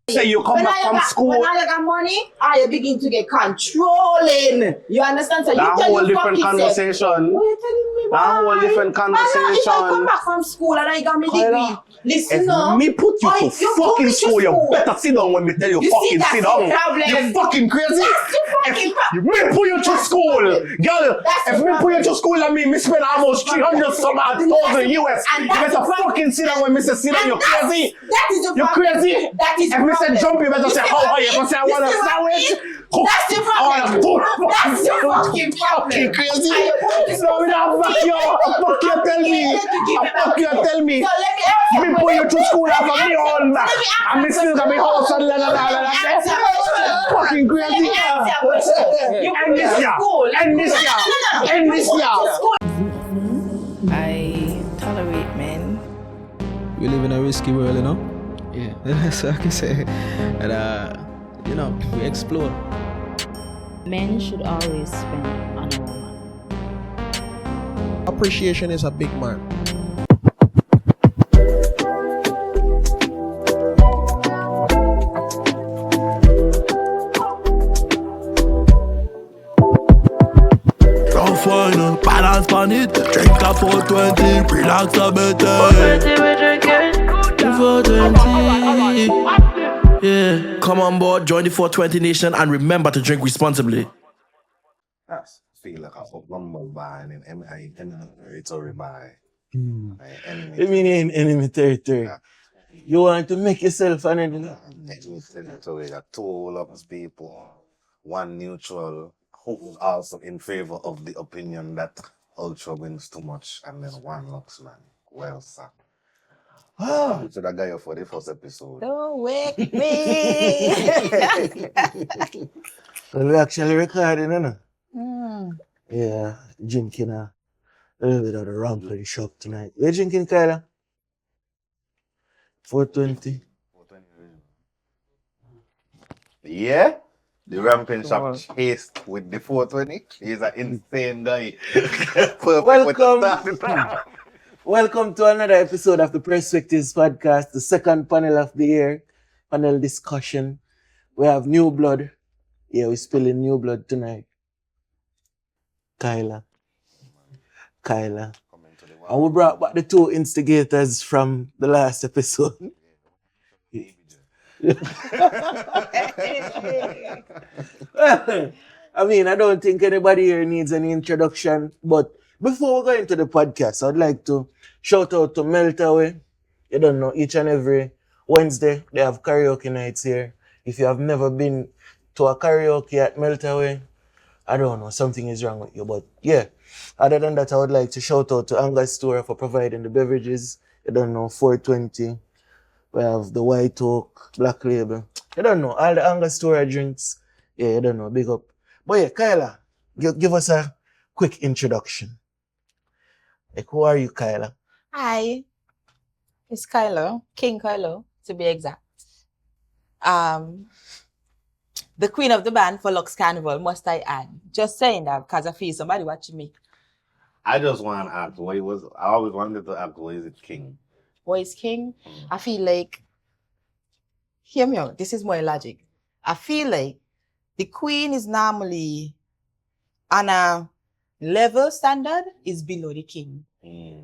Say you come back from school. When I got money, I begin to get controlling. You understand? So that you tell whole you different conversation. What are you telling me, boy? That whole different conversation. If I come back from school and I got my degree, listen if up. me put you to fucking school, you better sit down when me tell you fucking sit down. You fucking crazy. That's the fucking problem. Me put you to school, girl. If me put you to school, I mean me spend almost 300 some odd thousand US. You better fucking sit down when me say sit down. You crazy? That is the You problem. crazy? That is if me say jump, you better say how are you? Gonna say I want a sandwich. That's the problem. That's the fucking problem. Fucking crazy. No, me not fuck you. Fuck you, tell me. Fuck you, tell me. So let me ask Me put you to school after me all back. And me still got me house and la. Fucking crazy. End this year. I tolerate men. We live in a risky world, you know? Yeah. So I can say. And, you know, we explore. Men should always spend on a woman. Appreciation is a big mark. Rough wine, balance on it. Drink a 420, relax a bit. 420. Yeah, come on board, join the 420 Nation, and remember to drink responsibly. I feel like I feel rumble by and enemy territory by. You mean in enemy territory? Yeah. You want to make yourself an enemy? Enemy territory that two loves people, one neutral, who's also in favor of the opinion that ultra wins too much, and then one looks man. Well, sir. So that guy for the first episode. Don't wake me. Well, we actually recording, you know? Yeah, drinking a little bit of the rum for the shop tonight. We're drinking, Kyla? 420. Yeah? The ramping shop chased with the 420. He's an insane guy. Welcome to another episode of the Perspectives Podcast, the second panel of the year, panel discussion. We have new blood. Yeah, we're spilling new blood tonight. Kyla. And we brought back the two instigators from the last episode. I mean, I don't think anybody here needs any introduction, but before we go into the podcast, I'd like to shout out to Meltaway. You don't know, each and every Wednesday, they have karaoke nights here. If you have never been to a karaoke at Meltaway, I don't know, something is wrong with you. But yeah, other than that, I would like to shout out to Angostura for providing the beverages. You don't know, 420. We have the White Oak, Black Label. You don't know, all the Angostura drinks. Yeah, you don't know, big up. But yeah, Kyla, give us a quick introduction. Like, who are you, Kyla? Hi, it's Kyla, King Kyla, to be exact. The queen of the band for Lux Carnival, must I add. Just saying that because I feel somebody watching me. I just want to ask, I always wanted to ask, why is it King? Why is King? I feel like, hear me out, this is my logic. I feel like the queen is normally on a level standard is below the king,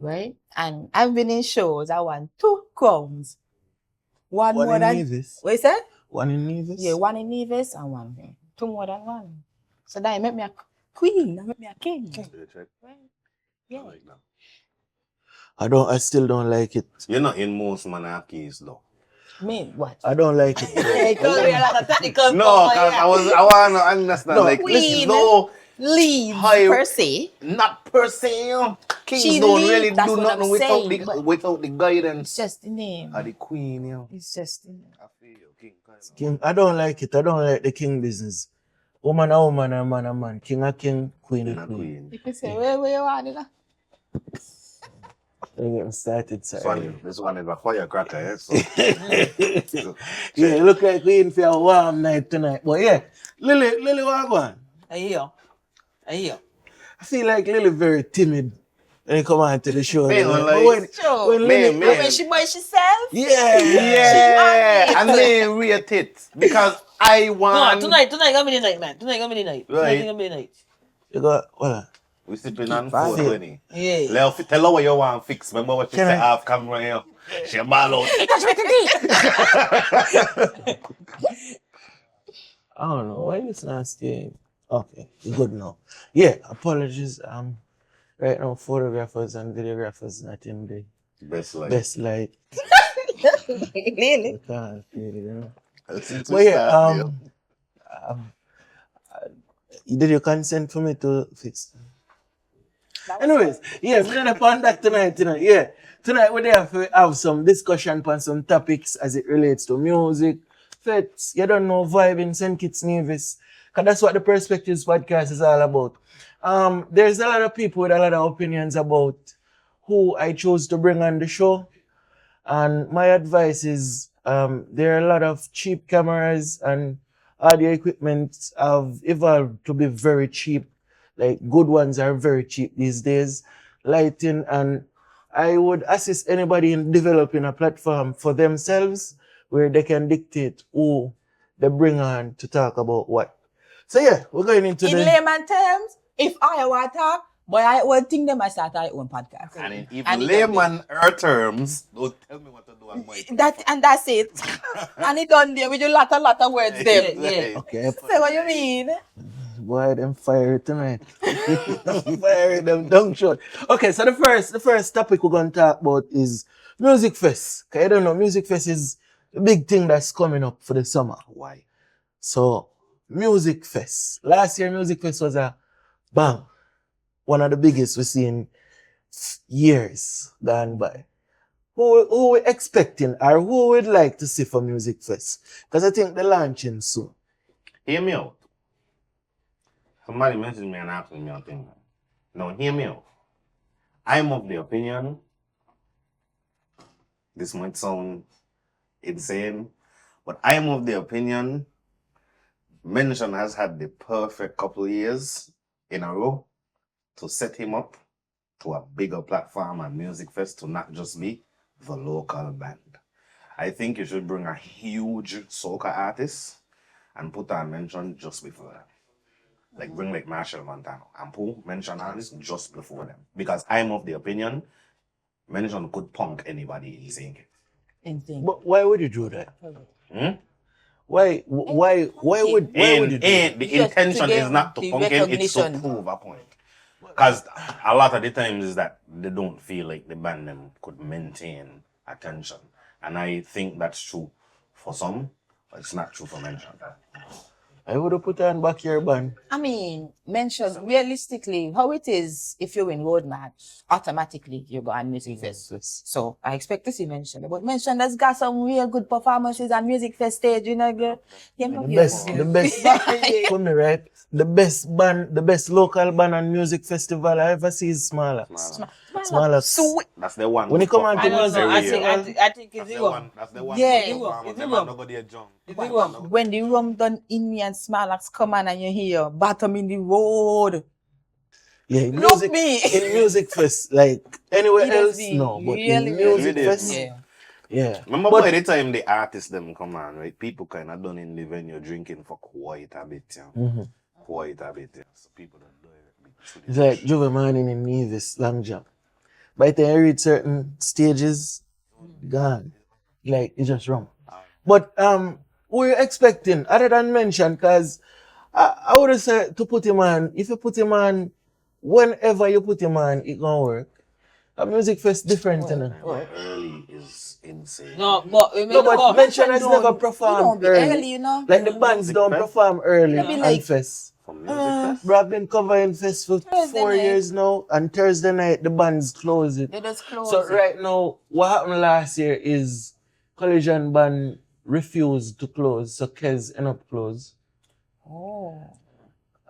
right? And I've been in shows, I won 2 crowns. One more than... Nevis. What you said? One in Nevis? Yeah, 1 in Nevis and 1. 2 more than 1. So that make me a queen, that make me a king. Right? Yeah. I like that. I still don't like it. You're not in most monarchies, though. Me, what? I don't like it. Hey, call me a lot of technical. No, because I want to understand, No, like, queen. this is no... Leave How per se. Not per se. Kings She don't leave, really that's do what nothing I'm without saying, the without the guidance It's just the name. of the queen, you know. It's just the name. I feel you, King. King, I don't like it. I don't like the king business. Woman a woman, a man a man. King a king, queen a queen. You can say, where you want it? We're getting started, sorry. This one is a firecracker, yeah? So, Yeah, it look like we in for a warm night tonight. But yeah, Lilly, what going? I hear. I feel like Lilly very timid When you come on to the show. Man, then, like- but when, Sure. when Man, Lilly, man. When she buy herself, yeah. Yeah, and they rate it because I No, want. tonight gonna be the night, man. Tonight gonna be the night. Right. Tonight gonna be the night. You got, well, We sipping on Five. 420. Yeah. Tell her what you want fix. Remember what she Can said I- off camera here? She ball out. I don't know. Why it's not staying? Okay, you good now. Yeah, apologies. Right now, photographers and videographers not in the Best life. best light. really. You can't feel it, you know. Since But we yeah, start, did you consent for me to fix? Anyways, yeah, we're gonna upon that tonight. Yeah, tonight we're there to have some discussion on some topics as it relates to music, fets, you don't know, vibing, St. Kitts Nevis, because that's what the Perspectives podcast is all about. There's a lot of people with a lot of opinions about who I chose to bring on the show, and my advice is there are a lot of cheap cameras and audio equipment have evolved to be very cheap. Like good ones are very cheap these days. Lighting, and I would assist anybody in developing a platform for themselves where they can dictate who they bring on to talk about what. So yeah, we're going into In the layman terms, if I want to talk, boy, I would think them I start our own podcast. and in even And it layman her terms, don't tell me what to do on my That's it. And it done there with a lot of words there. Yeah. okay, Say what you mean? boy, them fire tonight. Fire them down short. Okay, so the first topic we're gonna talk about is Music Fest. Okay, I don't know, Music Fest is a big thing that's coming up for the summer. Why? So, Music Fest. Last year, Music Fest was a bang. One of the biggest we've seen years gone by. Who we expecting or who would like to see for Music Fest? Because I think they're launching soon. Hear me out. Somebody messaged me and asked me a thing. Now, hear me out. I'm of the opinion, this might sound insane, but I am of the opinion Mention has had the perfect couple of years in a row to set him up to a bigger platform and Music Fest to not just be the local band. I think you should bring a huge soca artist and put on Mention just before that. Like bring like Marshall Montano and put Mention artists just before them. Because I'm of the opinion Mention could punk anybody in singing. Insane. But why would you do that? Hmm? Why would you do that? The Just intention to is get not to the punk him, it's to recognition. prove a point. Because a lot of the times is that they don't feel like the band them could maintain attention. And I think that's true for some, but it's not true for Mention. I would have put on back your band. I mean, mention realistically how it is if you win road match, automatically you go on Music Fest. So I expect to see Mention. But Mention has got some real good performances on Music Fest stage, you know, girl. The best for me, right? The best band, the best local band and music festival I ever see is Smaller. Smaller. Sweet. That's the one. When you come on to I don't know. I Every year. think it's That's the the one. one. That's the one. Yeah. That's the one. It's Them the one. man no go there jump. It's the one. When the rum done in me and Smilax come on and you hear bottom in the road. Yeah, in Look music, me. in music fest, like anywhere It has else, been no. But really, in really music good. fest, Yeah. yeah. Remember But- by the time the artists them come on, right? People kind of done in the venue drinking for quite a bit, yeah. Mhm. Quite a bit, yeah. So people don't do it. It's like Juve Morning in Nevis, long jump. By the time you reach certain stages, gone. Like, it's just wrong. But what you expecting, other than Mention, because I would have said to put him on, if you put him on, whenever you put him on, it gonna work. A music fest different, you know. Early is insane. No, but No, but Mention has never You don't performed be early. early, you know. Like the bands Music don't fest? perform early Maybe on like- fest. For Music Fest? Bro, I've been covering fest for Thursday 4 night. years now, and Thursday night the bands close it. They just close So it. right now, what happened last year is Collision Band refused to close, so Kez end up close, Oh.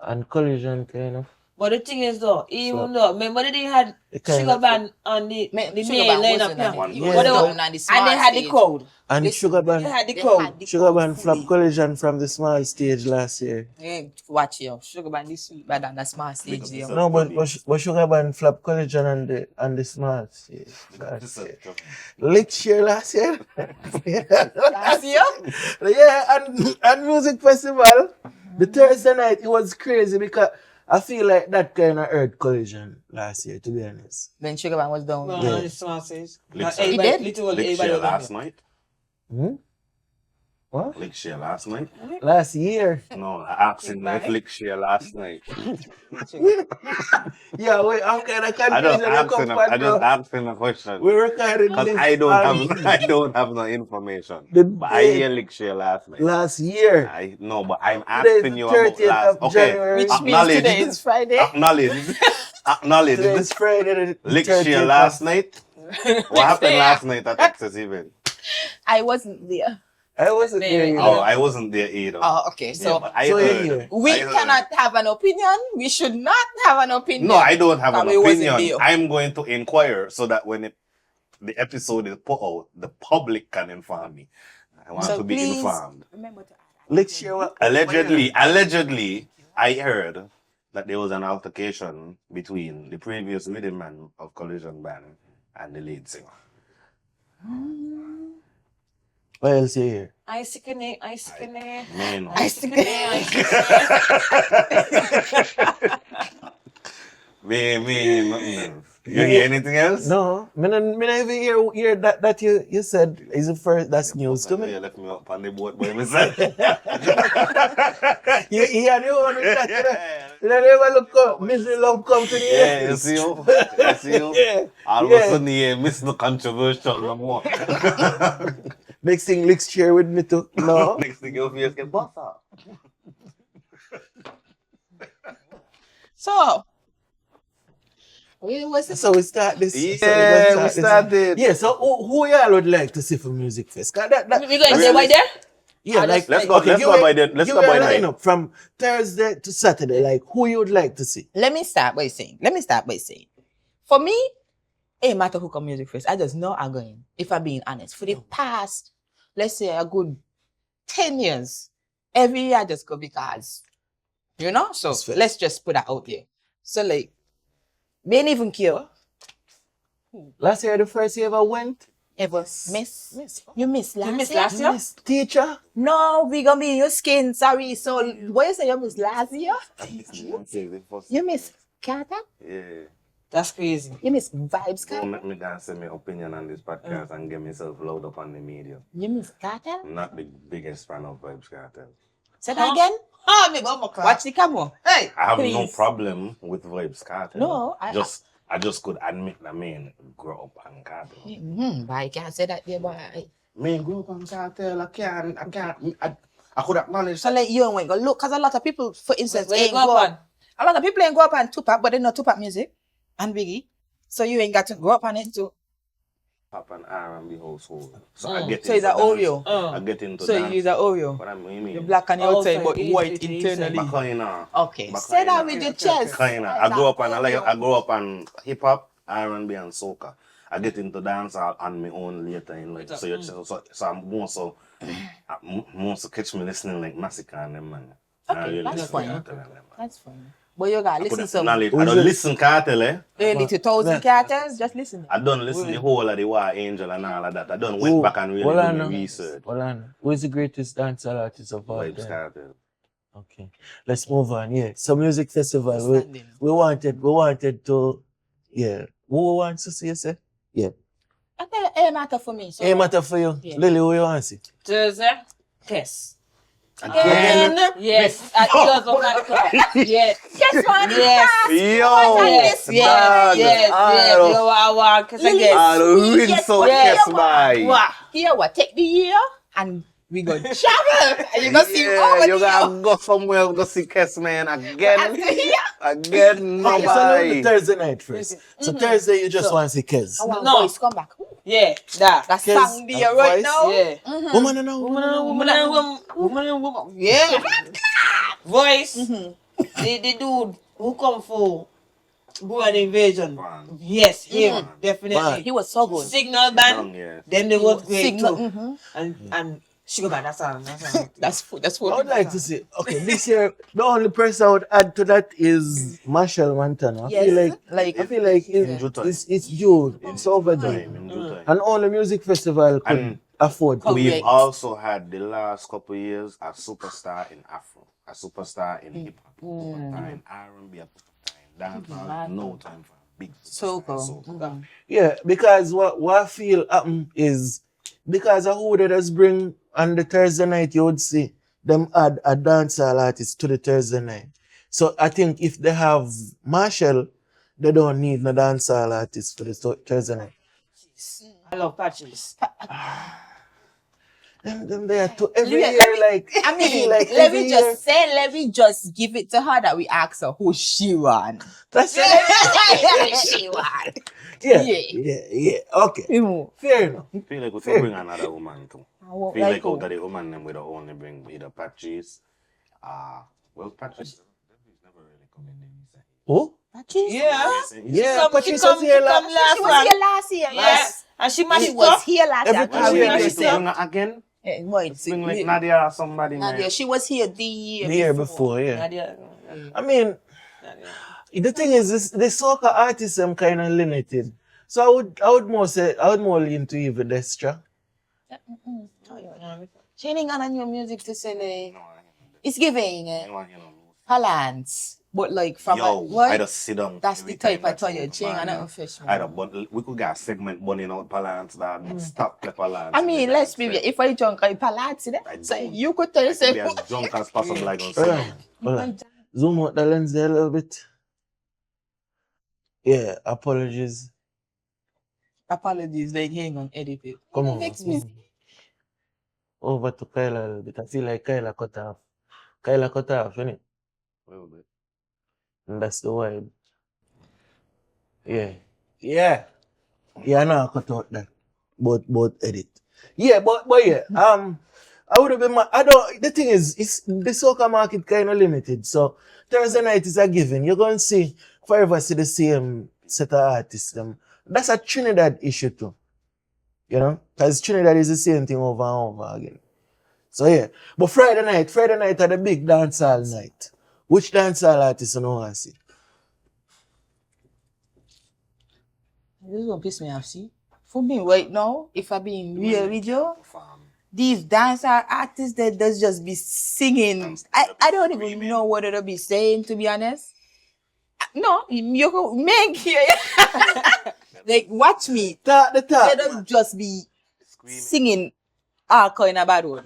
and Collision kind of. But the thing is though, even though, remember they had It kind Sugar of- Band on the Sugar main Band lineup wasn't now. on it. He Yeah. was But they down were- on the and small they had the stage. crowd. And Listen, Sugar They Band, had the They crowd. had the Sugar crowd Band flop fully. collision from the small stage last year. Hey, watch you. Sugar Band is sweet, but on the small stage there. No, but Sugar Band flop collision on the small stage last year. Lick share last year. Last year? Yeah, and music festival, the Thursday night, it was crazy because I feel like that kind of earth collision last year, to be honest. When Sugar Band was down. No, Yeah. no, it's small stage. Lick He did? Little Lick everybody share was last there. night. Hmm? What? Lick share last night. Last year. No, I asked him if Lick share last night. Yeah, wait, I'm kind of I just confused. asked him a question. We're recording Because this I on don't have no information. The But I date- hear Lick share last night. last year. I know, but I'm Today is asking the you about 30th last. of Okay, January. Which means today is Friday. acknowledge. Today is Friday. the Lick 30th share of- last night. What happened last night at Texas event? I wasn't there. I wasn't there. Maybe. either. Oh, I wasn't there either. Oh, okay. So But I So heard. here. we I heard. cannot have an opinion. We should not have an opinion. No, I don't have an Because we wasn't opinion. there. I'm going to inquire so that when the episode is put out, the public can inform me. I want So to be please informed. remember to Lick share what? Allegedly, I heard that there was an altercation between the previous rhythm man of Collision Band and the lead singer. What else you hear? I sicken it. Man, I think man, nothing else. You hear anything else? No, me not even hear that you said is the first. That's news to You me. left me up on the boat by myself. You hear the one with that? You don't ever look up. Misery love come to the Yeah, you see you? You see you? Yeah. All of a sudden, you miss the controversial no more. Next thing, Lick share with me too. No. Next thing, your face get bust up. so. What's the So we start this. Yeah, we this. started. Yeah. So who y'all would like to see for music fest? 'Cause that, We going to say right there? yeah, like Let's go. Let's go by the. Let's go by night. up from Thursday to Saturday. Like who you would like to see? Let me start by saying. For me, it ain't matter who come music first. I just know I'm going. If I'm being honest, for the past, let's say a good 10 years, every year I just go because, you know. So That's fair. let's just put that out there. So like, me ain't even care. Last year, the first year ever went. Ever miss? You miss last miss year? last year? Miss teacher. No, we gonna be in your skin. Sorry. So what you say you miss last year? You miss Carter? Yeah. That's crazy. You miss Vibes Don't Carter? make me dance my opinion on this podcast and get myself loud up on the media. You miss Carter? I'm not the biggest fan of Vibes Cartel. Say that again? Ah, me bum clap. Watch the camera. Hey, I have no please. problem with Vibes Cartel. No, I just could admit that man grow up on Cartel. But I can't say that there, boy. Man grew up on Cartel. I could acknowledge So like you ain't go look, cause a lot of people, for instance, Where you ain't go go up up. A lot of people ain't go up on Tupac, but they know Tupac music and Biggie. So you ain't got to go up on it too. pop and R&B household. So I get So it's into a Oreo. dance. I get into So dance. you use a Oreo. What I mean? You're black on the Oh, outside, so but it's white easy. internally. Bacoina. Okay. Bacoina. Say that with your chest. Bacoina. I grew up on I grew up on hip hop, R&B, and soca. I get into dance on my own later in life. So I'm more so catch me listening like Massacre and them man. Okay, that's fine. Cartel and them, man. That's fine. But you gotta I put listen it some knowledge. I don't listen Cartel, eh? early 2000 characters. Just listen. I don't listen the whole of the War Angel and all of that. I don't went Who- back and really hold do on my now. research. Hold on. Who is the greatest dancehall artist of all Vibes time? Cartel. Okay, let's move on. Yeah, so music festival. Standing. We wanted to. Yeah, who wants to see you say? Yeah, Okay, it matter for me. So hey, matter for you, Yeah. Lily. Who you want to see? Thursday, yes. Again? Yes. At 12 o'clock. Yes. guess what? Yes. Yo! Yes, dog, yes. all Yo, I want, cause Lily, again. all the win Yes, so yes. yes, bye. Wow. Here, what? Take the year and we go travel. And you go see over you the gotta year. go somewhere, go see Kes man That's again. the year. Again, Okay, so now the nobody. Thursday night first. So Thursday you just So- want to see Kez. I want No. voice come back. Yeah, that. That Yes, song there a right voice. now. Yeah. Woman and Woman and woman. Yeah. Voice. The dude. Who come for Board Invasion? Van. Yes, him, definitely. Van. He was so good. Signal Band, Young, yeah. them they was great Signal, too. And Sugar Band, that's all. That's I what would like to see. Okay, this year the only person I would add to that is Marshall Montana. Yes, I feel like it's due. It's overdue. In due time. And all the music festival could And afford to. We've Correct. also had the last couple of years a superstar in Afro, a superstar in hip hop, a superstar in R&B, a superstar in dancehall. No time for a big superstar. Soca. Yeah, because what I feel happen is because of who they just bring on the Thursday night, you would see them add a dancehall artist to the Thursday night. So I think if they have Marshall, they don't need no dancehall artist for the Thursday night. I love Patches. Them they are to every Yeah, year like I mean, feel like let every me year- just say, let me just give it to her that we asked her who she want. That's it. She want. Yeah. Okay. Fair enough. I feel like we could bring another woman too. I won't Feel like who. out of the woman them we don't only bring either Patrice. Well Patrice never really come in there. Oh? Yeah. Yeah, She Patrice come was here last. last She one. was here last year. Yes. And she She mashed was up. here last year. Every I time We we remember need miss to saying- bring her again. Bring like Nadia, Nadia or somebody, man. she was here the year before, yeah. Nadia. I mean, the thing is, the soca artists are kind of limited. So I would more lean to even Destra. She ain't got no new music to sell. No, I ain't It's giving I don't want to hear no balance. But like from Yo, what? I just sit down. That's every the type time I tell you. that She ain't got man, nothing fish. I don't, but we could get a segment burning out balance that stop the balance. I mean, let's be real. If I drunk, I palazzi I so don't. you could tell I yourself. could be as drunk as possible. I don't Hold say. on. Zoom out the lens there a little bit. Yeah, apologies. Apologies, like hang on, edit it. Come on. Makes me Over to Kyla a little bit. I feel like Kyla cut off. Kyla cut off, innit? Well, but- And that's the vibe. Yeah. Yeah, I know I cut out that. Both edit. Yeah, but yeah. I would have been the thing is, it's the soca market kind of limited. So Thursday night is a given. You're gonna see forever see the same set of artists. That's a Trinidad issue too. You know? Because Trinidad is the same thing over and over again. So yeah. But Friday night are the big dancehall night. Which dancehall artist you know want to see? This is gonna piss me off, see? For me right now, if I'm being real with you, Farm. these dancer artists that does just be singing. I don't even know what they'll be saying, to be honest. No, you go make here. Like, watch me. The top. They don't just be singing all kind of bad word.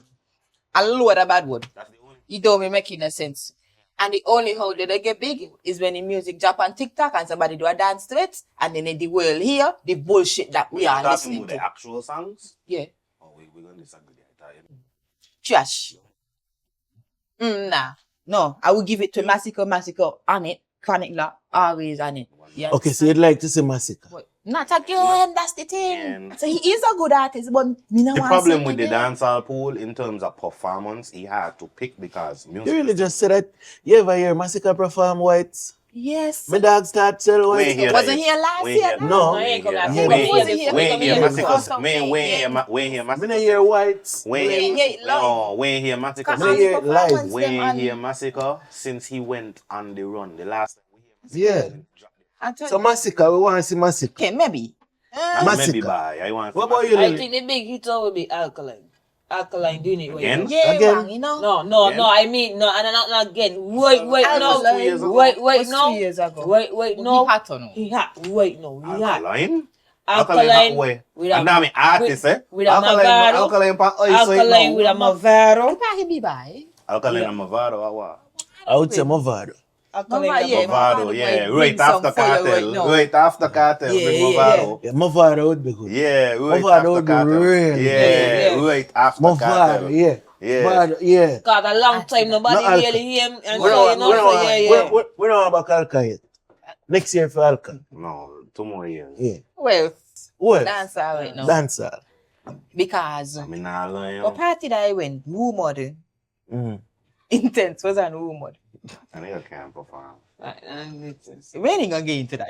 A load of bad word. That's the only. It don't be making no sense. And the only how they get big is when the music drop on TikTok and somebody do a dance to it, and then in the world here, the bullshit that we are talking listening about the to. actual songs. Yeah. Oh, we're gonna disagree. I tell you. Trash. Nah. No, I will give it to Massacre on it. Chronic Law, always on it. Yeah. Okay, so you'd like to see Massacre. But not again, that's the thing. And- So he is a good artist, but me no The want problem see with the again. dancehall pool in terms of performance, he had to pick because music. You really just said that you ever hear Massacre perform whites? Yes. My dog start sell We ain't whites. hear Wasn't that. here last We ain't year, hear- no? No. No, he ain't come last Yeah, year. but He wasn't ain't here. We ain't hear Yeah. massacres. Yeah. We ain't hear Me no massacres. hear whites. We ain't Yeah, hear. yeah, No, we ain't hear massacres. Me no hear live. performance We them ain't and- hear massacre since he went on the run. The last time we hear Yeah. I told So you. Massacre, we want to see Massacre. Okay, maybe. Massacre. Maybe by I want. What about you, I Lily? think the big hit will be Alkaline. Alkaline doing it right Again? now. Yeah, Again? man, you know. No, Again? I mean, no, and not again. Wait, no. Alkaline 2 years ago. Wait, was no. 2 years ago. Wait, But no. He hot or no? He hot. Wait, no. He hot. Alkaline. Alkaline way. with And now me artist, eh? with a Alkaline, Mavado. alkaline pa ice Alkaline with a Mavaro. He be by. Alkaline and Mavado, what? I would say Movado. Alkaline Mavado, with yeah. a Mavado, Mavado yeah. might Right bring some after fire cartel. right now. Right after cartel. Yeah, Bring yeah, Mavado. Yeah, Movado would be good. Yeah, right Mavado after would be cartel. really Yeah, good. right after Movado, cartel. yeah. Yeah. Movado, yeah. God, a long time nobody No, really hear him and We so don't you know, so yeah. we don't have Alka yet. Next year for Alka. No, 2 more years. Yeah. Well, Well, dancer right now. dancer. Because I mean, I learn, you the know. party that I went, rumored, Mm. intense was an rumored. And they can't perform. We ain't gonna get into that.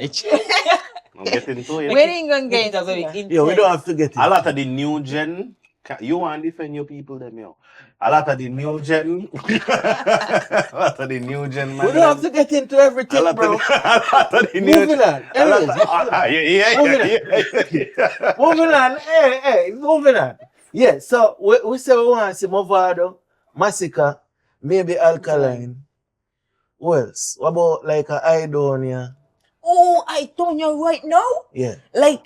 I'm getting to We it. ain't gonna get into that. Yeah, we don't have to get it. A lot of the new gen, you want to defend your people, them, yo. A lot of the new gen, a lot of the new gen, man. We don't have to get into everything, a lot bro. Of the, a lot of the new Moving on. a lot Anyways, yeah. moving on. Hey, moving on. Yeah, so we say we want to see Movado, Massacre, maybe Alkaline. What else? What about like a Idonia? Oh, I told you right now. Yeah. Like,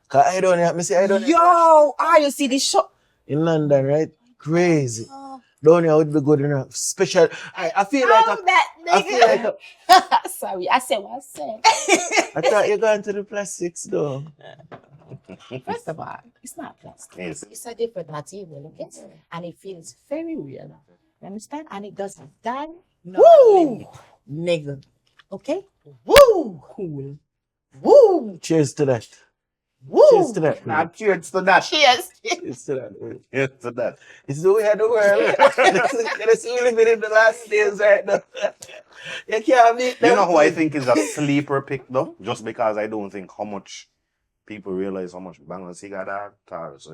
Cause Idonia, me see Idonia yo, you see this show? in London, right? Crazy. Donia would be good enough. Special. I feel like that I feel like Sorry, I said what I said. I thought you're going to the plastics though. First of all, it's not plastic. Yes. It's a different material, okay? And it feels very real. You understand? And it doesn't die. Woo! Nigga. Okay? Woo! Cool. Woo! Cheers to that. Woo! Cheers to that. Nah, cheers to that. Cheers. Cheers to that. Cheers to that. It's the way of the world. Let's live it in the last days right now. You can't beat them. You know who I think is a sleeper pick though? Just because I don't think how much people realize how much bangers he got at Taurus.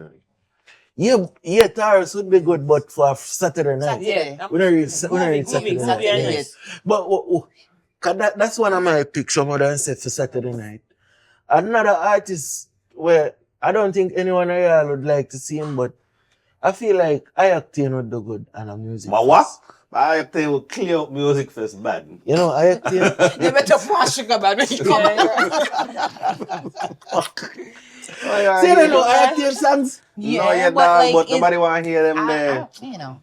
Yeah, Taurus would be good, but for Saturday night. Yeah. We don't read Saturday night. Yes. But 'cause that's one of my picks some other set for Saturday night. Another artist where I don't think anyone of y'all would like to see him, but I feel like Ayaktin would do good on a music. But what? Ayaktin will clear up music first bad. You know, Ayaktin. You better flash sugar, man, when you come See, you know Ayaktin songs? No, yeah, but nobody want to hear them there. You know.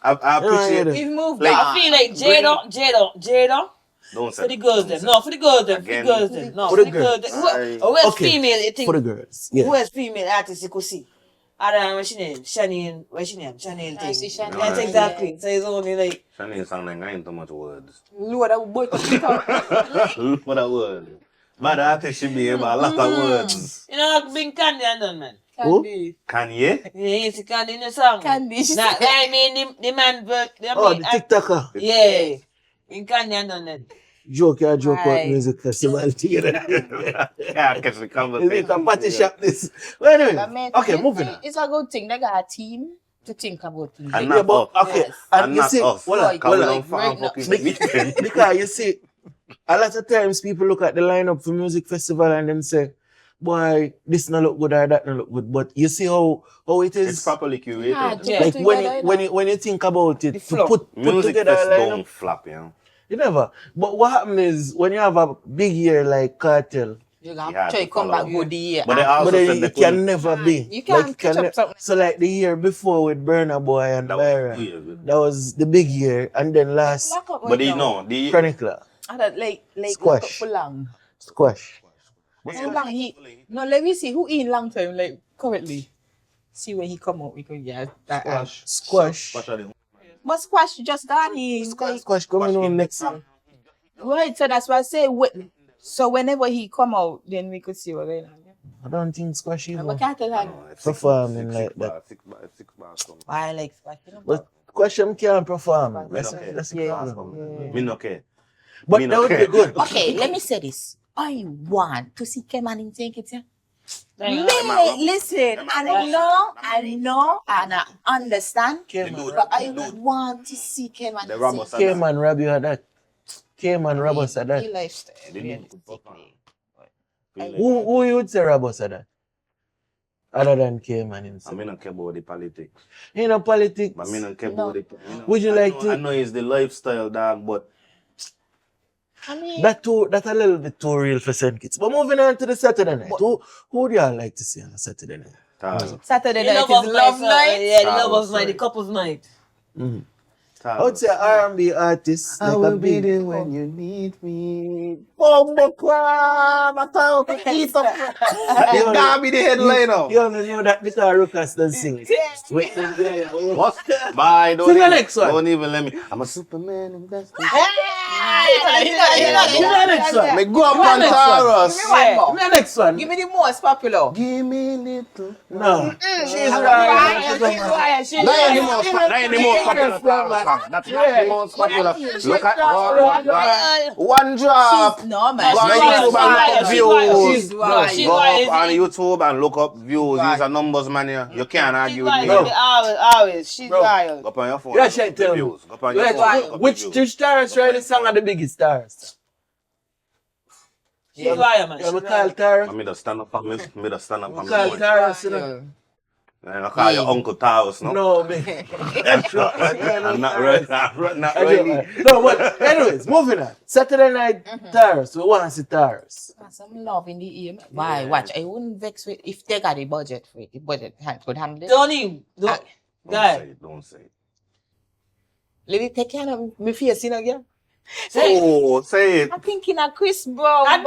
I appreciate Yeah, it. We've moved Like- on. I feel like Jada. Don't For the say girls them. No, for the girls them. For the Again. girls them. No, For for the the girls them. Aye. Where's Okay. female, you think? For the girls. Yeah. Where's female artist you could see? Other than what's she name? Shaniel. What's she name? Shaniel I see thing. Shaniel. That's Yeah. exactly. So it's only like, Shani sound like I ain't too much words. Lord, I would What a word. But the artist should be able a lot of words. you know, like Bing Candy and done, man. Candy. Kanye? Yeah, you see Candy in the song. Candy. Nah, I mean, the man, but, Oh, the TikToker. yeah. Bing Candy and done that. Joke out Right. music festival together. Yeah, catch the It's conversation. a party shop this. Well, But anyway, man, okay, moving on. It's a good thing. They got a team to think about things. And Yeah, not but us. okay, Yes. and And you not see, us. well, Like, Cause well, we like, don't farm right fucking weekend. because you see, a lot of times people look at the lineup for music festival and then say, "Boy, this not look good or that not look good." But you see how it It's is. properly curated. Yeah. Like together, when you think about it, The to flow. put Music together fest a lineup, don't flop, you know. you never. But what happens is when you have a big year like Cartel, You're going Yeah, to try to to come follow. back good the year. But they also but then said they it can couldn't. never be. You can't Like, catch up something. So like the year before with Burna Boy and That was Byron, weird. that was the big year, and then last Lock up But right they now. know. The Chronicler, And that, like Squash. lock up for long. Squash. How long he? No, let me see who in long time like currently. See when he come out, we can get that. Squash. But Squash just gone in. Squash coming on next year. Right, so that's why I say. So whenever he come out, then we could see what going on. I don't think Squash Yeah. even But can't tell her. performing like that. Six bars. I like Squash. You know? But Squash him can't perform. That's Okay. the Yeah. problem. Me no care. But Me that no would be care. good. Okay, let me say this. I want to see Keman in take it. Yeah? Dang, Listen, I know, and I understand. Cayman. But I would want to see Keman. The Ramos are Cayman rob you at that. Cayman rob us at that. lifestyle. They didn't put realistically. Who you would say rob us at that? Other than Cayman I himself. mean, I care about the politics. You know politics. But I mean, I care No. about the. Would you like to- I know it's the lifestyle, dog, but I mean, That a little bit too real for St. Kitts. But moving on to the Saturday night. Who do y'all like to see on a Saturday night? Taurus. Saturday The night lovers is love night. Yeah, the Taurus, lovers night, the right. couples night. I would say R&B artist. I like will a be big, there when you need me. You Gotta be the headliner. You only know that because Ruckus does sing. Wait, What? Bye. Don't Sing the even, next one. Don't even let me. I'm a Superman investor. Give me the next one. Me go up Give me on the next Taurus. Give me one more. Give me the next one. Give me the most popular. Give me little. No. She's Right, right. she's right, she's That ain't the right. most that ain't the most popular song. That's not the most popular. Look at one drop. No, man. Go on She's YouTube and look up right. views. She's right. Go up on YouTube and look up views. These are numbers, man. You can't argue with me. Bro. Always. She's Bro. wild. Go up on your phone. Yeah, and she look up the tell me. views. Go up on your phone. and look up the Which views. two stars right the song are the biggest stars? She's wild, man. Yeah, me call Taurus. I'm gonna stand up for me. Me just stand up for Me me. call boy. Taurus, you know. And I call your Uncle Taurus, no? No, me. I'm not ready. I'm not I ready. joke, man. No, but anyways, moving on. Saturday night, Taurus. We want to see Taurus. Some love in the ear. Why? Watch. I wouldn't vex with if they got a budget for it. The budget could handle it. Don't even. Don't Guy. say it. Don't say it. Lily, take care of me face, you know, girl. Oh, say it. I'm thinking of Chris Brown. I don't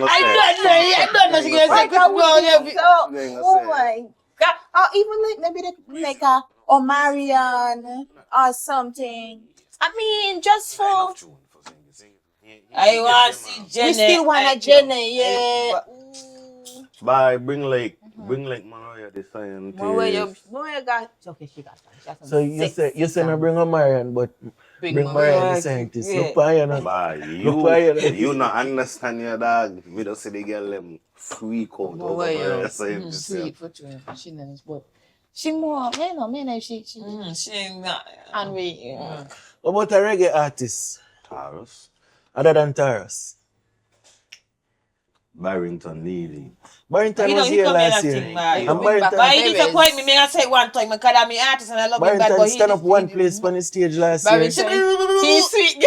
know. She gonna say Chris Brown. Oh my God. Or even like maybe they like a or Marianne or something. I mean, just for I want to see Jenny. we still want a Jenny, yeah. Bye. Bring like Mariah the scientist. Moya got okay. She got that. So you say no bring a Marian, but bring Marian the scientist. Yeah. Look for you now. Bye. Look for you now. You not understand your dog. We don't see the girl them freak out over Mariah scientist. Sweet for true. She knows, but she more, you know, she She not. and we. What about a reggae artist Taurus. other than Taurus? Barrington Levy. Barrington You was know, he here come in last and year. sing, man. And Barrington, But he disappoint me. Me I say one time because I'm an artist and I love him back. Barrington But stand up one place on the stage last year. He's sweet.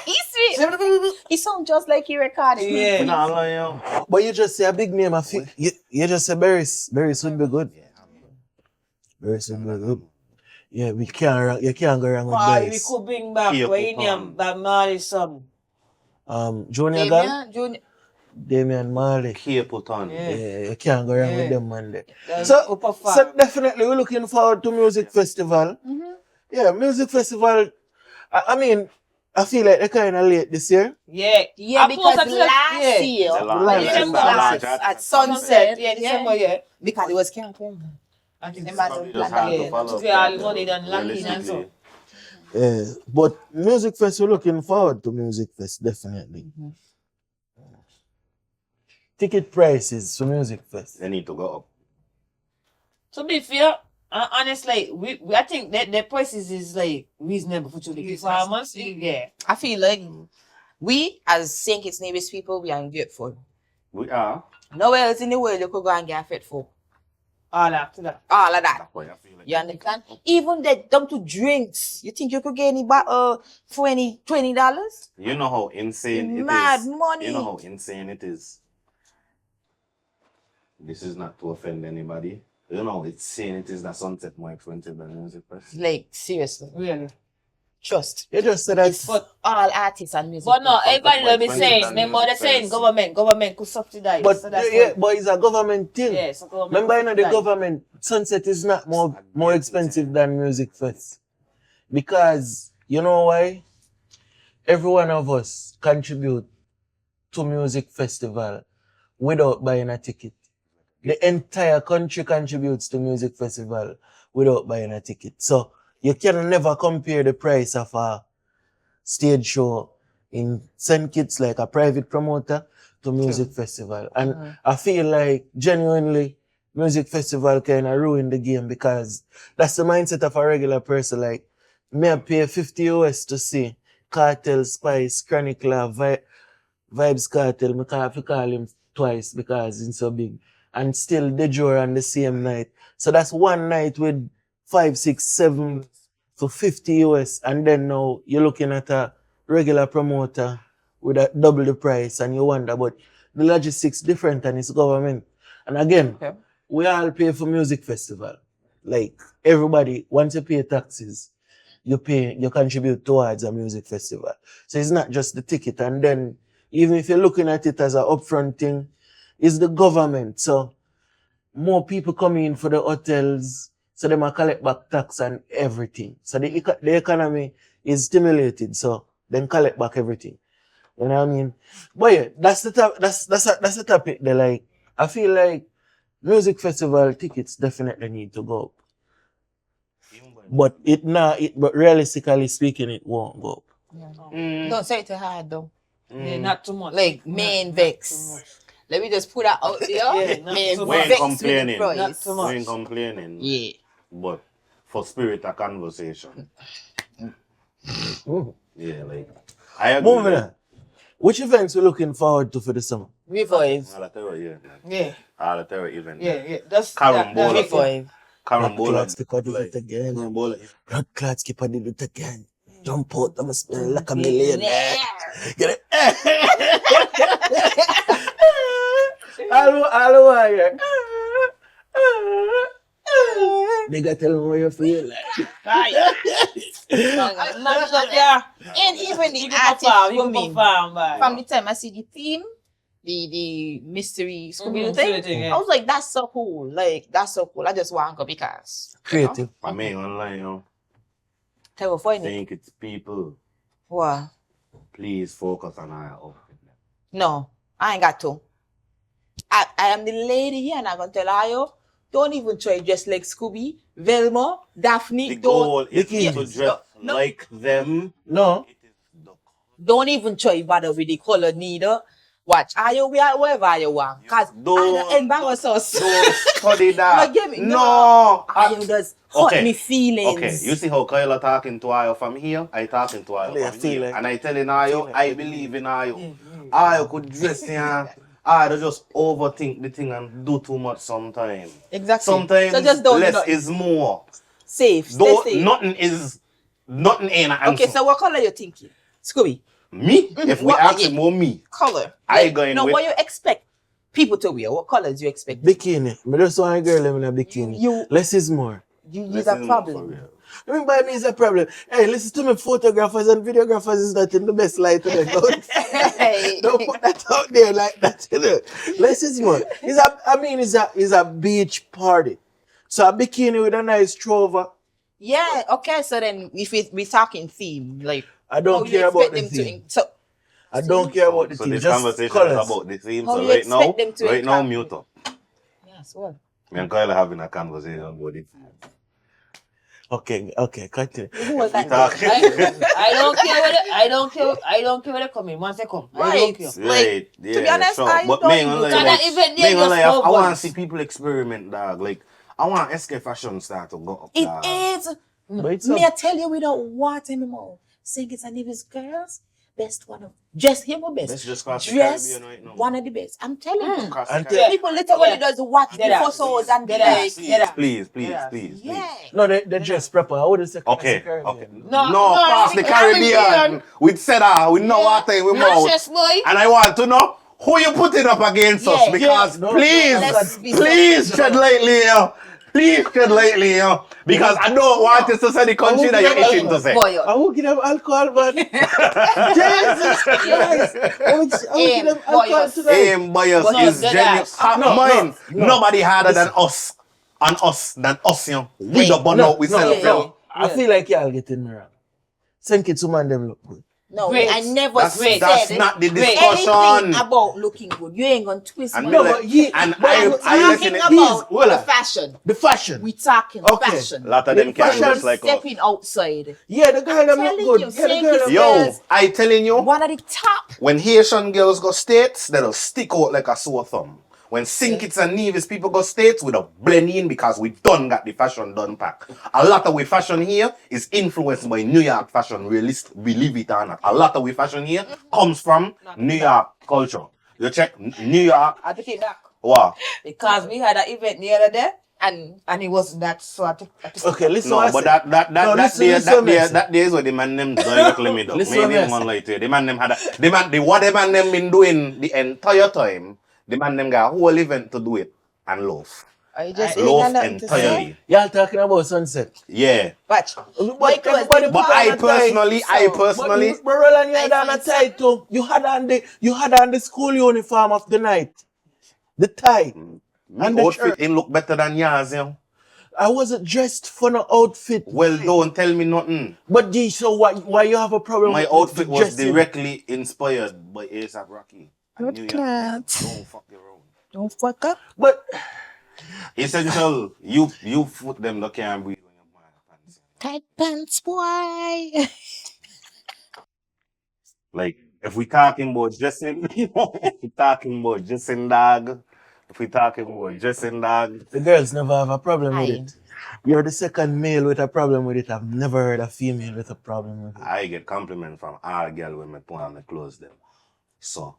He's sweet. He sounds just like he recorded. Yeah. Nah, lie, yo. But you just say a big name. You just say Barris. Barris would be good. Barris would be good. Yeah, you can't go wrong with Why we Barris. could bring back Here, when Papa. Bob Marley's son. Junior Gal, Junior. Damian Marley. Here put on. Yeah, you can't go wrong with them, man. That's So, upper so fat. definitely we're looking forward to music festival. Yeah, music festival. I mean, I feel like they're kind of late this year. Yeah. Yeah, I because posted to the- last yeah. year, It's a lot. Like, It's a December lot. last- at Sunset. sunset, Yeah, December, yeah. because it was camping. And December Just hard to Yeah. follow. To get all the money done, landing and so. Yeah, but music fest, we're looking forward to music fest, definitely. Ticket prices for music fest. They need to go up. To be fair, honestly, we I think that the prices is like reasonable for the performance. Yeah. I feel like we, as St. Kitts Nevis people, we are ungrateful. We are. Nowhere else in the world you could go and get fit for. All after that. All of that. That's why I feel like. You understand? Even they down to drinks. You think you could get any for any $20? You know how insane it is. Mad money. You know how insane it is. This is not to offend anybody. You know how insane it is that Sunset more expensive than Music Fest. Like, seriously. Really. Trust. You just said that. It's for all artists and music. But no, people. everybody will be But saying, when remember they're music saying fest- government could subsidize. But so that's yeah, why- but it's a government thing. yeah, so government Remember, you know, the subsidize. government, Sunset is not more expensive than Music Fest. Because, you know why? Every one of us contribute to Music Festival without buying a ticket. The entire country contributes to Music Festival without buying a ticket. So, you can never compare the price of a stage show in St. Kitts, like a private promoter, to Music Festival. And I feel like, genuinely, Music Festival kind of ruined the game because that's the mindset of a regular person. Like, me I pay 50 US to see Cartel, Spice, Chronicler, Vibes Cartel. Me have to call him twice because he's so big. And still the draw on the same night. So that's one night with 5, 6, 7 for 50 US. And then now you're looking at a regular promoter with a double the price and you wonder, but the logistics different and it's government. And again, we all pay for music festival. Like everybody, once you pay taxes, you contribute towards a music festival. So it's not just the ticket. And then even if you're looking at it as an upfront thing, it's the government. So more people come in for the hotels, so they might collect back tax and everything. So the economy is stimulated, so then collect back everything. You know what I mean? But yeah, that's the topic that like I feel like music festival tickets definitely need to go up. But but realistically speaking, it won't go up. Don't say it too hard though. Yeah, not too much. Like main vex. Let me just put that out there. Yeah, not Main too We ain't vex with the complaining. price. Not too much. We ain't complaining. Yeah. But for spirit of conversation. Yeah, like I agree. Moving on. Which events we looking forward to for the summer? Revive. All the terror, yeah. Yeah, All the terror event. yeah. That's Carambola. Revive. Carambola. Keep on doing it again. Carambola. Blood clots keep on doing it again. Jump out, I'm smell like a millionaire. Get it? All wire. Nigga, tell me how you feel like. And even the You artist can coming. perform, boy. From the time I see the theme, the mystery Scooby-Doo Mhm, thing, thing, yeah. I was like, that's so cool. Like, that's so cool. I just want to go because. Creative. I mean, online, you know, Terrifying. think it's people. What? Please focus on our outfit. No, I ain't got to. I am the lady here and I'm going to tell you, don't even try just like Scooby, Velma, Daphne. The Don't, goal is Vicky. to dress No. like them. No. It is the don't even try bother with the color neither. Watch, are you wear whatever you want. Because I Don't- embarrass us. Don't study that. You get me? No. I just hurt Okay. me feelings. Okay, you see how Kyla talking to Ayo from here? I talking to Ayo Yeah, from feel here. like- And I telling Ayo, I believe in Ayo. Ayo could dress here. Ayo just overthink the thing and do too much sometimes. Exactly. Sometimes so just don't do less nothing. is more. Safe. Stay Don't, safe. nothing ain't an answer. Okay, so what color you thinking? Scooby. Me? If we What- ask yeah. him more me, Color. I going No, with- what you expect people to wear? What colors you expect? Bikini. Me just want a girl in a bikini. You- Less is more. You use Less a is more problem. for real. I mean, by me is a problem. Hey, listen to me, photographers and videographers is not in the best light today. Don't put that out there like that. You know. Less is more. It's a beach party. So a bikini with a nice trover. Yeah, okay, so then if we're talking theme, like I don't how you care about expect the them theme. to so I don't care about the So theme. this Just conversation colors. is about the theme. How So you right now, expect them to right now, encompass- mute up. yes, well. Me and Kyla having a conversation about it. Okay, continue. Who was We that? talking. I don't care where they, I don't care where they come in. Once they come, I don't Right. care. Right, to be yeah, honest, sure. I But don't me, even- like, So that even they just I love want to us. see people experiment, dog. Like, I want SK fashion start to go up, It dog. is. But it's Me, up. I tell you, we don't want anymore. Sing it's and if it's girls, best one of just him or best. Let's just cross the Dress Caribbean right now. one of the best. I'm telling you. Cross the And Caribbean. People literally Yeah. does watch the Get out. photos and be Get out. like, Get out. Please, Yeah. yeah. No, they dress proper. I wouldn't say Okay, Caribbean. okay. No, No, cross the Caribbean. With Seda, we know what time we mouth. Precious boy. And I want to know who you putting up against us Yeah. because Yeah. No, please, let's be please so- tread lightly, yo. Please tread lightly, yo. Because I don't want you to say the country that you're itching to say. Boy, I won't give them alcohol, man. Jesus Christ. I won't give them alcohol tonight. Aim bias But no, is dead genuine. ass. Mine, no. nobody harder than us. And us than us, you know. We the burn No, out, we no, sell yeah. film. I feel like y'all getting me wrong. Send kids to man them look good. no, Great. I never That's said not the Great. discussion. anything about looking good. You ain't gonna twist And my me No, like- but ye- and but I I'm listen talking it. about Well, the fashion. The fashion. We talking Okay. fashion. A lot of them can't fashion dress like us. Stepping outside. Yeah, the girl them look telling good. you, Yeah, the same girl kids them Yo, girls. I telling you, One of the top. when Haitian girls go states, they'll stick out like a sore thumb. When Sinkits and Nevis people go states, we don't blend in because we done got the fashion done pack. A lot of we fashion here is influenced by New York fashion, believe it or not. A lot of we fashion here comes from New York culture. You check New York, I took it back. wow. Because we had an event the other day And and it wasn't that, so I took Okay, listen. No, what I but say. No, listen, listen. that day is what the man them directly me though. Listen Me what I name say. one like to you. The man them had what the man them been doing the entire time. The man them got a whole event to do it and loaf. I just Loaf ain't got nothing to say. entirely. Y'all talking about sunset. Yeah. Watch. But Michael, everybody But put on I a tie. personally, But Roland, you had I on a find tie too. You had on the school uniform of the night. The tie. my And the outfit shirt. ain't look better than yours, you know. I wasn't dressed for no outfit. Well, don't tell me nothing. But so why you have a problem My with outfit was dressing? directly inspired by A$AP Rocky. I Good knew you- clothes. Don't fuck around. Don't fuck up. But Essential, you foot them that can't breathe when you're buying pants. Tight pants, boy. Like, if we talking about dressing, if we talking about dressing dog, the girls never have a problem with Aye. it. You're the second male with a problem with it. I've never heard a female with a problem with it. I get compliment from all girl when me put on my clothes them. So,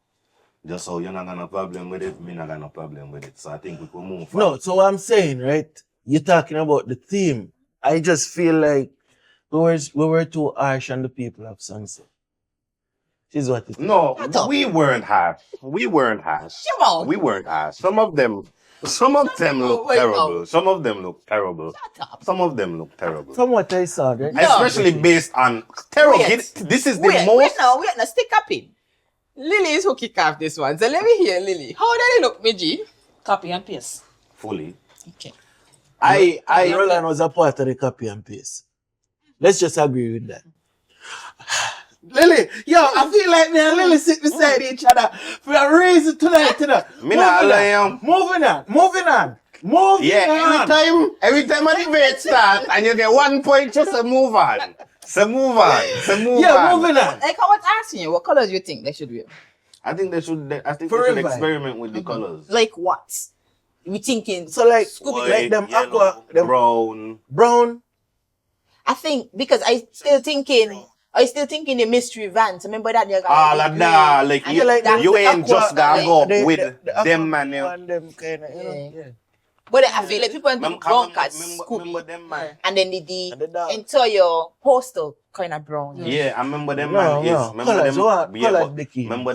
just so you're not got no problem with it, me not got no problem with it. So I think we can move forward. No, so what I'm saying, right? You're talking about the theme. I just feel like we were too harsh on the people of Sunset. This is what it is. No, Shut up. we weren't harsh. We weren't harsh. Come on. We weren't harsh. Some of them look wait, terrible. no. Some of them look terrible. Shut up. Some of them look terrible. From what I saw, right? Especially based on terrible. Wait. This is the Wait most. now, stick up in. Lily is who kick off this one. So let me hear Lily. How did it look, Miji? Copy and paste. Fully. Okay. Roland was a part of the copy and paste. Let's just agree with that. Lily, yo, I feel like me and Lily sit beside each other for a reason tonight, you know. Me not lie, Moving on. Yeah, every time a debate start and you get 1 point, just a move on. So move on. Yeah, moving on. Like I was asking you, what colors do you think they should wear? I think they should Forever. experiment with the colors. Like what? We thinking So like, Scooby- like them yellow, aqua, them brown. brown. I think because I still thinking the mystery vans. Remember that you got All of that, like And you, like that- you the ain't aqua, just gonna go the- with the aqua them man. You. and them kind of, you know. Yeah. Yeah. But I feel like people want to brown cats, remember Scooby, them man. and then And the the dog. entire poster kind of brown. Yeah, I remember them No, man. no. Is remember Colours, them. what? Yeah, Colours but the key. remember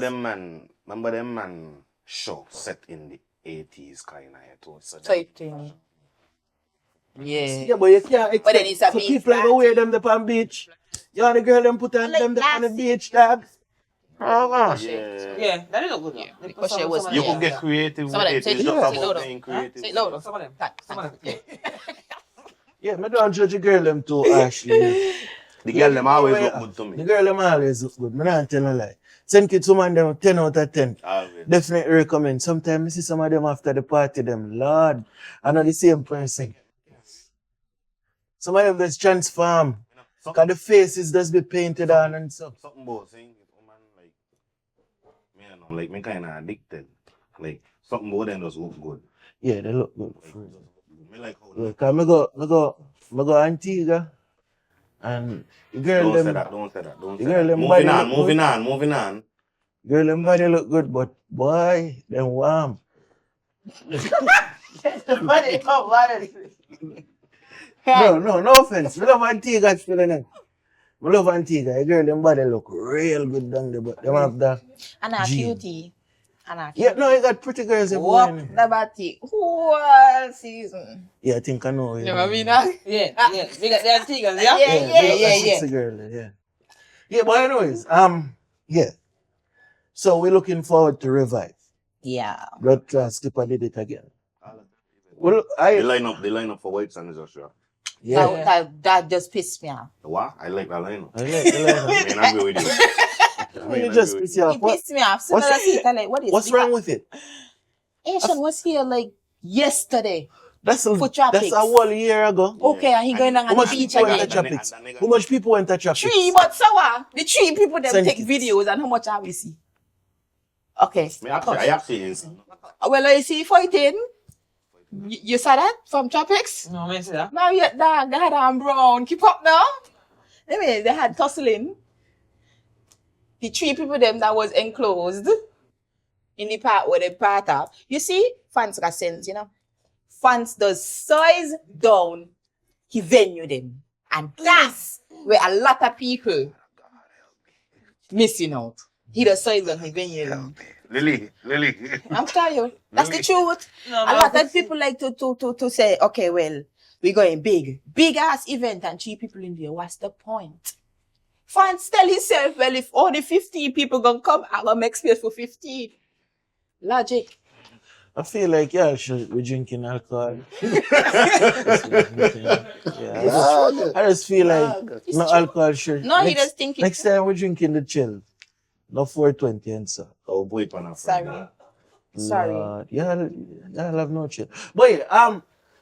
them man. Show set in the 80s kind of too. So Type thing. Yeah. Yeah, but you can't expect But then it's a so beach people like flat. go wear them up on beach. You want the girl them put on Like them on the classy. beach, dog. yeah. Yeah, that is a good one. Yeah, because she was- You Yeah. could get creative Some of them with it. say It's it just louder. about Say it being louder. creative. Say it louder. Some of them. Some of them. Yeah. Yeah, me don't judge the girl them too harshly. The girl them always Yeah. look good to The me. girl them always look good. Me not tell no lie. Send kids woman them 10 out of 10. Always. Definitely recommend. Sometimes I see some of them after the party, them Lord, I know the same person. Some of them just transform. Cause the faces just be painted on and stuff. Something about saying it, woman, like, me, I know, like, me kind of addicted. Like, something about them just look good. Yeah, they look good. Like, me like how Yeah, cause me go Antigua and the girl Don't them, say that, don't say that, don't the say girl that. them Moving body on, look moving good. on, moving on. Girl them body look good, but boy, them warm. No offense. We love Antigua still innit? We love Antigua. The girl them body look real good down there, but them have the And a Gene. cutie. And a yeah, no, you got pretty girls everywhere. Whoop innit? the body whole season. Yeah, I think I know. You know what I mean? Huh? Yeah, yeah. We got the Antiguas, yeah? Yeah, yeah, they look yeah, like yeah. sexy girl, yeah. Yeah, but anyways, yeah. So we're looking forward to Revive. Yeah. But Skipper did it again. Well, They line up for White Sand is just sure. yeah. That just pissed me off. What? I like that lineup. I like the lineup. I mean, I agree with you. I mean, You I just agree with piss you. you off. It pissed me off. Similar what's- to it, like, what is What's it? wrong with it? Asian was here like yesterday. That's For tropics. a whole year ago. Okay, and he going on How the much beach people went to again. tropics? How much people went to tropics? 3, but so what? The 3 people them Send take it. videos and how much have we see? Okay. I actually insane. Well, I see fighting. You saw that from tropics? No, I see that. Now yet dog, they had on brown. Keep up now. Anyway, they had tussling. The 3 people them that was enclosed in the part where they part up. You see, fans got sense, you know. Fans does size down, he venue them. And that's where a lot of people missing out. He does size down, he venue them. Lily. I'm telling you, that's the truth. No, A lot of people like to say, okay, well, we're going big ass event and 3 people in there. What's the point? Fans tell himself, well, if only 15 people gonna come, I'm gonna make space for 15. Logic. I feel like y'all should be drinking alcohol. Yeah. I just feel like no alcohol should. No, he does think it. Next time we're drinking the chill. No 420 and so. Oh, boy, pan Sorry. Sorry. Lord, y'all have no chill. But yeah,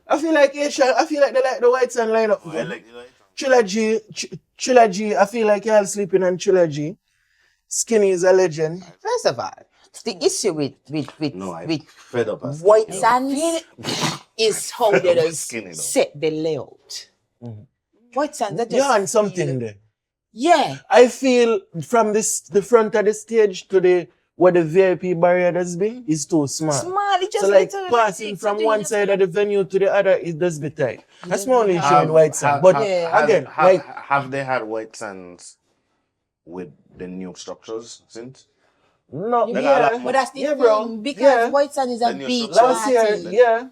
I feel like Asia, I feel like they like the White Sun lineup. I like the light. Trilogy, I feel like y'all sleeping on Trilogy. Skinny is a legend. First of all, the issue with No, I'm with fed up. as White you know. Sands is how they just Skinny, though. set the layout. White Sands, they just Yeah, and something feel- there. Yeah. I feel from the front of the stage to the where the VIP barrier has been is too small. Small, it just So like little passing bit, from something one just- side of the venue to the other, it does be tight. That's my only issue Have- in White Sand. have- But Yeah. again, have they had White Sands with the new structures since? no, Like, yeah, But that's the yeah, thing, bro. because Yeah. White Sands is a Then you're beach so- Last year, party. yeah.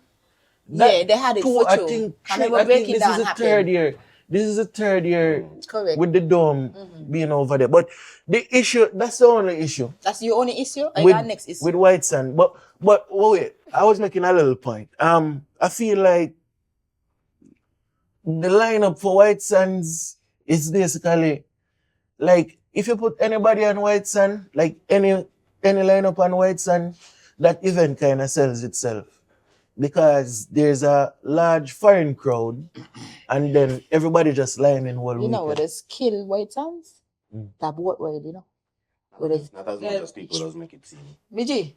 Yeah, they had it Two, for I two. think, I three, remember I think breaking this down is the happened. third year. This is the third year Correct. with the dome being over there. But the issue, that's the only issue That's your only issue? Or with, your next issue? with White Sand. But wait, I was making a little point. I feel like the lineup for White Sands is basically like if you put anybody on White Sand, like any lineup on White Sand, that event kind of sells itself. Because there's a large foreign crowd and then everybody just lining one You know what weekend. is kill White Sands? That boat ride, you know. What is Not as much as people does make it seem. Miji,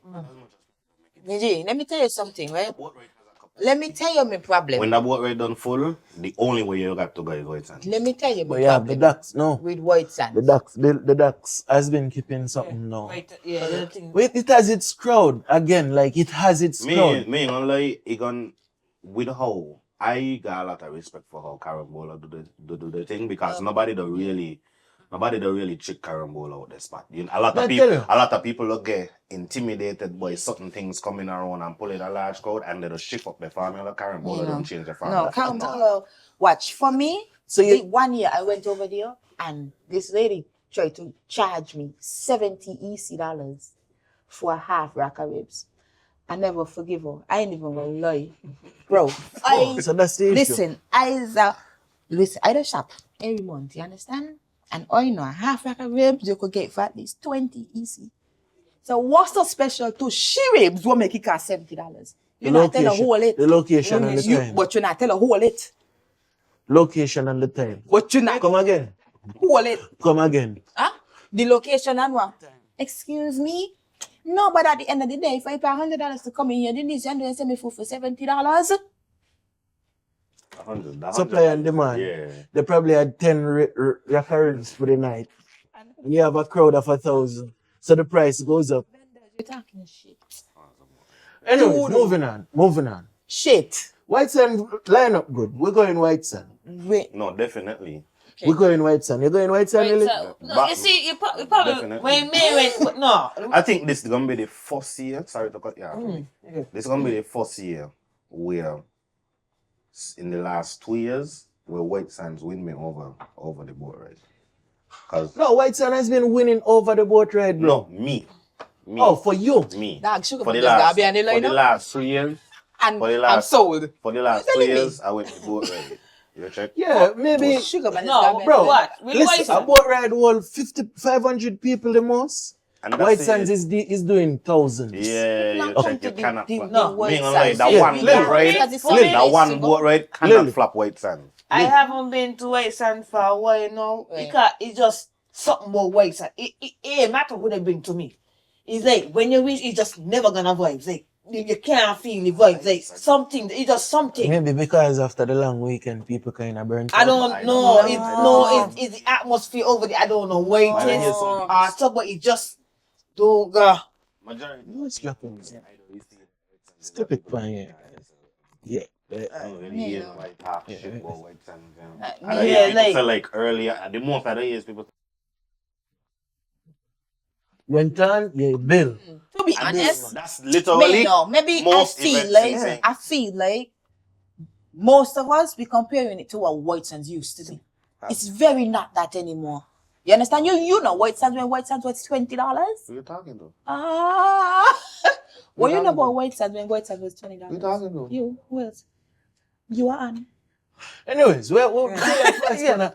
Miji, let me tell you something, right? Boat ride has a couple. Let me tell you my problem. When the boat ride done full, the only way you got to go is White Sands. Let me tell you my But yeah, the problem ducks, no. with White Sands. The ducks has been keeping something now. Right, yeah, the thing. Wait, it has its crowd. Again, like it has its crowd. Me gonna lie, it gone with how I got a lot of respect for how Carambola do the thing because nobody do really trick Carambola out the spot. You know, a lot of people look get intimidated by certain things coming around and pulling a large crowd and they just shift up the formula. Carambola don't change the formula. No, Carambola, watch. For me, So you- 1 year I went over there and this lady tried to charge me $70 EC for a half rack of ribs. I never forgive her. I ain't even gonna lie. Bro, So that's the issue. listen, I don't shop every month, you understand? And I know a half rack of ribs you could get for at least 20 EC. So what's so special to she ribs will make it cost $70? You not tell her whole it. The location and the time. But you not tell her whole it. Location and the time. But you not Come again. whole it. Come again. Huh? The location and what? Excuse me? No, but at the end of the day, if I pay $100 to come in here, then this and send me food for $70. 100. Supply and demand. Yeah. They probably had 10 recurrents for the night. And you have a crowd of 1,000. So the price goes up. You're talking shit. Anyways, moving on. Shit. White Sand line up good. We're going White Sand. Wait. No, definitely. We're going White Sand. You're going White Sand, Right, Lily? so, no, But- you see, you probably Definitely. when May went, no, I think this is gonna be the first year. Sorry to cut you off. This is gonna be the first year where, in the last 2 years, where White Sands win me over the boat ride. Cause No, White Sand has been winning over the boat ride, bro. no, me. Oh, for you. Me. Dog, sugar For from the this last, Derby and the for the lineup. last 3 years, And for the I'm last- sold. for the last You're 2 telling me? years, I went to boat ride. You check? Yeah, maybe. Sugar man, no, Bro, what? With White Listen, a Sand. boat ride will 500 people the most. And that's White it. Sands is doing thousands. Yeah, you Come check. to You cannot the flop. No, White Me gonna lie, Sands. that Yeah, one Lily. boat ride, Because it's For me, that one to go. boat ride cannot Lily. flop White Sands. I haven't been to White Sand for a while now Right. because it's just something about White Sand. It ain't matter what they bring to me. It's like when you reach, it's just never gonna vibes. Like you can't feel the vibes. Like something, it's just something. Maybe because after the long weekend, people kind of burn I out. don't know. It's the atmosphere over there. I don't know what Might it hear is. some- So, but it just don't go. Majority. No, it's dropping. Step it, man. Yeah. I don't really hear nobody talk Yeah. shit about White Sands. Yeah, I hear people like- say like earlier, the most of the years people Went on, yeah, Bill. To be honest, that's literally maybe most I feel events like season. most of us be comparing it to what White Sands used to be. It's very not that anymore. You understand? You know White Sands when White Sands was $20. Who you talking to? Ah, Well, you know about White Sand when White Sand was $20. We talking about? You, who else? You are on. Anyways, we're spending a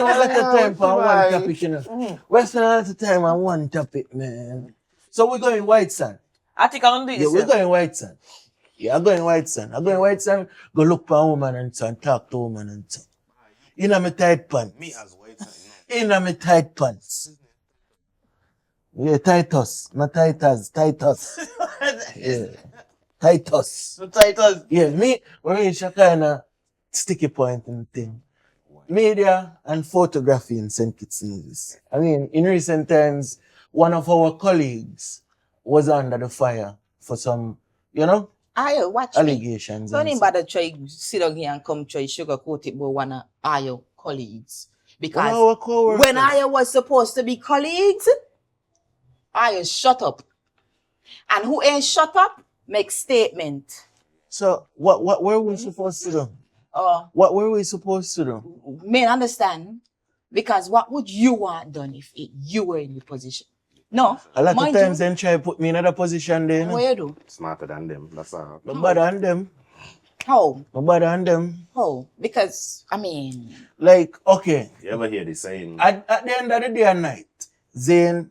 lot of time for one topic, you know. We're spending a lot of time on one topic, man. So we're going White Sand. I think I'm doing Yeah, this. we're going White Sand. Yeah, I'm going White Sand. I'm going White Sand, go look for a woman and so, and talk to a woman and so. In my tight pants. Me as white. In my tight pants. Yeah, Titus. Not Titus, Titus. Yeah. Titus. So Titus. Yeah, me, we reach a kind of sticky point in the thing. Media and photography in St. Kitts Nevis. I mean, in recent times, one of our colleagues was under the fire for some, you know, Ayo, watch me. allegations. Don't and even so. bother try sit down here and come try sugarcoat it, but one of our colleagues. One Because of our co-workers. when I was supposed to be colleagues, I shut up. And who ain't shut up, make statement. So, what were we supposed to do? What were we supposed to do? Men understand. Because what would you want done if you were in the position? No. A lot of mind times you, they try to put me in another position there. You know? what you do? Smarter than them. That's all. No bother on them. How? No bother on them. How? Because, I mean, Like, okay, You ever hear the saying? at the end of the day and night, Zane,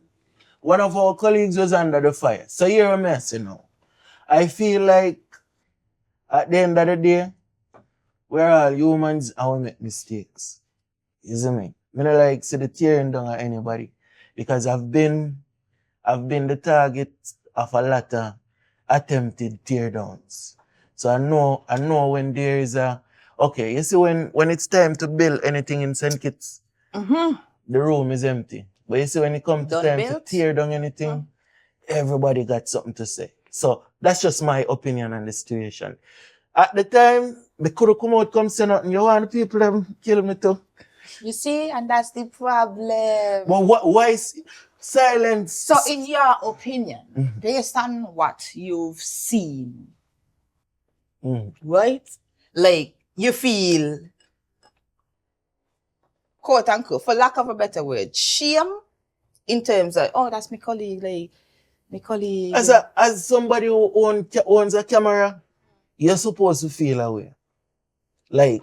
one of our colleagues was under the fire. So you're a mess, you know. I feel like at the end of the day, we're all humans and we make mistakes. You see me? I don't like see the tearing down at anybody. Because I've been the target of a lot of attempted tear downs. So I know when there is okay, you see when it's time to build anything in St. Kitts, the room is empty. But you see when it comes to Done time built? to tear down anything, everybody got something to say. So that's just my opinion on the situation. At the time, they could have come out, come say nothing. You want the people them kill me too. you see, and that's the problem. But why is silence? So, in your opinion, based on what you've seen, right? Like, you feel, quote unquote, for lack of a better word, shame in terms of, oh, that's my colleague, like, my colleague. As somebody who owns a camera, you're supposed to feel away. Like,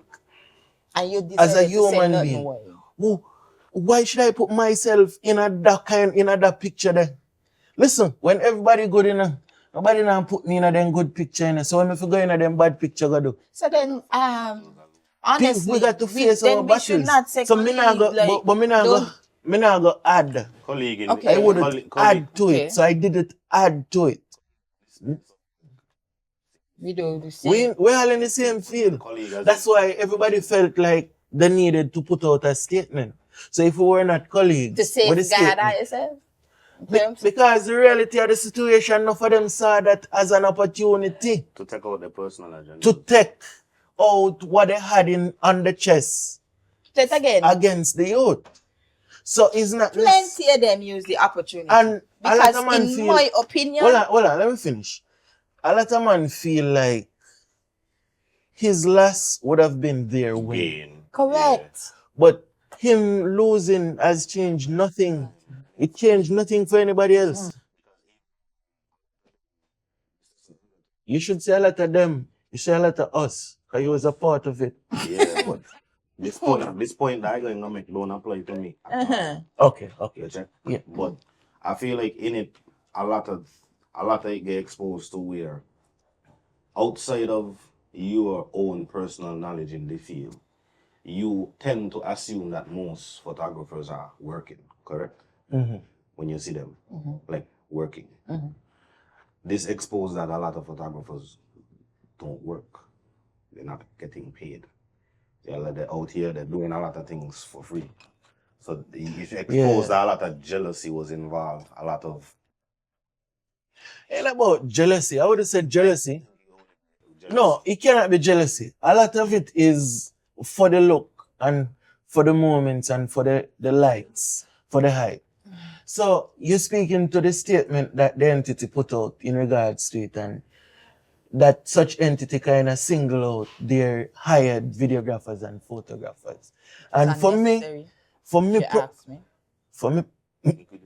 and you as a decided to say human nothing being, away. why should I put myself in that picture there? Listen, when everybody good enough, nobody now put me in a them good picture in. So when if you go in a them bad picture, go do. So then, honestly, We got to face our then we should battles. not say So me not go, like, but me not go add. Colleague in Okay. I wouldn't add to Okay. it. So I didn't add to it. we do the same. We're all in the same field. Colleague as That's why everybody felt like they needed to put out a statement. So if we were not colleagues, To with the safeguard statement- yourself. because the reality of the situation, none of them saw that as an opportunity to take out the personal agenda. to take out what they had on the chest Say it again. against the youth. So it's not Plenty of them use the opportunity. And a lot because of man in feel, my opinion, hold on, let me finish. A lot of man feel like his loss would have been their win. Gain. correct. But him losing has changed nothing. It changed nothing for anybody else. You should say a lot of them. You say a lot of us. Because you was a part of it. Yeah, but this point that I'm going to make don't apply to me. Okay. You check? Yeah. But I feel like in it, a lot of it get exposed to where outside of your own personal knowledge in the field, you tend to assume that most photographers are working, correct? When you see them, like working. This exposed that a lot of photographers don't work. They're not getting paid. They're out here, they're doing a lot of things for free. So it exposed that a lot of jealousy was involved, a lot of... Ain't about jealousy. I would have said jealousy. No, it cannot be jealousy. A lot of it is for the look and for the moments and for the likes, for the hype. So you're speaking to the statement that the entity put out in regards to it, and that such entity kind of single out their hired videographers and photographers. And for me, Unnecessary, for me, if you ask me.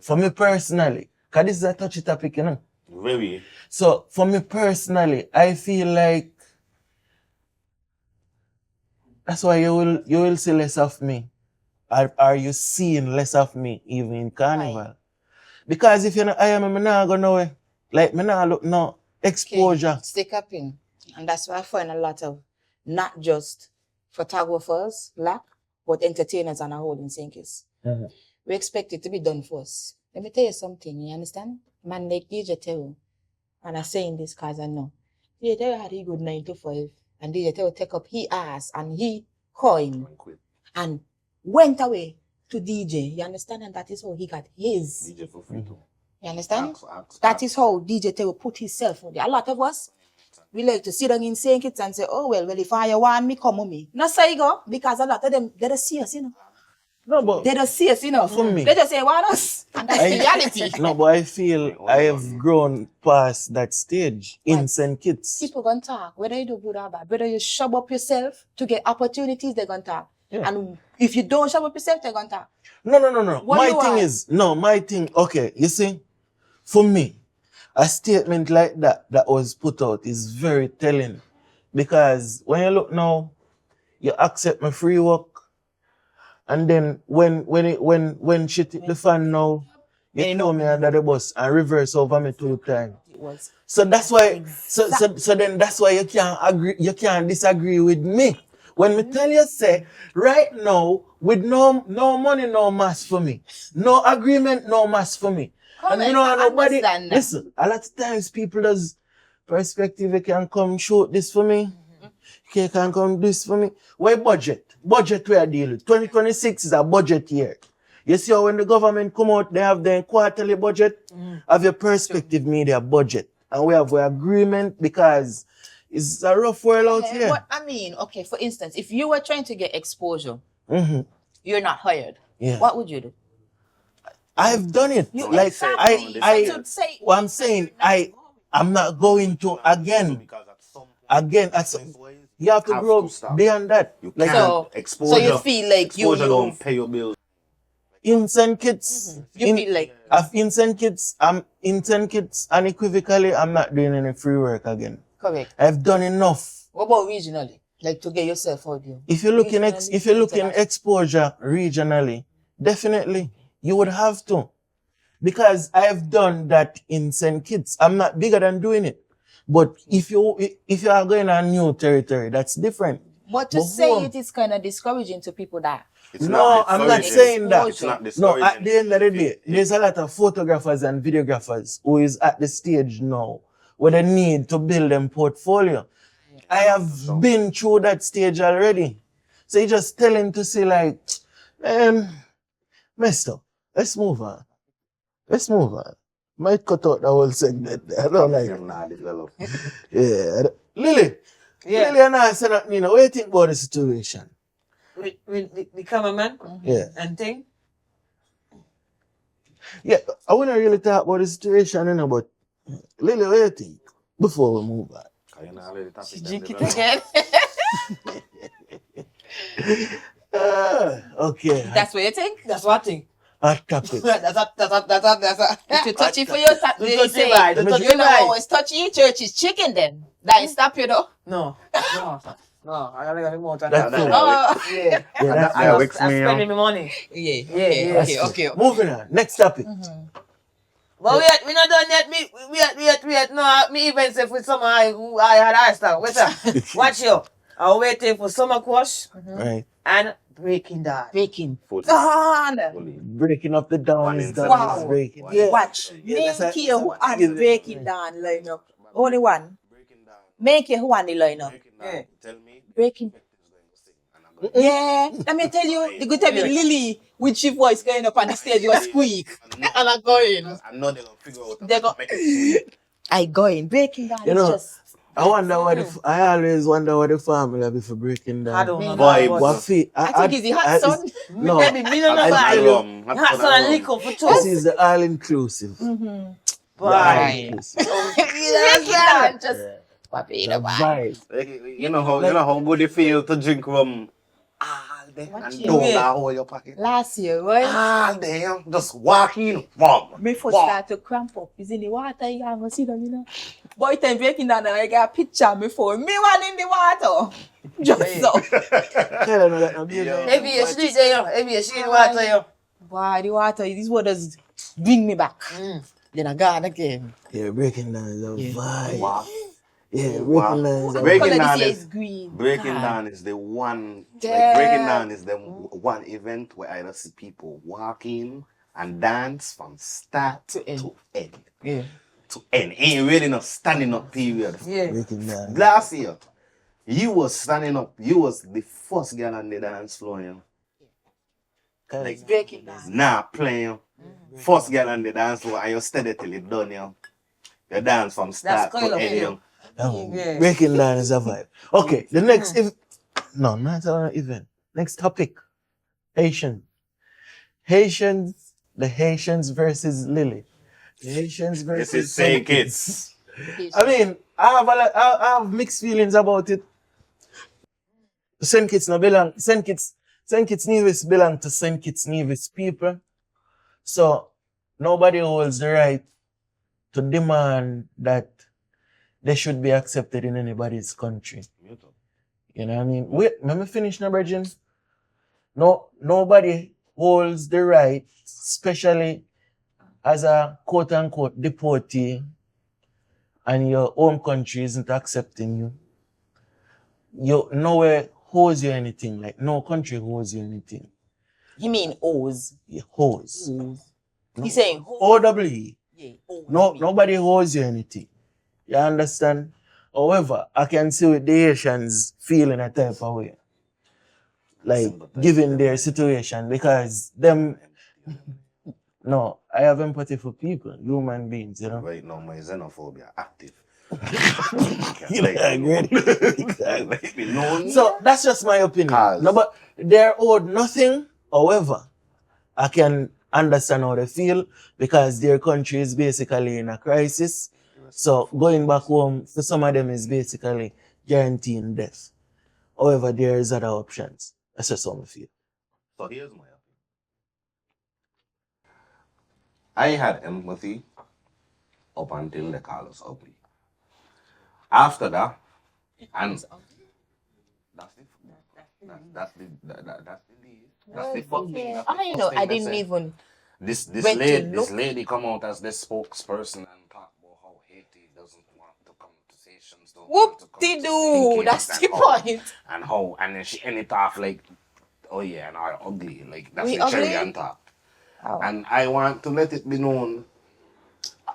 for me personally, because this is a touchy topic, you know. Very. So for me personally, I feel like that's why you will see less of me. Are you seeing less of me even in carnival? Because if you're not, I am not gonna know it. Like me not look no exposure. Stick up in. And that's why I find a lot of not just photographers, black, but entertainers on a whole in St. Kitts. We expect it to be done for us. Let me tell you something, you understand? Man like DJ Terrell, and I'm saying this because I know. DJ Terrell had a good 9 to 5, and DJ Terrell take up he ass and he coin and went away to DJ. You understand? And that is how he got his. DJ for free too. You understand? Ask. That is how DJ Terrell put himself on there. A lot of us, we like to sit down in St. Kitts and say, oh, well, if I want me, come with me. Not say you go, because a lot of them, they don't see us, you know. No, but They don't see us, you know. for me. They just say, want us. And that's the reality. No, but I feel I have grown past that stage in Right. St. Kitts. People gonna talk, whether you do good or bad, whether you shove up yourself to get opportunities, they're gonna talk. Yeah. And if you don't shove up yourself, they're gonna talk. No. What My you thing want? is, okay, you see, for me, a statement like that was put out is very telling. Because when you look now, you accept my free work, and then when shit hit the fan now, you throw me under the bus and reverse over me 2 times. It was. So that's why, so then that's why you can't disagree with me. When me tell you say, right now, with no money, no mass for me. No agreement, no mass for me. And you know, I nobody, understand that. listen, a lot of times people does perspective, you can come shoot this for me. You can come do this for me. Why budget? Budget we are dealing with. 2026 is a budget year. You see how when the government come out, they have their quarterly budget, have your perspective media budget. And we have our agreement because it's a rough world out here. But I mean, okay, for instance, if you were trying to get exposure, Mm-hmm. you're not hired. Yeah. What would you do? I've done it. You Like exactly. I So to say- what I'm saying, I'm not going to again. Because at some Again, you have to Have grow to stop. beyond that. you Like can't So exposure. you feel like you exposure don't pay your bills. in St. Kitts, You feel like- in St. Kitts, I'm in St. Kitts unequivocally, I'm not doing any free work again. correct. I've done enough. What about regionally? Like to get yourself out there. If you look in Regionally, if you look in international. exposure regionally, definitely you would have to, because I have done that in St. Kitts. I'm not bigger than doing it, but if you are going on new territory, that's different. But to But say who- it is kind of discouraging to people that It's No, I'm not discouraging. saying that. It's not No, discouraging. at the end of the day, there's a lot of photographers and videographers who is at the stage now where they need to build them portfolio. I have been through that stage already. So you just tell him to say like, messed up. Let's move on. Might cut out the whole segment. I don't like You're it. not developed. Yeah. Lily. Yeah. Lily and I said that, you know, what do you think about the situation? With the cameraman Yeah. and thing. Yeah, I want to really talk about the situation, you know, but Lily, what do you think before we move on? You're not already topic she them drink it developed. again. Okay, That's what you think? That's what I think. hot topic. That's a. If you touch it for your Don't they touch say, it right, don't touch you it know right. always touch your church is chicken then. That ain't stop you though. No. I gotta get more time. That's That- true. Oh. Yeah. Yeah, that's Yeah, right. wicks I'm me spending out. my money. Yeah, Yeah, okay. Moving on. Next topic. But we not done yet. We no, me even say for summer I had high style. What's up? Watch you. I'm waiting for summer quash Right. and breaking down. Baking. Fully. Done. Fully. Breaking up the dawn One is in done. Wow. It's breaking. Yeah. Watch. Yeah, that's Make a- you who that's a- and breaking down line up. Only one. Breaking down. Make you who and the line up. Breaking down. Yeah. Tell me. Breaking. Is going to sing, and I'm going Yeah. Let me tell you, the good tell me Lily with she voice going up on the stage, you squeak. And I'm going. I know they're going to figure out They how go- to make it sweet. I going. Breaking down You is know, just I wonder what I always wonder what the family have for breaking down. I don't know. Boy, what- What fee? I think it's the hot sun. No, Maybe me don't know I'll why. tell you. Hot son and liquor for this two. is the all inclusive. The all Bye. inclusive. Breaking down just The vibe. You know how good it feel to drink rum all there Watch and you. don't Yeah. hold your pocket. Last year, right? Ah, damn. Just walk in. Boom. Before Boom. start to cramp up, is in the water, you can see them, you know. Boy, time breaking down, I got a picture before. Me one in the water. Just so. Kyla know that no beer. Yeah. Every year she do it there, yo. Every year she do water, yo. Boy, the water, this waters bring me back. Then I gone again. Yeah, breaking down is a Yeah. vibe. Wow. Yeah, Wow. breaking down is a Breaking Color down this year is- is green. Breaking God. down is the one. Like Damn. breaking down is the one event where I just see people walk in and dance from start To end. to end. Yeah. To end. Ain't really no standing up period. Yeah. breaking down. Last year, you was standing up. You was the first girl on the dance floor. You know? Kyla, Like Breaking down. nah playing. First girl on the dance floor and you steady till it done. You know? You dance from start to Kyla, end. yeah. You know? Yeah. breaking down is a vibe. Okay, the next no, not an event. Next topic. Haitians, the Haitians versus Lilly. The Haitians versus This is say kids. I mean, I have mixed feelings about it. Saint Kitts no belong. Saint Kitts Nevis belong to Saint Kitts Nevis people. So nobody holds the right to demand that they should be accepted in anybody's country. You know what I mean? Wait, let me finish now, Virgin. No, nobody holds the right, especially as a quote unquote deportee, and your home country isn't accepting you. You nowhere holds you anything. Like no country holds you anything. You mean O's? You holds. He's saying OWE. Yeah, O's. No, nobody holds you anything. You understand? However, I can see with the Haitians feeling a type of way. Like, given their situation, because them, no, I have empathy for people, human beings, you know? Right now, my xenophobia active. You know, I agree. Let me know. So, that's just my opinion. Cause- No, but they're owed nothing. However, I can understand how they feel because their country is basically in a crisis. So, going back home for some of them is basically guaranteeing death. However, there is other options. That's just how I feel. So here's my opinion. I had empathy up until they call us ugly. After that, and that's the fuck thing. I know, I didn't even. This went to this look. lady come out as the spokesperson and talk about how Haiti doesn't want to conversations. Don't want to come to Whoop-de-doo, speak that's and the how- point. And then she end it off like, oh yeah, and are ugly. Like that's We the cherry ugly? on top. Oh. And I want to let it be known,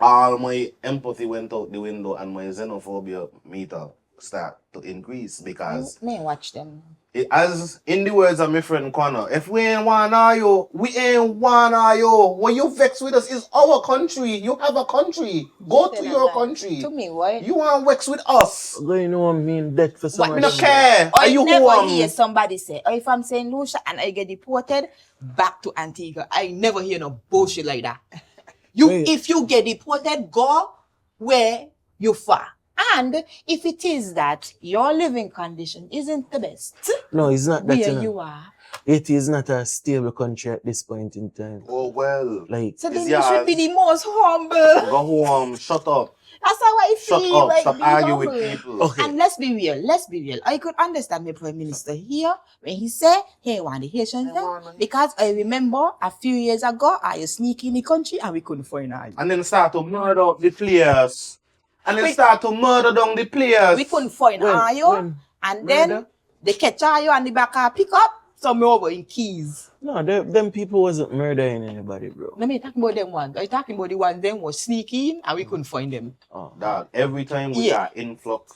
all my empathy went out the window and my xenophobia meter start to increase because Me watch them. as in the words of my friend Connor, if we ain't want you, we ain't want you. When you vex with us, it's our country. You have a country. Go to your country. To me, what? You want vex with us. Going home mean death for some What, of Me them. not care. I Are you never home? hear somebody say, oh, if I'm saying Lucia and I get deported back to Antigua, I never hear no bullshit like that. Wait. If you get deported, go where you far. And if it is that your living condition isn't the best, No, it's not that. where You know. you are, Haiti is not a stable country at this point in time. Oh well. Like, so then It's you should be yours. the most humble. Go home. Shut up. That's how I Shut feel. up. Like, Stop be arguing with humble. people. okay. And let's be real. Let's be real. I could understand the Prime Minister here when he said, hey, want the Haitians there? Because I remember a few years ago, I was sneaking in the country and we couldn't find her. And then start to murder out the players. And then We- start to murder down the players. We couldn't find Ayo. when? And then Murder? they catch Ayo and the back car pick up. So me over in Keys. No, them people wasn't murdering anybody, bro. Let me talking about them ones. I talking about the ones them was sneaking and we couldn't find them. Oh, Dog, every time we Yeah. got influx,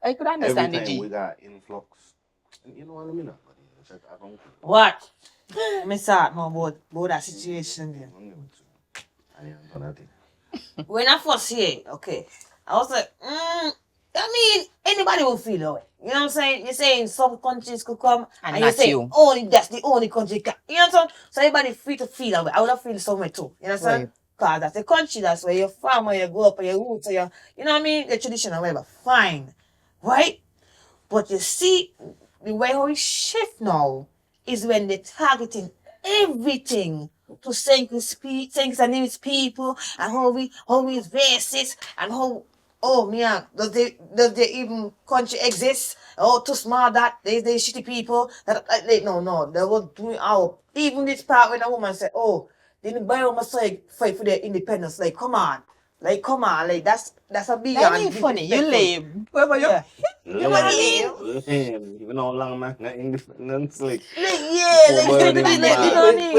I could every understand the time G. we got influx. You know what I mean? I don't What? Me start now about that situation there. I ain't done nothing. When I first hear, okay, I was like, I mean, anybody will feel that way. You know what I'm saying? You're saying some countries could come And and you're not saying you. only that's the only country can. You know what I'm saying? So everybody free to feel that way. I would have feel somewhere too. You know what I'm saying? Right. Because that's the country, that's where you're from, where you go up, where your roots, or your, you know what I mean? The tradition or whatever. Fine. Right? But you see, the way how we shift now is when they're targeting everything to thanks and his people and how is racist and how does they even country exist? Oh, too small that they shitty people that no they were doing our even this part when a woman said, oh, they didn't buy almost like fight for their independence. Like come on, that's a big That ain't funny. You lame. Whoever you. Yeah. You want to Lame. You know, long man, independence, like. But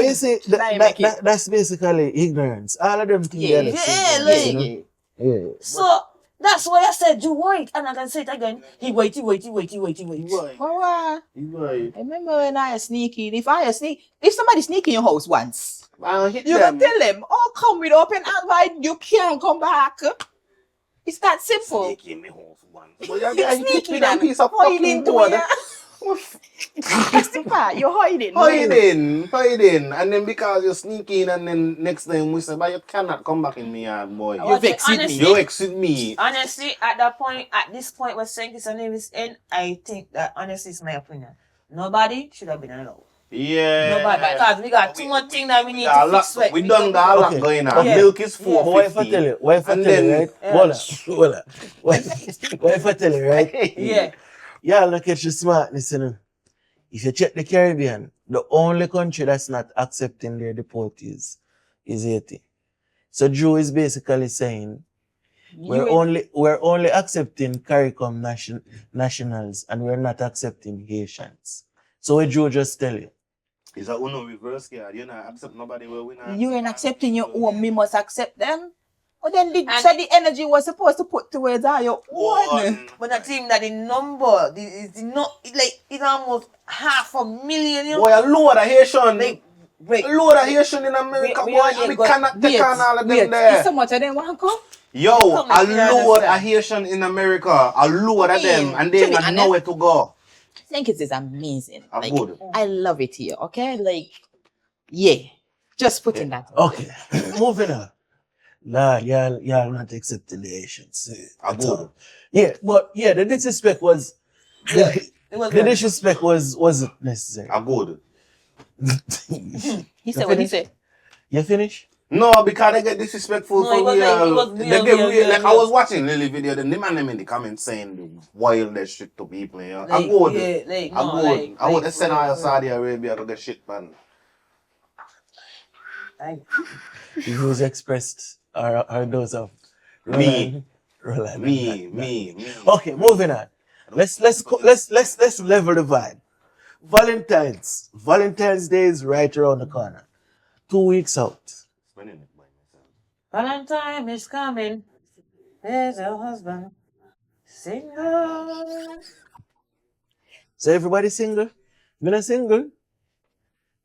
you see, make it. that's basically ignorance. All of them things Yeah. are the same. Yeah, you like- know? Yeah. So that's why I said you white, and I can say it again. He wait. Mama, You right. I remember when I was sneaking. If somebody sneak in your house once, I'll hit you them. can tell them, oh, come with open hand wide, you can't come back. It's that simple. Sneak in the house once. But You you sneak pick me in that and piece of hide fucking into board. it. That's the part. You're hiding. Hiding. And then because you sneak in and then next time we say, but you cannot come back in me yard, boy. You vex with me. Honestly, You vex with me. Honestly, at this point where Sankis and Nevis end, I think that honestly is my opinion. Nobody should have been allowed. Yeah. Nobody, because we got too much thing that we need to fix. Right? We done got a lot Okay. going on. Yeah. Milk is Yeah. But what if I tell you? What if I And tell you, then- right? Yeah. Hold on. What if I tell you, right? Yeah. Y'all look at your smartness, you know. If you check the Caribbean, the only country that's not accepting their deportees is Haiti. So Drew is basically saying we're only accepting CARICOM nationals and we're not accepting Haitians. So what Drew just tell you? Is that uno reverse card? You not accept nobody where we not. You ain't accepting your own, me must accept them. But then And- so the energy was supposed to put towards all your own. But I think that the number is not like it's almost 500,000. You know? Boy, a load of Haitian. Like, wait, A load of Haitian in America, We boy. already And we got- cannot take on all of them Wait, there. is so much of them want to come? Yo, Come a and load understand. of Haitian in America. A load of them. And they to be got nowhere to go. I think it is amazing. I'm Like, good. I love it here, okay? Like, yeah. Just putting that. Okay, moving on. Nah, y'all not accepting the Haitians. I'm At all. good. Yeah, but yeah, the disrespect was it was the disrespect wasn't necessary. I'm good. He said what he said. You finish? No, because they get disrespectful No, for it was like- it real. was They real, get real, real. real, Like I real. was watching Lilly video, then the man them in the comments saying the wildest shit to people. You know? I'm Like, good. yeah, like, I'm no, good. like- I want to like, send out real, Saudi Arabia to get shit, man. Like, The views expressed are those of Me. Roland. Me. Okay, moving on. Let's level the vibe. Valentine's Day is right around the corner. 2 weeks out. Spending it by myself. Valentine is coming. There's a husband. Single. So everybody single? You're not single?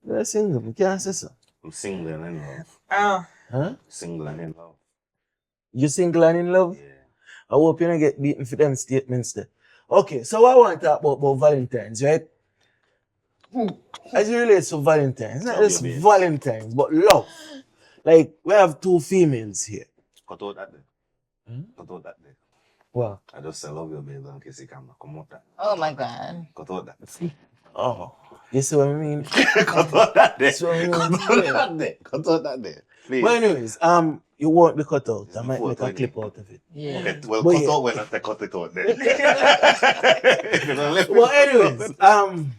You're not single. We can't say so. I'm single and in love. Huh? Single and in love. You single and in love? Yeah. I hope you don't get beaten for them statements there. Okay, so I want to talk about Valentine's, right? As it relates to Valentine's, not Love just your babe. Valentine's, but love. Like, we have two females here. Cut out that day. Hmm? Cut out that day. Wow. I just say love you, baby, in case you come out that. Oh my God. Cut out that. Oh. You see what I mean? Cut out that day. So, Cut out that day. Cut out that day. Please. But anyways, you won't be cut out. It's I might make a 420. clip out of it. Yeah. Okay, well, But cut yeah. out when I say cut it out then. If you don't let me Well, cut it out, anyways,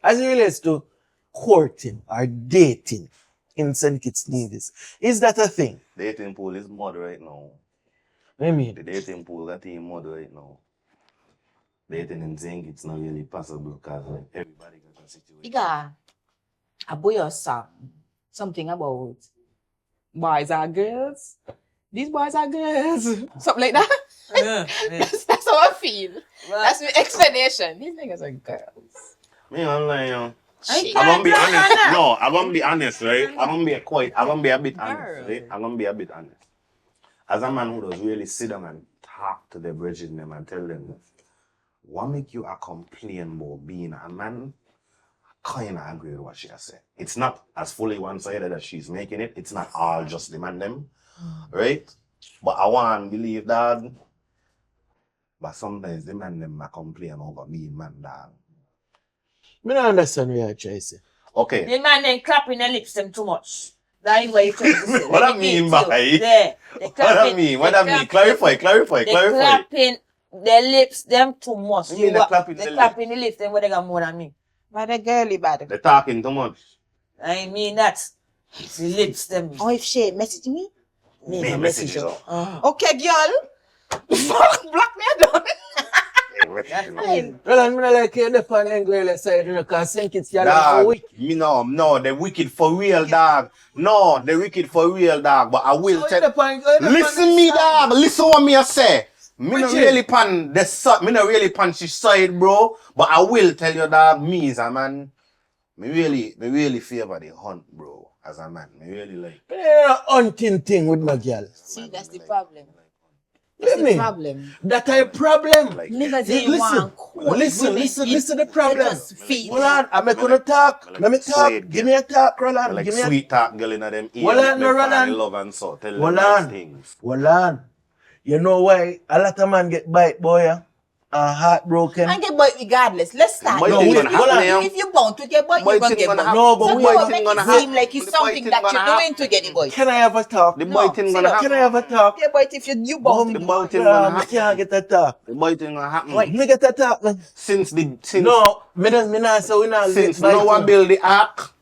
as it relates to courting or dating in St. Kitts Nevis, is that a thing? dating pool is mud right now. I mean, The dating pool, that is mud right now. Dating in Zinc, it's not really possible because like, everybody got a situation. Iga, a boy or something about boys are girls. These boys are girls. Something like that. yeah. That's how I feel. That's my explanation. These niggas are girls. Me, I'm like, Shit. I'm gonna be honest. No, I'm gonna be honest, right? I'm gonna be a bit honest, Girl. right? I'm gonna be a bit honest. As a man who does really sit down and talk to the bridging them and tell them, what make you a complain about being a man? Kind of agree with what she has said. It's not as fully one-sided as she's making it. It's not all just the man them, right? But I want to believe that. But sometimes the man them a complain over being man dog. Me don't understand what you're trying to say. Okay. The man then clapping their lips them too much. That's what you're trying to say. What Let I me mean beat by you. There. They What I clapping- mean? What they I mean? clapping- Clarify. They clapping their lips them too much. You mean they clapping they the clapping the lips them what they got more than me. But the girly bad. They're talking too much. I mean that. It's the lips them. Oh, if she message me? Me message you. Okay, girl. Block me down. Well, I'm not like you the on English side, because think it's your Dog, week. no, they're wicked for real, dog. No, they're wicked for real, dog. But I will So tell. you the point- Listen me, dog. Listen what me I say. Me not Which really pan me not really pan she side, bro. But I will tell you, dog. Me as a man, me really favor the hunt, bro. As a man, me really like. Hunting thing with my girl. See, that's the problem. Let That's me. the problem. That a problem. Like, Niggas Listen, ain't want cool women. listen the problem. just feel Hold on, I'm gonna talk. like Let me talk. sweet Give me a talk, Roland. like Give me a sweet talk girl in them ear. Hold on, make no, them fall Roland. in love and so. Tell them Hold nice on. things. Hold on. You know why a lot of man get bite, boy, heartbroken. And get boy regardless. Let's start. Boy No, thing wait, gonna hold happen, on. yeah. If you bound to get boy, Boy you're gonna thing get gonna boy. happen. No, but So wait. don't Boy make thing it gonna seem like it's happen. The boy something thing that gonna you're doing to get the boy. Can I have a talk? The No, boy thing sit gonna down. Can I happen. have a talk? Yeah, but if you bound The to boy get thing gonna I happen. can't get a talk. The boy thing gonna happen. Let me get a talk, man. Since No, me not say we not since get Noah bite. build the ark,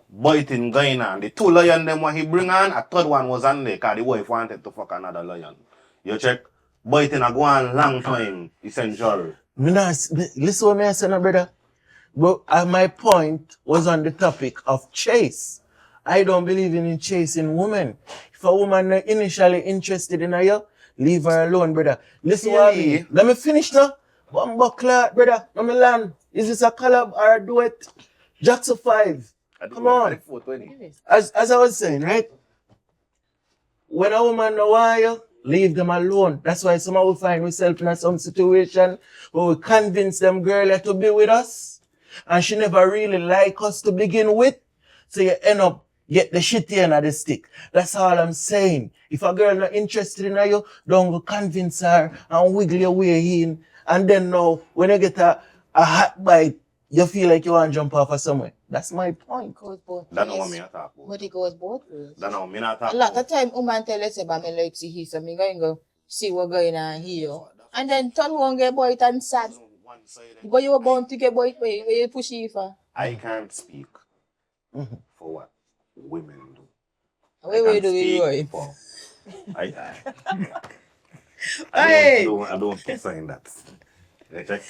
boy thing going on. The 2 lion them what he bring on, a third one was on there because the wife wanted to fuck another lion. You check. Boy thing a go on long time, essential. Listen what me I say, no, brother. But my point was on the topic of chase. I don't believe in chasing women. If a woman not initially interested in you, leave her alone, brother. Listen what I mean. Let me finish now. One buckler, brother. Let me land. Is this a collab or a duet? Jackson 5. Come on. As I was saying, right? When a woman no want you, leave them alone. That's why some will find ourselves in some situation where we convince them girl to be with us, and she never really like us to begin with. So you end up get the shitty end of the stick. That's all I'm saying. If a girl not interested in you, don't go convince her and wiggle your way in. And then now, when you get a hot bite, you feel like you want to jump off of somewhere. That's my point. Goes both That's not what ways. me a talk about. But it goes both ways. That's not what me not talk A lot about. of time, woman tell us about me like to hear, so me going go see what going on here. And then turn one get boy and sad. But you were bound to get boy where you push it for. I can't speak for what women do. Where we do it, boy? for I Hey! don't consign that. You check?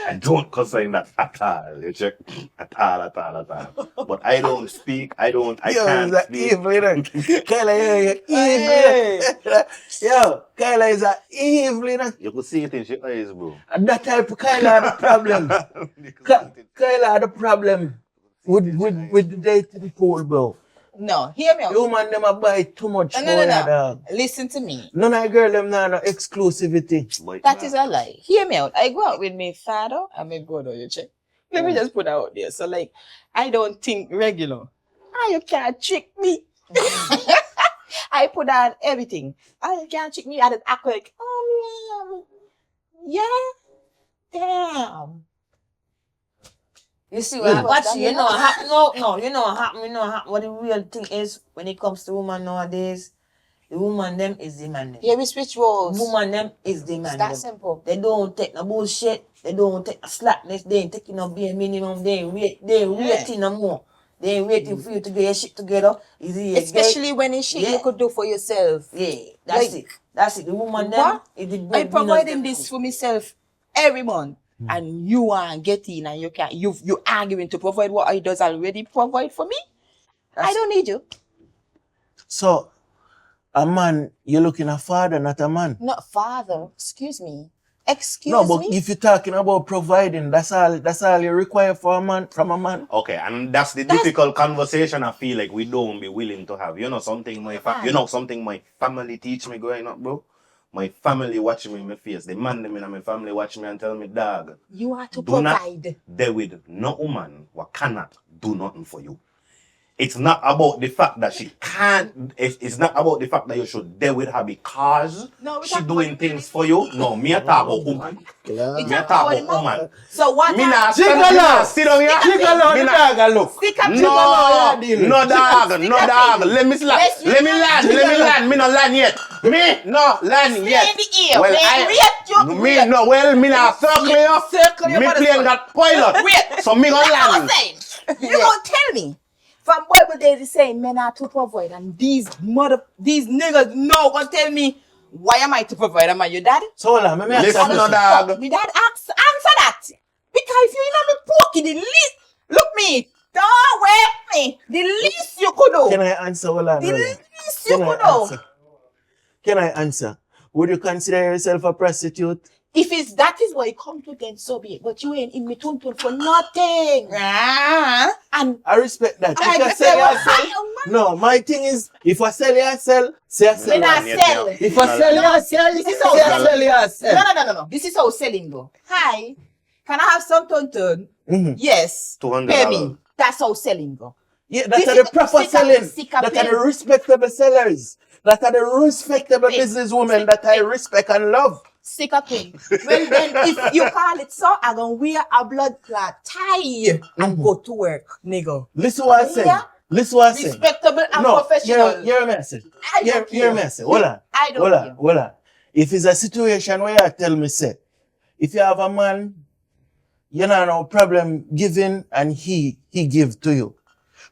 I don't consign that at all. You check? At all. But I don't speak. I can't Yo, speak. evil, you know. Kyla, you're Hey! evil. Yo, Kyla is a evil, you know. You could see it in your eyes, bro. And that type of Kyla had a problem. Kyla had a problem with the dating pool, bro. No, hear me out. The woman them a buy too much No, for no, ya, no. dog. Listen to me. None of the girl them not no exclusivity. But That is a lie. Hear me out. I go out with my father and my brother, you check. Let me just put that out there. So, like, I don't think regular. You can't trick me. I put on everything. You can't trick me. I just act like, oh, yeah. Damn. You see Yeah. what you know what happen? No, you know what happen. You know what the real thing is when it comes to woman nowadays. The woman them is the man them. Yeah, we switch roles. Woman them is the It's man that them. simple. They don't take no bullshit. They don't take no slackness. They ain't taking no bare minimum. They ain't waiting no more. They ain't waiting for you to get your shit together. Is it Especially when it's shit you could do for yourself. yeah, that's Like, it. That's it. The woman them What? is the I'm breadwinners providing them this too. for myself every month. And you are getting and you can't you arguing to provide what I does already provide for me. I don't need you. So, a man, you're looking a father, not a man. Not father. Excuse me. Excuse No, but me. if you're talking about providing, that's all you require for a man, from a man. okay, and that's the difficult conversation I feel like we don't be willing to have. You know something something my family teach me growing up, bro? My family watch me in my face. The man them in my family watch me and tell me, dog, You are to do not provide. there with no woman what cannot do nothing for you. It's not about the fact that she can't. It's not about the fact that you should deal with her because No, we she talk doing about things for you. No, me a talk about woman. We Me a talk talk about about woman. So what? Me nah Jiggle stand- me nah out. sit down here. Jiggle out Me the nah- dog and look. Stick up No dog, no dog. Let me slap. Let's Let me land. Let me jiggle. land. Me no land yet. Me no land yet. in the ear. Well, Wait, me nah circle you. Circle you, Me mother plane son. got pilot. Wait. So me gonna That's what I'm land. saying. You gonna tell me? From Bible days, it's saying men are to provide, and these niggas no gonna tell me why am I to provide? Am I your daddy? So hold on, let me ask Listen, you no this. dog. Me dad answer that. Because if you know me poking, the least look me, don't wait me. The least you could do. Can I answer? Hold on, The hold on. least you Can I could do. answer? Can I answer? Would you consider yourself a prostitute? If it's that is what you come to, then so be it. But you ain't in me tuntun for nothing. And I respect that. If I you say sell what yourself, no, my thing is, if I sell yourself, say I me sell not yourself. sell. If I sell yourself, This is say how I selling. sell yourself. No. This is how selling go. Hi, can I have some tuntun? Mhm. Yes. $200. Pay me. That's how selling go. Yeah, that's This the is- proper stick a- selling. stick a That are pin. the respectable sellers. That are the respectable businesswomen that I respect and love. Stick a pin. Well then, if you call it so, I'm gonna wear a blood clot tie and go to work, nigga. Listen what I say. Yeah. Listen what I say. Respectable and No, professional. you're a message. I don't You're a care. message. Hold on. I don't Hold on. care. Hold on. If it's a situation where you tell me, say, if you have a man, you know, no problem giving and he give to you.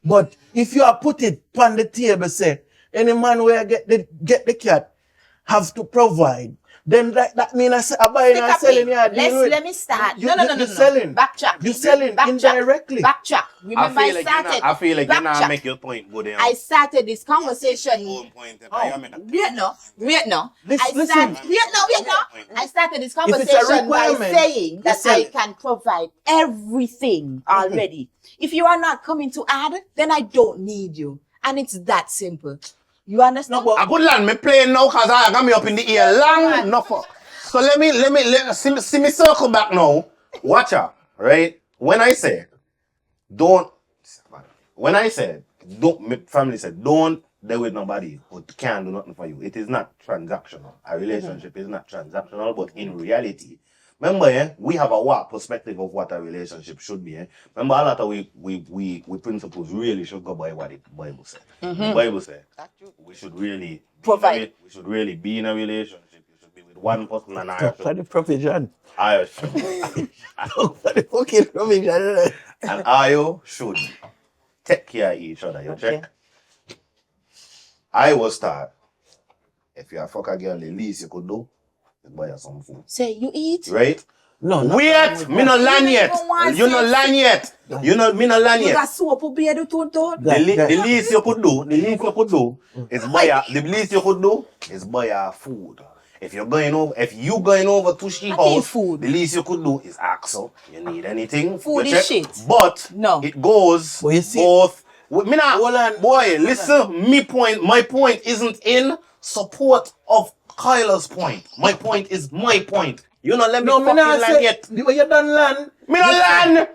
But if you are put it on the table, say, any man where get the cat have to provide, then that means I buying Stick and a selling pin. you. Let me start. You- No. you're selling. Backtrack. You're selling indirectly. Backtrack. Remember I started. I feel like you Backtrack. not make your point good enough. I started this conversation. Own point. Wait no. Listen. I started this If it's a conversation by requirement, saying that sell I it. can provide everything already. If you are not coming to add, then I don't need you. And it's that simple. You understand? No, but I could land me playing now because I got me up in the ear long enough. So let me see me circle back now. Watch out, right? When I said don't, my family said don't deal with nobody who can't do nothing for you. It is not transactional. A relationship is not transactional, but in reality, remember, we have a what perspective of what a relationship should be. Remember, a lot of we principles really should go by what the Bible said. The Bible said we should really Provide. We should really be in a relationship. You should be with one person and I for the provision. should. For the fucking provision. And I should take care of each other. You Okay. check? I was taught if you are fuck a girl, the least you could do is buy her some food. Say you eat. Right? No. Wait! Me no land yet! even want You no sex. land yet! Me no land You yet! got soap up here to tuntun. The least you could do is buy her food. If you going over to she I need house, food. the least you could do is ask her, you need anything? Food You is check? shit. But No. it goes But you see- both. Me not, Hold on. boy, listen, my point isn't in support of Kyla's point. My point is my point. You know, let me No, me fucking not land say. yet. You done land. Me no land!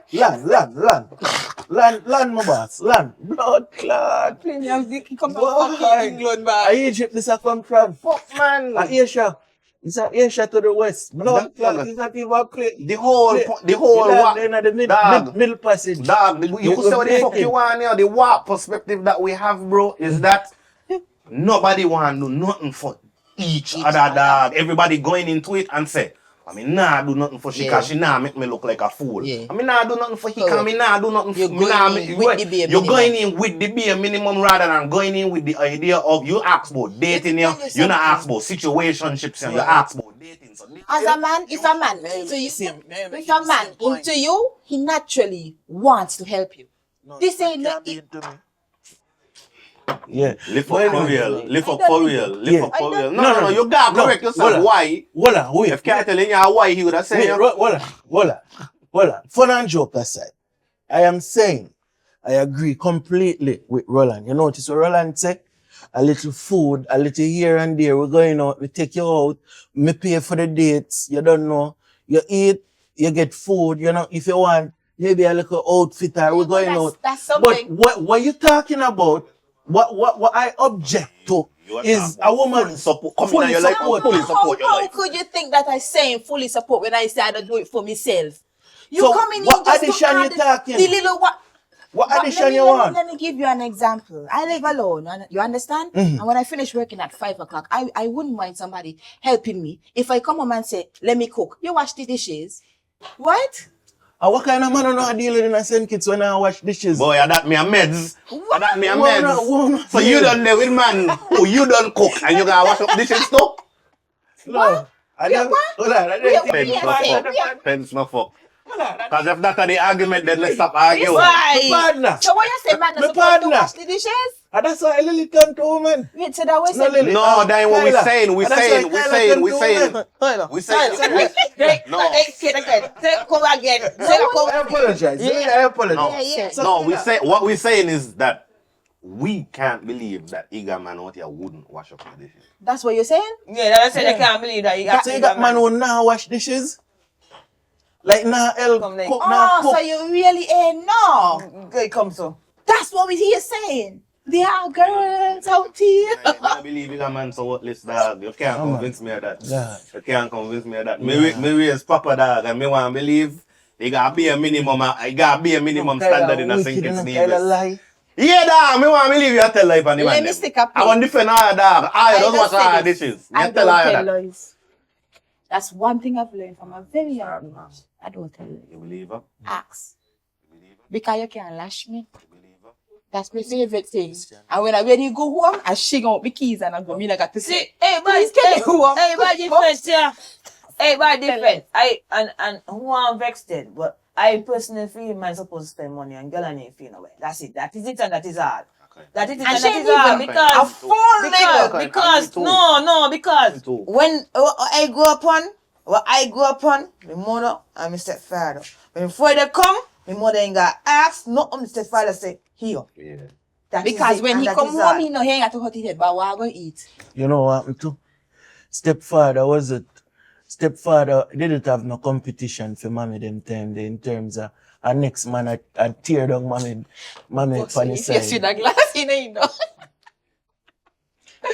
Land, my boss. Land. Blood clot. Come Why? England, Egypt, this a come from. Fuck, man. Asia. It's a Asia to the west. Blood That- clot. It's not even clear. The whole Dog. what? Dog. Middle passage. Dog, you could say what the fuck breakin. you want here. The what perspective that we have, bro, is that nobody want to do nothing for each other, dog. Everybody going into it and say, I mean, nah, do nothing for she, Yeah. cause she nah make me look like a fool. Yeah. I mean, nah, do nothing for he, Correct. cause me nah do nothing You're for me. Nah, going in with the bare you're minimum. going in with the bare minimum rather than going in with the idea of you ask about dating here. Let me tell You you not ask something. about situationships here. You ask about dating. So As a man, if a man into you, if a man into you, he naturally wants to help you. This ain't Yeah. lift Well, up for real. Lift up for real. Lift Yeah. up for real. No, No, you gotta no. correct yourself. Hold on. Why? Wait. If can't telling you why he would have said Wait, you. hold on. Fun and joke aside, I am saying I agree completely with Roland. You notice what Roland said? A little food, a little here and there. We're going out, we take you out, me pay for the dates. You don't know. You eat, you get food. You know, if you want maybe a little outfit or we're going out. That's But something. what you talking about, what I object to is a woman support. Come fully in and you're like, support. fully support your How life. could you think that I saying fully support when I say I don't do it for myself? You So coming in what just addition to you add talking? the little what? What But addition you want? Let me give you an example. I live alone, and you understand? And when I finish working at 5 o'clock, I wouldn't mind somebody helping me. If I come home and say, let me cook, you wash the dishes. What? And what kind of man I deal with in a send kids when I wash dishes? Boy, that me a meds. That me a Woman, meds. woman. So you done there with man who you done cook and you gotta wash up dishes too? No. I never, hold on, I didn't think Pens you no find fuck. Pens no fuck. Because if that's the argument, then let's stop arguing. My partner. So when you say man My not supposed to partner. wash the dishes? And that's why Lily turned to woman. Wait, so that was No, Lily. No, that ain't what we Kyla. saying. We And that's saying, why we Kyla saying, turned we to saying. woman. We saying. No. Say it again. Come again. I apologize. Lily, I apologize. No. No, we say what we saying is that we can't believe that Iga man out here wouldn't wash up the dishes. That's what you're saying? Yeah, that's why I can't believe that you got So you got man who now wash dishes? Like now help Come like- cook, now Oh, so cook. you really ain't no. It comes so. That's what we hear saying. There are girls out here. I can't believe Iga man so what list dog. You can't convince me of that. Yeah. You can't convince me of that. Me raise Papa dog and me want to believe it gotta be a minimum standard in a sink it's Kyla needless. lie. Yeah, dog, me want to believe you tell life on the Let man. me them. stick up. I want to defend all dog. I don't just wash all say this. dishes. I You don't tell all tell that. lies. That's one thing I've learned from a very young age. I don't tell lies. You believe her? Ask. Because you can't lash me. That's my favorite thing. And when you go home, I shake out my keys and I go, I got to See, say, hey, but please get me home. Hey, by difference, yeah. Hey, by difference. And who I'm vexed it, but I personally feel man supposed to spend money and girl ain't feel no way. That's it. That is it and that is all. Okay. That is it And and she that ain't is all. even Because a full nigga. because Me too. no, because Me too. when I grew up on, my mother and my stepfather. When before they come, my mother ain't got asked, no, my stepfather say, here. Yeah. That is Because it, when and he that come is home, all. he know he ain't got to hurt his head, but what I going to eat? You know what happened to? Stepfather didn't have no competition for mommy them time in terms of a next man a tear down mommy for the If you see side. that glass, you know.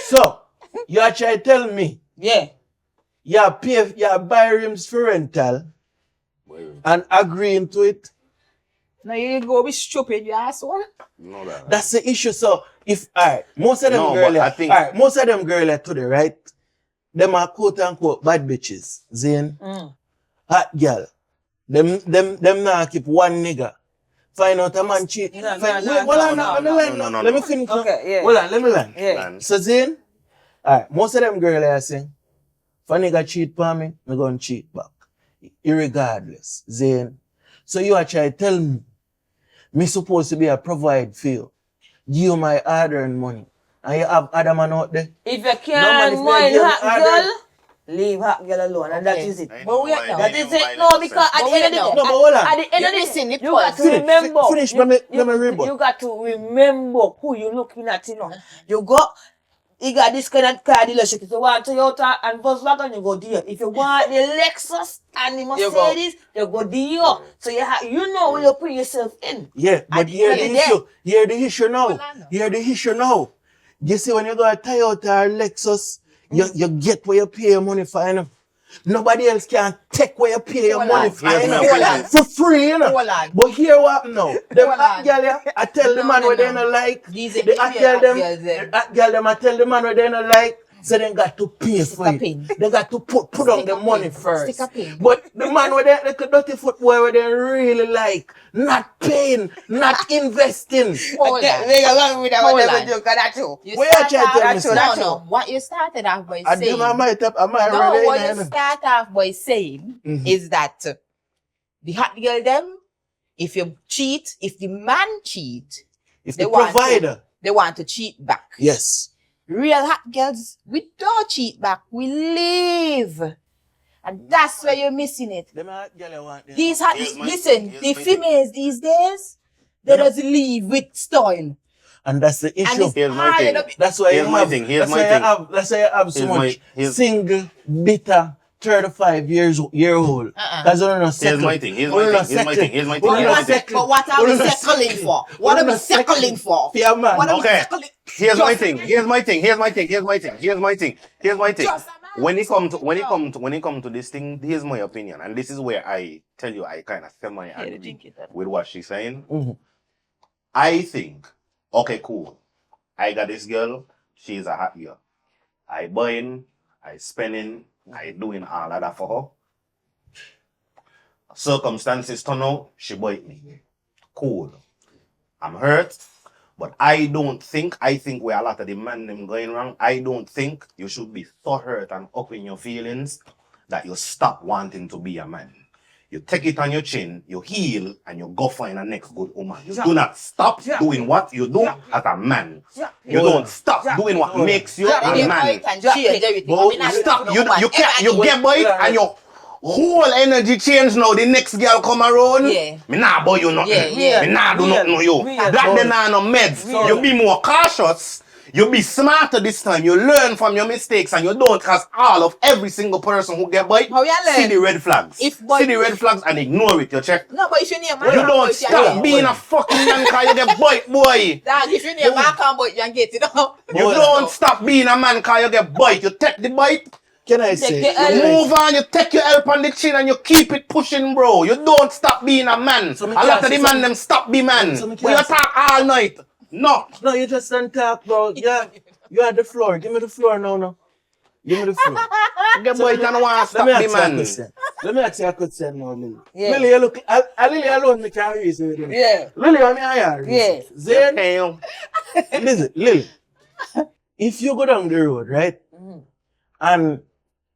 So, you are trying to tell me Yeah. you buy rims for rental and agreeing to it? No, you go be stupid, you asshole. No, that. That's the issue. So if most of them No, girls, but I think- most of them girls today, right? Them are quote unquote bad bitches. Zane, hot girl. Them now keep one nigga. Find out a man cheat. No, Let me finish. Okay, yeah. Hold on, let me land. Yeah. So Zane, most of them girls are saying, if a nigga cheat for me, I'm gonna cheat back. Irregardless. Zane. So you are trying to tell me supposed to be a provide for you. Give you my hard-earned money. And you have other man out there. If you man, can't if you mind give hot other- girl, leave hot girl alone, and that Okay. is it. But wait now. That is it. No, because at But the wait end of now. the No, day, but hold on. at the end of You're the missing day, the you point. got to Finish, remember. finish, let me rebut. You got to remember who you looking at, you know. You got this kind of car dealership. If you want Toyota and Volkswagen, you go there. If you want the Lexus and the Mercedes, you go there. So you know where you put yourself in. Yeah, but At the here end the of the issue. Here the issue now. Hold on now. Here the issue now. You see when you go to Toyota or Lexus, you get where you pay your money for, you know. Nobody else can take where you pay your Hold money on. for, you know. Hold on. For free, you know. Hold on. But here what now? Them Hold hot on. girl, yeah, I tell the No, man no, what they no. don't like. These are The hot girl hot them, girls them. the hot girl them, I tell the man what they don't like. So they got to pay Stick for a it. pin. They got to put on Stick the a money pin. first. Stick a pin. But the man with the little dirty foot boy what they really like, not paying, not investing. Hold Okay, on. we go along with that, Hold whatever on. you got that too. You Where start you trying to tell me, off, sir? no, no. What you started off by I saying, I might no, really what in you there. start off by saying is that the hot girl them, if you cheat, if the man cheat, If they the want provider, they want to cheat back. yes. Real hot girls, we don't cheat back, we leave. And that's where you're missing it. Them hot girl want them. These hot, Here's my listen, thing, the here's my thing. females these days, they Yeah. just leave with style. And that's the And issue. it's Here's my hard, thing. you know, That's why Here's you my have, thing, here's that's my why thing. you have so Here's much here's- single, bitter, year old. Because we're not Here's my thing. Here's my thing. Here's my thing. But what are we settling for? What are we settling for? Yeah, man. What are we Okay. settling? Here's my thing. When it come to this thing, here's my opinion, and this is where I tell you I kind of semi-agree with what she's saying. Mm-hmm. I think, okay, cool. I got this girl. She's a hot girl. I buying, I spending, I doing all of that for her. Circumstances turn out, she bite me. Cool. I'm hurt. But I think where a lot of the men them going wrong, I don't think you should be so hurt and up in your feelings that you stop wanting to be a man. You take it on your chin, you heal, and you go find a next good woman. You do not stop doing what you do as a man. You don't stop doing what makes you a man. You get by it and your whole energy change now. The next girl come around. Yeah. Me nah boy you nothing. Me nah do nothing to you. Real. That then nah no meds. You be more cautious. You be smarter this time. You learn from your mistakes and you don't, cause every single person who get bite How you learn? see the red flags. If boy- See the red flags and ignore it. You check. No, but if you need a man, You don't stop being a fucking man cause you get bite, boy. Dog, if you need a man, can't boy, you can get it out. You don't stop being a man cause you get bite. You take the bite. Can I say? You move on, you take your help on the chin and you keep it pushing, bro. You don't stop being a man. So A me lot can't of the say man them stop be man. So me We can't say- talk all night. No. No, you just don't talk, bro. Yeah, you had the floor. Give me the floor now. Give me the floor. Get boy, you don't want to Let me stop ask you the a man. question. Let me ask you a question now, Lily. Yeah. Lily, you look. Lily alone me can't reason with you. Yeah. Lily, I'm here. Yeah. Then, Damn. listen, Lily. If you go down the road, right? Mhm. And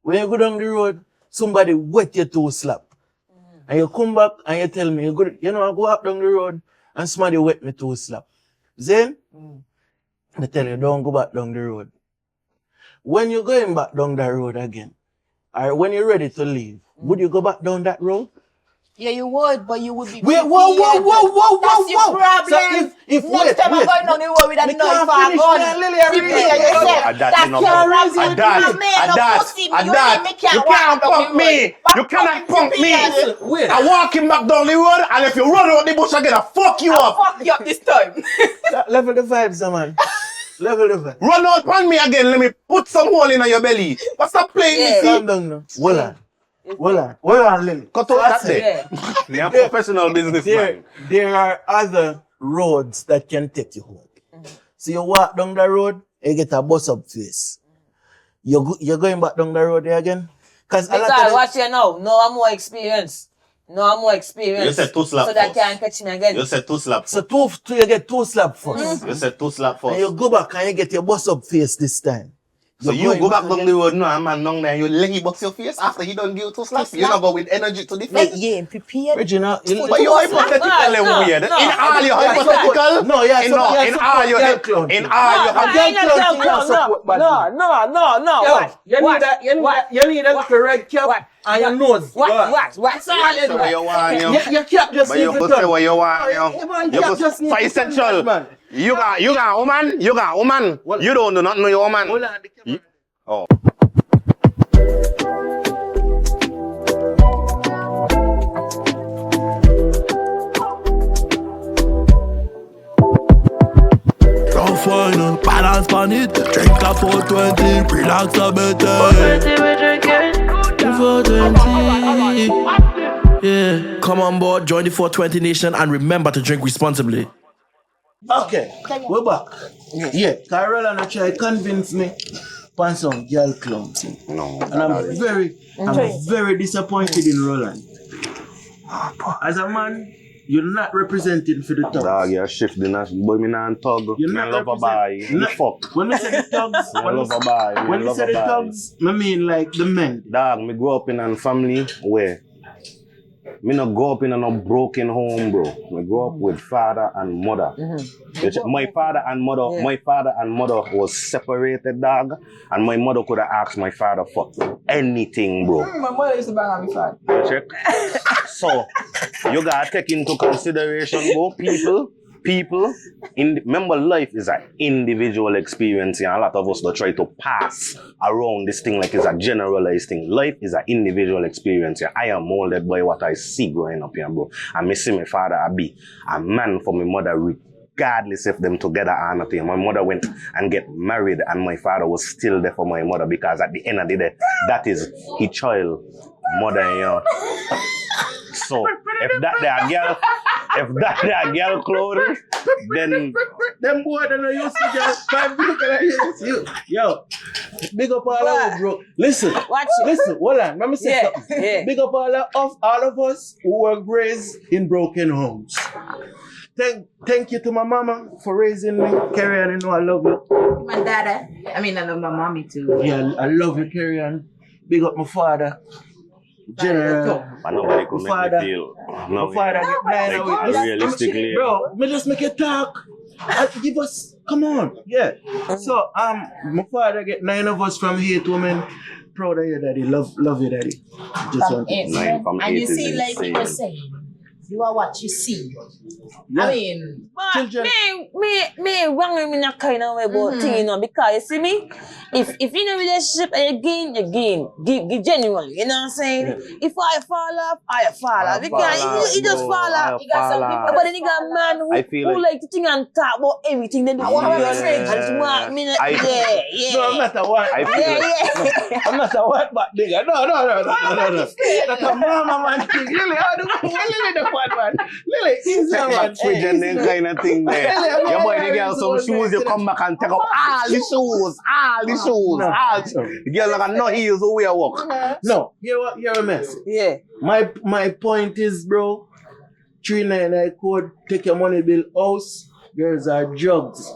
when you go down the road, somebody wet your toe slap. And you come back and you tell me, I go up down the road and somebody wet my toe slap. Then, I tell you, don't go back down the road. When you're going back down that road again, or when you're ready to leave, would you go back down that road? Yeah, you would, but you would be. Wait, whoa. That's your problem. So if Next time I'm going on the road with a we knife can't and finish gun. that, Lily, I Prepare really- yourself. That's That's enough. your problem. A dad. You can't pump me. You cannot pump me. Wait. I walk him back down the road, and if you run out the bush again, I fuck you up. Fuck you up this time. Level the vibes, man. Level the vibes. Run out on me again. Let me put some hole in your belly. But stop playing Yeah. me. Calm down now. Well on, Lily. Cut out that That's it. day. Yeah. Me a professional businessman. There are other roads that can take you home. So you walk down the road, you get a bus up face. You're going back down the road there again? Because a lot Because of watch you now. No, I'm more experienced. You said two slap So that first. can't catch me again. You said two slap. so you get two slap first. You said two slap And you first. go back and you get your bus up face this time. So You're you going go back down again. the road, no, man, down there, you let him box your face after he done give you two slaps. You not go with energy to defend. Like, yeah, prepare. Regina, But you're hypothetical and weird. In all your hypothetical. No, yeah, In so all you in support all your girl clown in thing. all your No. You need a little red cap What? and your nose. What? Say what you want, yo. Your cap just But you needs could to say turn. what you want, Yeah, yo. man, You cap could just needs for to essential. turn, man. You got woman. You don't do not know your woman. Hold on, the camera. Oh. Rough wine and balance on it. Drink a 420, relax a bit. 420. Yeah. Come on board, join the 420 Nation, and remember to drink responsibly. Okay, we're back. Yeah, Roland try to convince me on some girl clown thing. No. And I'm very disappointed in Roland. As a man, you're not representing for the Dog, thugs. you're shifting us. Boy, me not tug. You're Me not love a boy. represent- You fuck. When we say the thugs, Me love a boy. Me when we love say a the boy. thugs, I mean like the men. Dog, me grow up in a family where me not grow up in a no broken home, bro. Me grow up with father and mother. You check, my father and mother was separated, dog, and my mother could have asked my father for anything, bro. My mother used to bang on me father. You check? So you gotta take into consideration, bro, people. People, remember life is an individual experience, and a lot of us don't try to pass around this thing like it's a generalized thing. Life is an individual experience. I am molded by what I see growing up here, bro. And I see my father I be a man for my mother regardless if them together or not. My mother went and get married and my father was still there for my mother because at the end of the day, that is his child, mother, you know. So if that girl clothing, then them boy don't know you see just 5 minutes and you. Yo, big up all of us, bro. Listen, Watch it. listen, hold on. Let me say Yeah, something. yeah. Big up all of us who were raised in broken homes. Thank you to my mama for raising me. Carry on, you know I love you. My dada. I mean, I love my mommy too. Yeah, I love you, carry on. Big up my father. General. but nobody could My make father- me feel. My father get 9 like, hours. realistically, Bro, me just make you talk. Give us, come on, yeah. So, my father get 9 of us from 8 women. Proud of you, daddy. Love you, daddy. Just want to. 9 from 8 And you is see, like you were insane. saying, you are what you see. Yeah. I mean, But Children. me wrong with me in a kind of way about thing, you know, because you see me, if you in a relationship and you gain, give genuine, you know what I'm saying? If I fall off, I fall off. Because you just fall off. You got some people But then you got a man I feel who like- like to think and talk about everything. They do wanna want be to friends. and just want me. I- Yeah. No, I'm not a white. I feel Yeah. I'm not a white back nigga. No. That's a mama man thing. Lily, how do Lily the one man? Lily, he's a man. Fridge and them kind of thing there. Your boy, they get some shoes, you come back and take out all the shoes. The girl like no heels, who we walk. No, you're a mess. Yeah. My point is, bro, 399 code, take your money bill house, girls are drugs.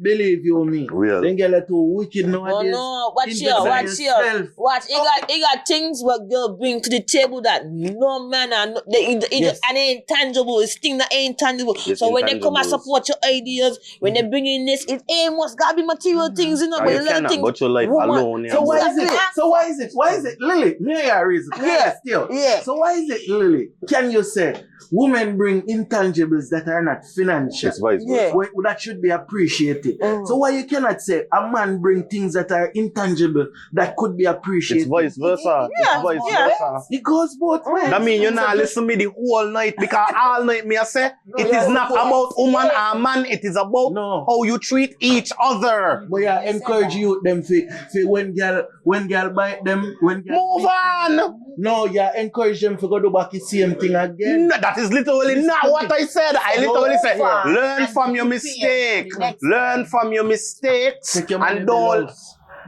Believe you me. Real. Then get like too wicked Oh nowadays. no, watch Invest here, in watch yourself. here. Watch, he got things what girl bring to the table that no man and Yes. and intangible. It's thing that ain't tangible. Yes, So when they come and intangibles. support your ideas, when they bring in this, it ain't must gotta be material things, you know, but You a lot of cannot things. but your life woman- alone. So why is Exactly. it? Why is it? Lily, may I reason? Yeah. Still. Yeah. So why is it, Lily? Can you say women bring intangibles that are not financial? It's vice Yeah. versa. That should be appreciated. Mm. So why you cannot say a man bring things that are intangible that could be appreciated? It's vice versa. Yeah, It's vice yeah. versa. It goes both ways. That mean you not listen me the whole night because all night me I say it is not about woman or man, it is about No. how you treat each other. But yeah, encourage you them fi when girl bite them when girl Move on. No, yeah, encourage them to go do back the same thing again. No, that is literally not what I said. I literally said, far. learn And from your prepare mistake. for the next Learn from your mistakes Take your money and bill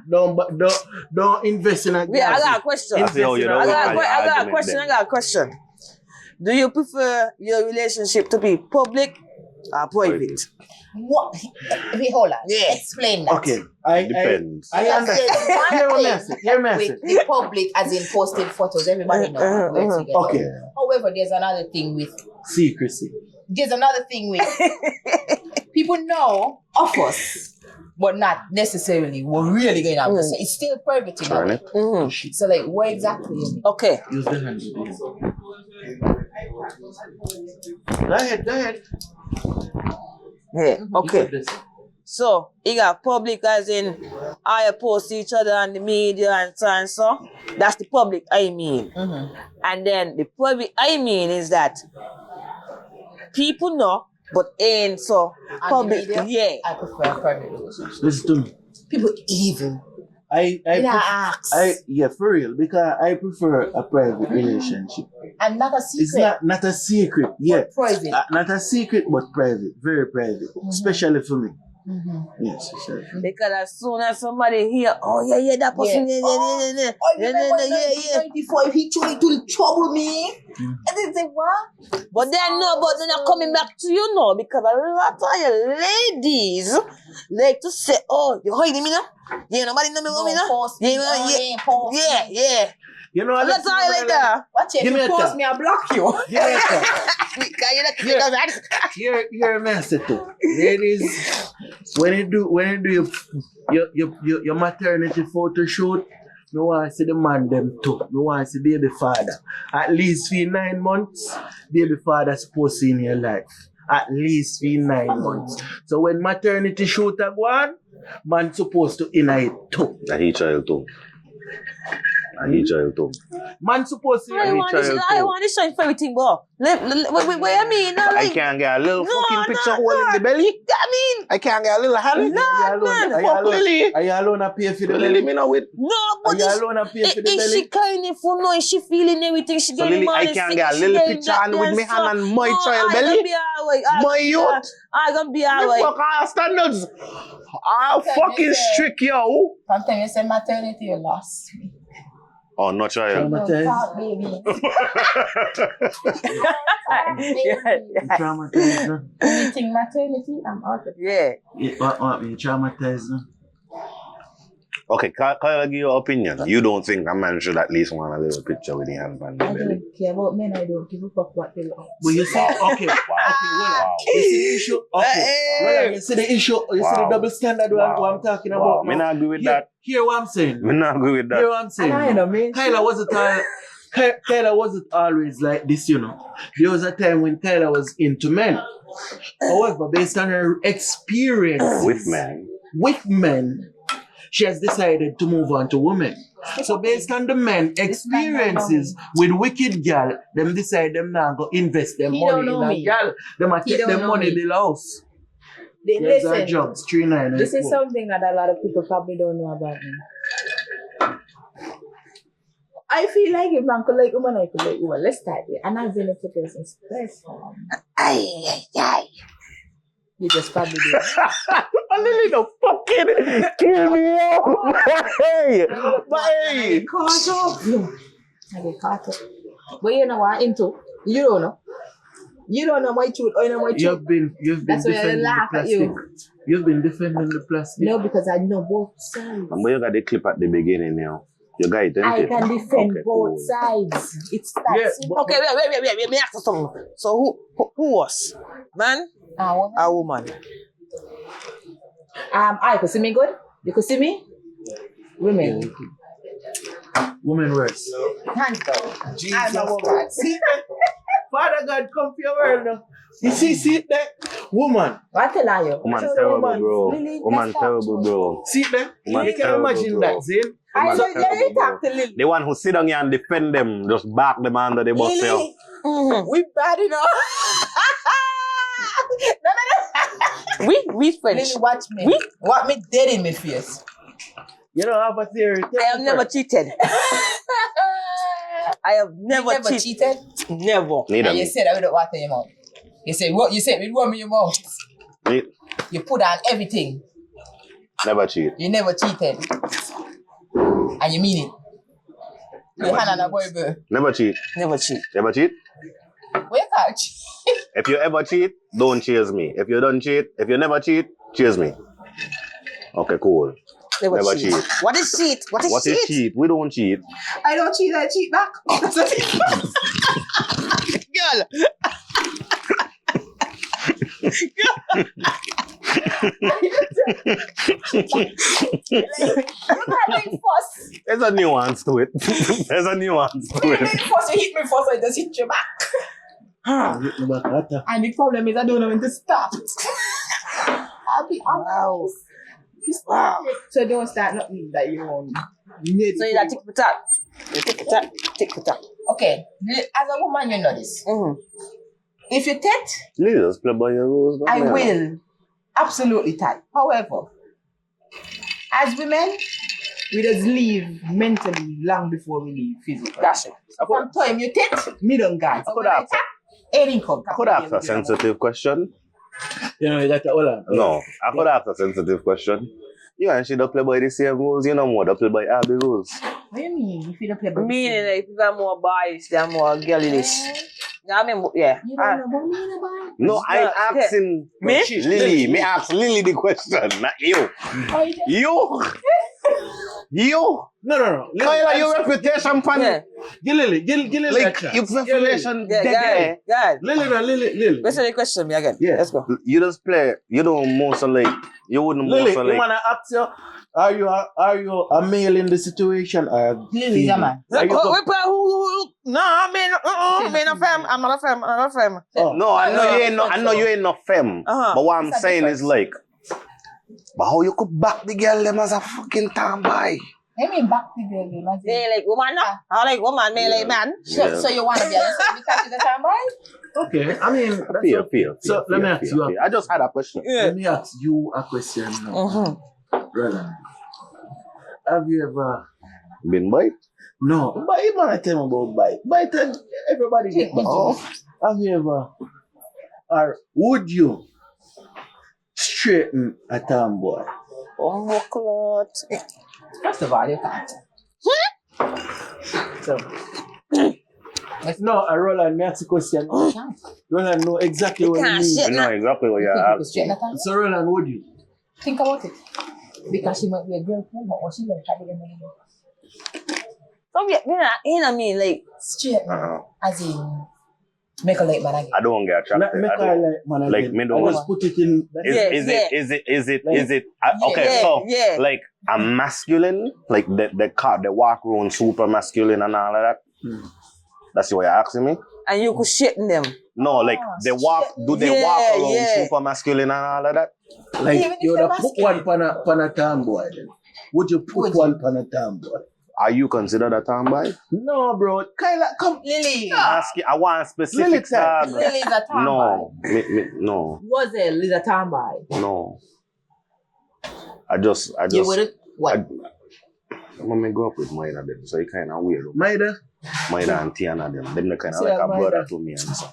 out. Don't invest in a girl. Yeah, I got a question. I feel you don't I got want a argument question. then. I got a question. Do you prefer your relationship to be public or private? what? Wait, hold on. Yeah. Explain that. Okay, Depends. I understand. Hear me say. The public, as in posting photos, everybody knows we're together. Okay, However, there's another thing with secrecy. people know of us, but not necessarily we're really going out. So it's still private, you know. Turn it. Mm-hmm. So like, what exactly? You mean? Okay. Use the hand. Go ahead. Yeah. Okay. Use this. So you got public as in I post each other on the media and so and so. That's the public I mean. And then the private I mean is that people know but ain't so On the public. media, Yeah. I prefer a private relationship. Listen to me. People evil. Yeah, for real, because I prefer a private relationship. And not a It's secret. not a secret, yeah. But private. Not a secret, but private, very private, especially for me. Yes, sure. Because as soon as somebody hear, oh yeah, that person, Yeah. yeah. I remember in 1995, he tried to trouble me. And they say, what? But then they're not coming back to you now because a lot of your ladies like to say, oh, you hiding me now? Yeah, nobody know me about me now? Post me, Yeah. You know, A lot of you like that. Watch it. Give me If a you post tap. me, I block you. Because you're not You're a mess too. Ladies, when you do your maternity photo shoot, you want to see the man them too. You want to see baby father. At least for 9 months, baby father supposed to in your life. at least for 9 months. So when maternity shoot a go on, man supposed to inna it too. And he child too. Man supposed to I want to show for everything, but what I mean? No, I like, can't get a little No, fucking no, picture hole in no. the belly. I mean, I can't get a little hand. no, man. Are Lily. you alone a pay for the Lily, belly? me know it. No, Are but you alone a pay for the is she belly? kind of for no? Is she feeling everything? She So getting Lily, I money, can't sick, get a she little getting picture that, hand with that me hand stuff. and my No, child I belly. gonna be alright. My youth. I gonna be Me alright. fuck our standards. I'll fucking strict yo. Sometimes you say maternity, you lost me. Oh, not child. Traumatized. Talk, baby. Traumatized, no? Anything maternity, I'm out of it. Yeah. What me traumatized, no? Okay, Kyla, give your opinion. You don't think a man should at least want a little picture with the hand on the I belly? don't care about men, I don't give a fuck what they want. But you see, okay, well, you see the issue, well, you see the issue, you see the double standard what I'm talking about. Me not agree with that. Hear what I'm saying. Me not agree with Hear that. what I'm saying. And I know, man. Kyla wasn't always like this, you know. There was a time when Kyla was into men. However, based on her experience with men, she has decided to move on to women. So based on the men experiences with wicked gal, them decide them now go invest them He money don't know in a me. gal. Them a He take don't them know money me. build a house. There's our Listen, jobs, 3-9. this is something that a lot of people probably don't know about me. I feel like if man could like woman, I could like woman. Let's start here. And I've been a person's platform. You just probably do. A Lily no fucking kill me out. Hey, I get caught up. I get caught up. But you know what? Into you don't know. You don't know my truth. I know my truth. You've been That's why I defending the laugh at plastic. you. You've been defending the plastic. No, because I know both sides. but you got the clip at the beginning now. You got it, didn't I it? can defend Okay, both cool. sides. It's that Yeah, simple. Okay, wait. Let me ask you something. So who was? Man? A woman. I could see me good. You could see me. Women. Women worse. Hands down. Jesus. I'm a woman. See that? Father God, come for your world now. You see that? Woman. What tell you? Woman So terrible, woman, bro. Lily, Woman let's talk terrible, to bro. See that? Woman You can terrible, imagine bro. that, Zane. I Woman know terrible, you bro. talk to Lily. The one who sit down here and defend them, just back them under the bus. Yeah. Lily, we bad enough. No. We French. Lily, watch me. What me dead in my face. You don't have a theory. I have never cheated. I have never, You never cheated. Never. Neither And you me. said that with the water in your mouth. You said what? You said with warm in your mouth. Me. You put on everything. Never cheat. You never cheated. And you mean it. You hand on a boy, bro. Never cheat. Never cheat. Ever cheat? Where catch? If you ever cheat, don't chase me. If you don't cheat, if you never cheat, chase me. Okay, cool. Never cheat. What is cheat? What is What cheat? is cheat? We don't cheat. I don't cheat, I cheat back. Girl. You can't make fuss. There's a nuance to it. There's a nuance to You it. make fuss, you hit me first, I just hit you back. And the problem is I don't know when to stop. I'll be honest. Wow. So don't start nothing that you want. So you like tick for tack. You tick for tack. Okay, as a woman, you know this. Mm-hmm. If you tet, Please play by your rules. I will absolutely tat. However, as women, we just leave mentally long before we leave physically. That's it. Sometimes you tet, me don't guys. I could ask. Any come. I could ask a sensitive question. You know, you got to hold on. No, I could ask a sensitive question. You and she don't play by the same rules, you know more, don't play by all the rules. What do you mean? If you don't play by Meaning like if they're more boys, they're more girlish. I mean, yeah. you don't know about me, you know about No, I'm asking Me? Lily. Me ask Lily the question, not you. Oh, you just- You? You? No. Kyla, your reputation, pan. Yeah. Give Lily a Like, chance. your reputation Yeah, dead. God. Lily. What's the question me again? Yeah. Let's go. You just play, you don't most of like, you wouldn't Lily, most of you like. wanna ask you, are you a male in the situation or a Lily's a female? man. Are you go- No, I mean, a femme. I'm not a femme. I'm not a femme. Oh. No, I know you ain't no femme. Uh-huh. But what I'm It's a saying difference. is like, but how you could back the girl them as a fucking tomboy? I mean, back to the girl, man. They like woman, no? I like woman, me like man. So you want to be honest because she's a tomboy? Okay, I mean, Feel. So let me ask you. I just had a question. Let me ask you a question now. Mm-hmm. Roland. Have you ever? Been bite? No, but you man, I tell me about bite. Bite, and everybody get bite. Oh. Have you ever? Or would you straighten a tomboy? Oh, my God. First of all, you can't. So, No, Roland, me ask a question. you can't. Roland know exactly You what can't you mean. shit. You know exactly what You you're think you could asking. straighten that out? So Roland, would you? Think about it. Because she might be a girlfriend, but what she going to try to get married? So, you know me, like, Straighten, Uh-huh. as in, make a late man again. I don't get attracted. Make I her don't. like man Like, again. me don't I just put it in. Is it okay, Yeah, so yeah. like I'm masculine, like the walk around super masculine and all of that. That's what you're asking me? and you could shit in them. No, like they walk walk around Yeah. super masculine and all of that? Like Even if you would they're have put one pan a tomboy then. Would you put one pan a tomboy? Are you considered a tomboy? No, bro. Kyla, come. Lily. I want specific Lily type. dog. Lily's a tomboy. No, no, Was it Lily's a tomboy? no. I just You wouldn't? What? I'm gonna go up with Maida them, so you kind of weird. Maida? Maida and Tiana them, they kind of See like that a brother Maida? to me and so.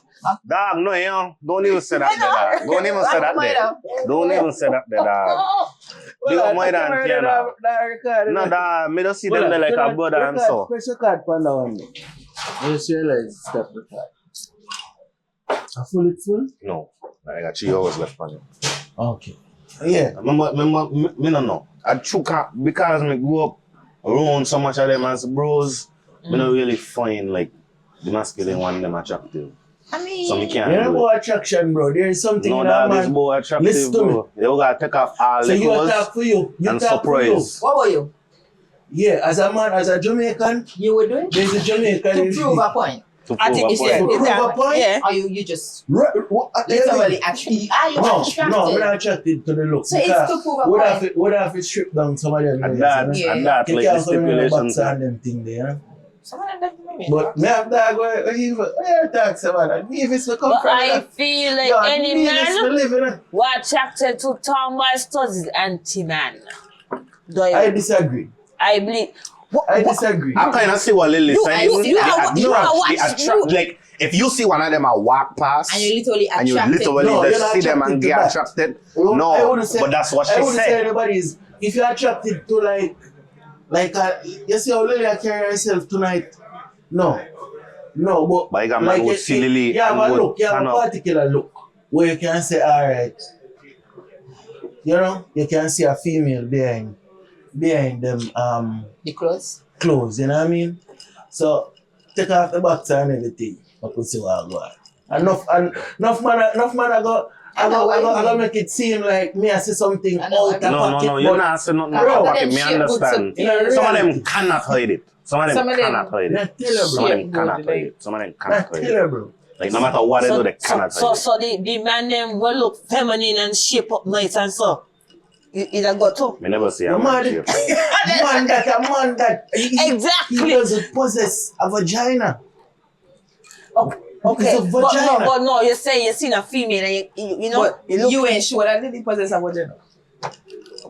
Dog, no, don't even say that there, dog. Don't even say that there. Don't even say that there, dog. Big up Maida and Tiana. No, dog, me just see them there like a brother and so. Press your card pan that one. I just realize step the card. A full? No, I got 3 hours left on it. Okay. Yeah. Remember, me no know. I because me grew up around so much of them as bros, me not really find like the masculine one them attractive. I mean, So me can't You do know it. about attraction, bro. There is something No, in that that is man. more attractive, Listen to bro. You gotta take off all So the you clothes talk for you. You and talk for you. surprise. what were you? Yeah, as a man, as a Jamaican, You were doing? there's a Jamaican. To prove a point. To I prove think a it's point. To prove a point? Yeah. Or you just What? literally attracted? Are you attracted? No, we're not attracted to the look. So it's to prove a point. Would have to strip down some of them. And nails, that, you know? and that, You like the can't come in with stipulations. box and them thing there, you know? Some of them don't know. But me have dog where you talk about that. Me if it's to come But from I that. feel like Yeah, any me if it's to man live in it. who attracted to tomboy studies is anti-man. I disagree. I believe. I disagree. I kind of see what Lily's saying. you are watching- Like, if you see one of them I walk past And you literally and you attracted. literally No, you're just not see them and attracted to get that. attracted. I No, wouldn't say- but that's what I she wouldn't say said. anybody is. If you're attracted to you see how Lily carry herself tonight. No, but But you got man who see Lily You have and a would look. You have turn a up. particular look where you can say, all right. You know, you can see a female behind them The clothes. clothes. You know what I mean? So take off the box and everything. I could see what I got. Enough man I go make it seem like me I see something I know, out of I No, pocket. you're but not saying nothing Bro, about but pocket. them Me shit would understand. subdue. Some of them cannot hide it. Some of them Some of them- cannot hide I it. tell you, Some of bro. them cannot hide it. Some of them I cannot tell hide you, it. bro. Like, no matter what they do, they cannot hide it. So the man them will look feminine and shape up nice and so. You done got to. Me never see a The man man, shape. a man that he Exactly. doesn't possess a vagina. Okay, It's a vagina. but no, you're saying you seen a female and you know But you look. you ain't sure that Lily possess a vagina.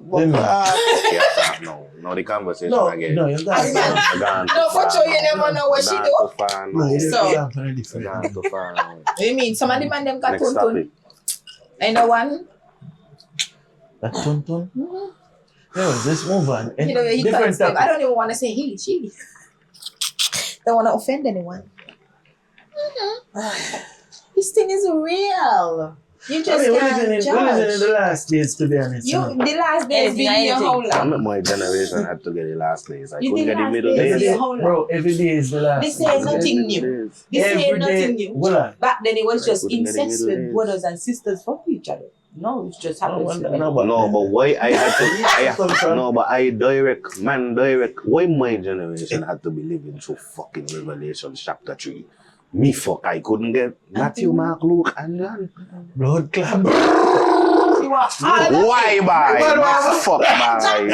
Let me- No, the conversation No, again. no, you got it. No, for sure you never know what she do. No, you So- don't have any different. What you mean? Some of the man them got Next topic. tuntun. I know one. That tuntun? Yo, let's move on. You know, he Different can't say, I topic. don't even want to say he, she. Don't want to offend anyone. This thing is real. You I just mean, we're can't living in judge. the last days, to be honest. You, man. the last days Anything, been here anything. how long? My generation had to get the last days. I You couldn't did get the last middle days. Every days. day, How long? bro, every day is the last. This day. is nothing Middle new. days. This Every ain't day- nothing new. Hold on. Back then it was just couldn't get the incest middle with days. brothers and sisters fucking each other. No, it's just I happens to wonder- me. No, but why I had to? No, but I direct. Why my generation had to be living through fucking Revelation chapter 3? Me fuck, I couldn't get Matthew, Mark, Luke, and John. Blood club. You are hard. Why, boy? Fuck, boy.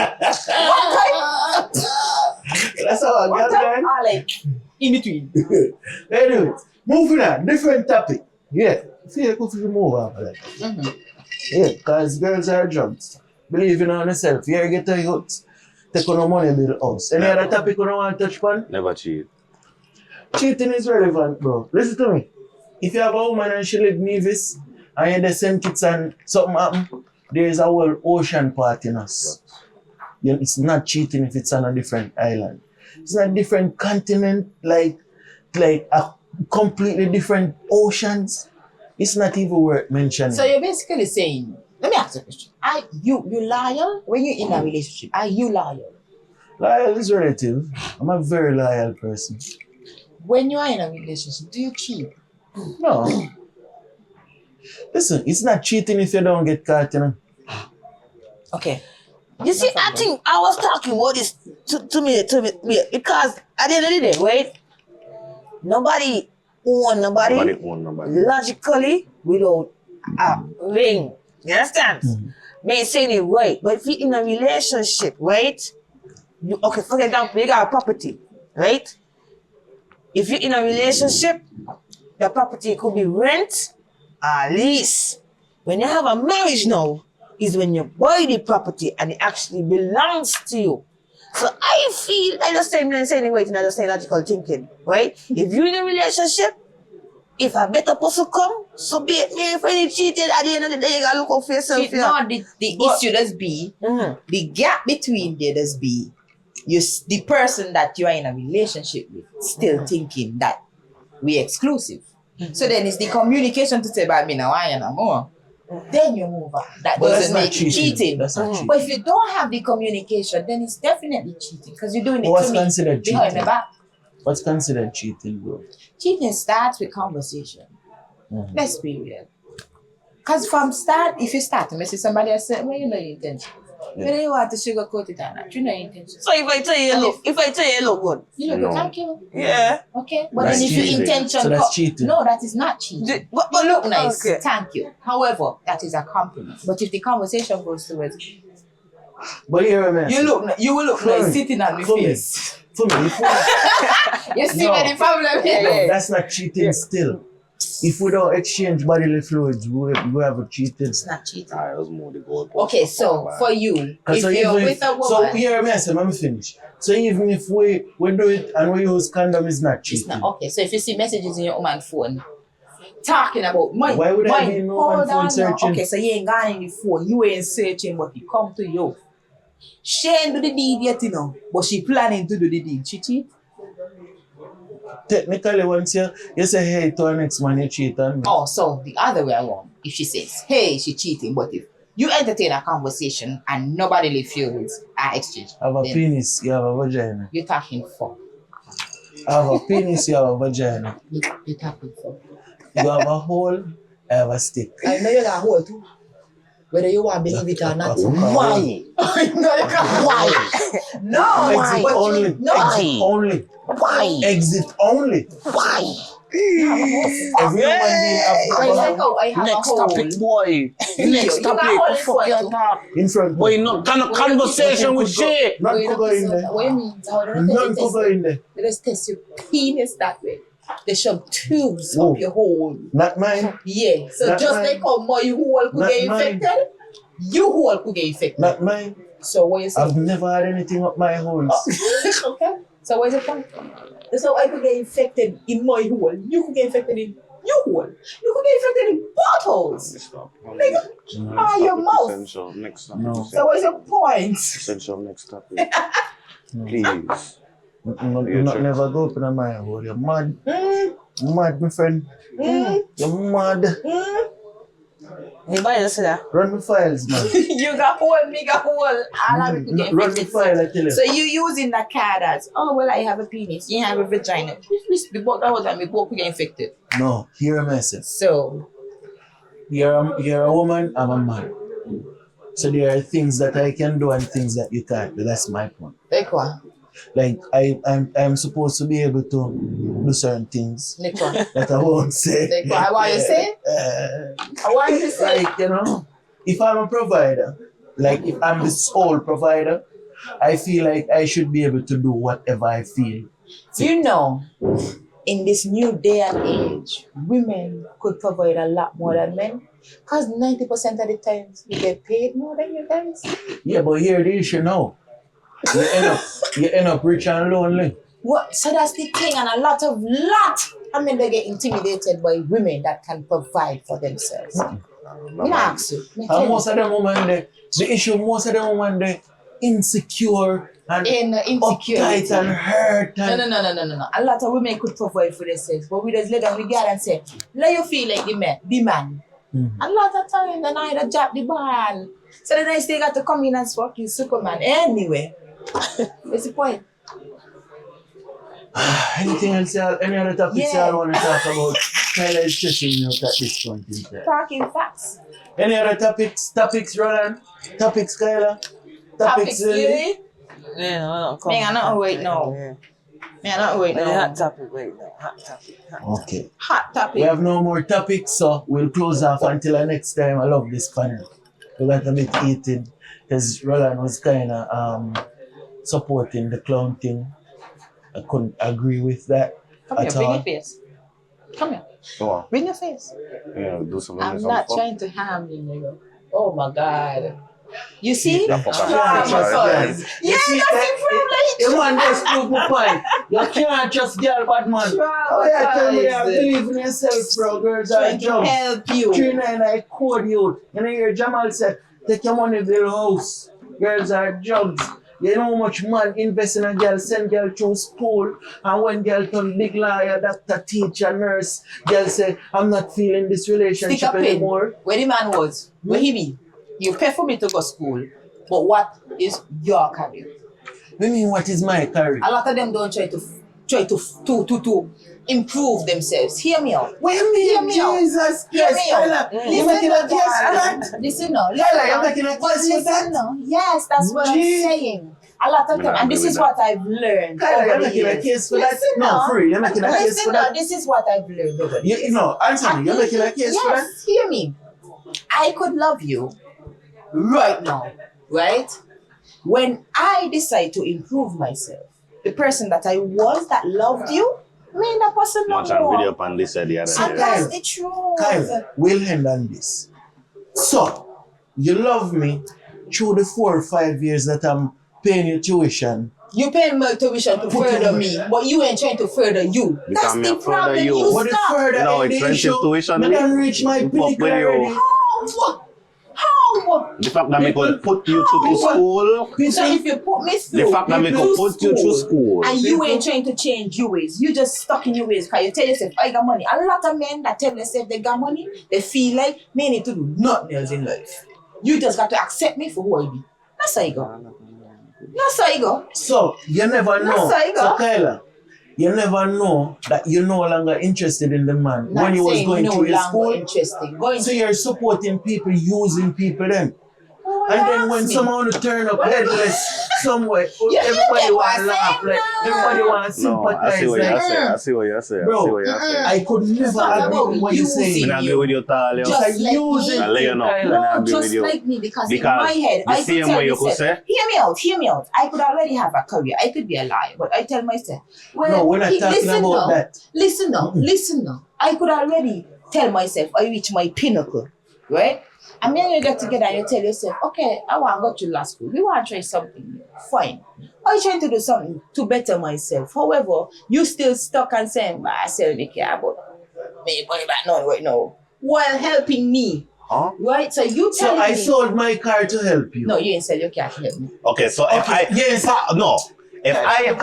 That's how I What got, time man. are like in between? Anyway, moving on, different topic. Yeah, feel like we move on. Like. Yeah, because girls are drugs. Believing on yourself. You get a youth. Take on no money, build a house. Any other topic you don't want to touch upon? Never cheat. Cheating is relevant, bro. Listen to me. If you have a woman and she live Nevis and you send kids and something happen, there is a whole ocean part in us. It's not cheating if it's on a different island. It's not a different continent, like a completely different oceans. It's not even worth mentioning. So you're basically saying, let me ask you a question. Are you loyal when you're in a relationship? Are you loyal? Loyal is relative. I'm a very loyal person. When you are in a relationship, do you cheat? No. Listen, it's not cheating if you don't get caught, you know. Okay. You see, I think I was talking about this to me, because at the end of the day, right? Nobody own nobody. Nobody own nobody. Logically without a ring. You understand? May saying it right, but if you're in a relationship, right? Okay, for example, you got a property, right? If you're in a relationship, the property could be rent or lease. When you have a marriage now, is when you buy the property and it actually belongs to you. So I feel like the same way, not the same logical thinking, right? If you're in a relationship, if a better person come, so be it. Me if any cheated at the end of the day, you gotta look out for yourself. See, no, the issue does be, the gap between there does be, the person that you are in a relationship with still thinking that we're exclusive. So then it's the communication to say about me now, I am more. Then you move on. That But that's doesn't not make it cheating. That's not cheating. But if you don't have the communication, then it's definitely cheating because you're doing it What's to me considered behind cheating? my back. What's considered cheating, bro? Cheating starts with conversation. Let's be real. Because from start, if you start to mess with somebody else, well, you know your intention. Whether you want to sugarcoat it or not, you know your intention. So if I tell you you look good, You look No. good, thank you. yeah. Okay, but That's then if your cheating. intention, So that's cheating. no, that is not cheating. But You look nice, okay. thank you. However, that is a compliment. But if the conversation goes towards, But here, man. you will look For me. nice sitting on my For me. face. For me, if You see No. where the problem is? no, that's not cheating still. If we don't exchange bodily fluids, we have cheated. It's not cheating. I was more the goal. Okay, so for you, if you're with a woman, So here, man, let me finish. So even if we do it and we use condom, it's not it's cheating. not okay. So if you see messages in your woman's phone talking about money, Why would I money, be in no hold man phone on now. searching? Okay, so you ain't gone in the phone, you ain't searching, but he come to you. She ain't do the deed yet, you know, but she planning to do the deed. She cheat. Technically, once you say hey to our next man, you cheat on me. Oh, so the other way around. If she says, hey, she cheating, but if you entertain a conversation and nobody feels are exchanged, I have a then penis, you have a vagina. you're talking for. I have a penis, you have a vagina. You're talking for. You have a hole, I have a stick. I know you got a hole too. Whether you want to believe it or not. Why? I know you got why? No, Exit but only. you, no. Exit only. Why? Exit only. Why? Every human being I have Next a hole. topic, boy. You Next got topic. hole in Fuck your front talk. in front. Boy, no kind of conversation with shit. Not to go in there. What you mean? How do Not they to go in there. They just test your penis that way. They shove tubes Whoa. up your hole. Not mine. Yeah. So Not just mine. like how my hole could Not get mine. infected, your hole could get infected. Not mine. So what you I've saying? never had anything up my holes. Okay. So what is the point? So I could get infected in my hole. You could get infected in your hole. You could get infected in both holes. Stop. Your mouth. Essential. Next topic. No. So what is the point? Essential. Next topic. Please. Not never go up in my hole. You're mad. Mad, my friend. You're mad. Anybody else say that? Run the files, man. You got hole, me got hole. All of it to get Run the infected. file, I tell you. So you using that card as, oh, well, I have a penis, you have a vagina. The both that was and we both get infected. No, hear a message. So, You're a woman, I'm a man. So there are things that I can do and things that you can't do. That's my point. like what? Like I'm supposed to be able to do certain things Like what? that I won't say. Like what? I want you to say? I want you to say? Like, you know, if I'm a provider, like if I'm the sole provider, I feel like I should be able to do whatever I feel. You know, in this new day and age, women could provide a lot more than men. Because 90% of the times we get paid more than you guys. Yeah, but here the issue now. You end up rich and lonely. What? So that's the thing, and a lot. I mean, they get intimidated by women that can provide for themselves. Me ask you. me tell And you. most of them women, most of them women, they insecure and uptight and hurt. And No. A lot of women could provide for themselves, but we just let them regard and say, let you feel like the man. Mm-hmm. A lot of times, then I drop the ball. So then I still got to come in and fuck you, Superman. Anyway, what's the point? Anything else, any other topics Yeah. y'all want to talk about? Kyla is stressing me out at this point in time. Talking facts. Any other topics, Roland? Topics, Kyla? Topics, Lilly? Lily? Yeah, no, come Man, I not wait now. Yeah. Man, I not wait Hot now. topic, wait, no. Hot topic. Okay. Hot We topic. have no more topics, so we'll close off until the next time. I love this panel. We got a bit eating because Roland was kind of supporting the clown thing. I couldn't agree with that Come here, at bring all. your face. Come here, Go on. bring your face. Yeah, do some I'm some not fuck. trying to harm you, nigga. Oh my God. You see? Yeah, fuck Ah, up. my Yeah, son. You Yeah, see that's that? the privilege. The man just proved my point. You can't trust girl, bad man. Oh yeah, tell me that. Believe in yourself, bro. Girls are Trying to jobs. help you. 39 I code you. You know your Jamal said, take your money, build a house. Girls are jobs. You know how much man invest in a girl, send girl through school, and when girl turn big lawyer, doctor, teacher, nurse, girl say, I'm not feeling this Stick relationship a pin. anymore. Where the man was, where he be? You pay for me to go school, but what is your career? I mean, what is my career? A lot of them don't try to improve themselves. Hear me out. What you mean, Hear me out. Jesus Hear Christ, me out. Kyla? You making a case for that? Listen now. Kyla, you're making a case for that? Listen now. Yes, that's what I'm Gee. saying. A lot of time, and this is what I've learned. Kyla, over you're the making a years. case for that? Listen No, now. for real, you're making a case Listen for now, that? this is what I've learned over the years. No, answer me, you're making a case for that? Yes, hear me. I could love you right now, right? When I decide to improve myself, the person that I was that loved you, me that person no Watch a video more. upon this the other And day. that's the truth. Kyla, we'll end on this. So, you love me through the 4 or 5 years that I'm paying you tuition. You pay my tuition to Put further in- me, but you ain't trying to further you. Because That's me the a further problem. you. You What the stop. further You know, end the expensive issue, tuition, I don't reach my fuck pinnacle with you. already. How? The fact that me could put you to school, So if you put me through, the fact that me could put you to school. and you ain't trying to change your ways, you just stuck in your ways because you tell yourself, I got money. A lot of men that tell themselves they got money, they feel like they need to do nothing else in life. You just got to accept me for who I be. That's how you go. That's how you go. So, you never know. That's how you go. So, Kyla, you never know that you're no longer interested in the man Not when you was saying going no through your longer school. interesting. Going So you're supporting people, using people then. Oh, And then ask when me. someone to turn up headless somewhere, You everybody get what want I'm to laugh, saying like now. everybody want to No, I sympathize. see what you're Like, saying. I see what you're saying. I see bro, what you're saying. I could never not agree about with what you're using saying. I agree with you, Talia. Just It's a like using me. I let you know. Kyla. I No, agree with just you. like me, because in Because my head, the I could same tell way you myself, could say- hear me out. I could already have a career. I could be a liar, but I tell myself, well, No, we're not talking listen about now, that. Listen now. I could already tell myself I reach my pinnacle, right? And then you get together and you tell yourself, okay, I want to go to law school. We want to try something. Fine. I'm trying to do something to better myself. However, you still stuck and saying, I sell me care about me going back now right now. While helping me. Huh? Right? So you So telling I me. sold my car to help you. No, you ain't sell your car to help me. Okay, so if Okay, I yes. no, if I have,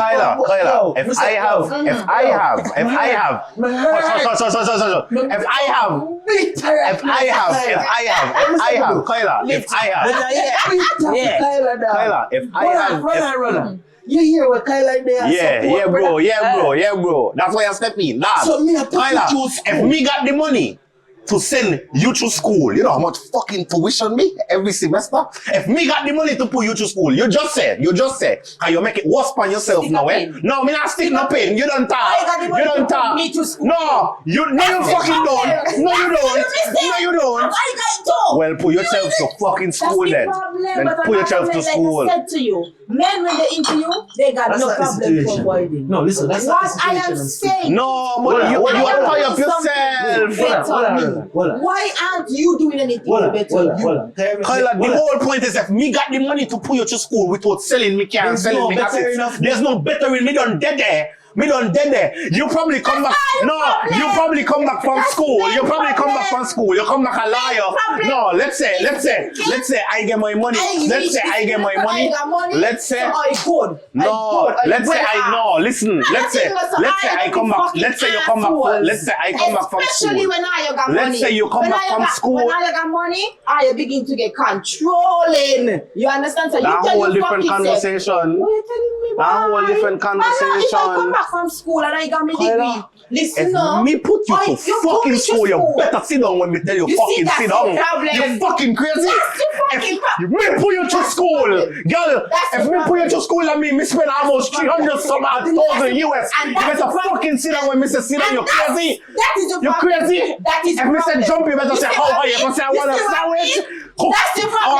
you hear what Kyla there? yeah, bro. That's why I step in. Nah. So me a put Kyla, you to school. if me got the money to send you to school, you know how much fucking tuition me every semester? If me got the money to put you to school, you just said, and you make it worse for yourself Stick now, a eh? pin. No, me not stick no pin. You don't talk. I got the money You to don't put talk. me to school. No, you fucking don't. No, you don't. I got Well, put yourself to fucking school That's then. the problem, Then but put yourself to school. Like I said to you, men when they into you, they got That's no not the problem for situation. avoiding. No, listen, that's not What the I situation am I'm speaking. saying. No, but you tie up yourself. Hold on. Why aren't you doing anything to better you? Kyla, the whole point is if me got the money to put you to school without selling me car and There's selling no me better assets, enough. there's no better in me done dead there. You probably come back. No, you probably come back from school. You probably come back from school. You come back a liar. No, let's say I get my money. Let's say I get my money. Let's say no. Let's say I no. Listen. Let's say I come back. Let's say you come back. Let's say I come back from Especially school. when I got money. Let's say you come When back I from got- school. When I got money, I begin to get controlling. You understand? So That you tell whole your different fucking self, conversation. what you telling me, That whole boy? different Man, if I conversation. come back from school and I got my degree, Kyla, listen If up. me put you to fucking school, you better sit down when me tell you, You see, fucking that's sit the down. problem. You fucking crazy. That's the fucking If me put you to school, girl, That's if the me put you to school, I mean, me spend almost 300 some odd thousand US. And You that's better the problem. fucking sit down when me say sit down, you crazy. That is the You problem. crazy? That is the If me say problem. jump, you better You say see how what high. I You better say I mean? want a You see what I sandwich. mean? That's the problem.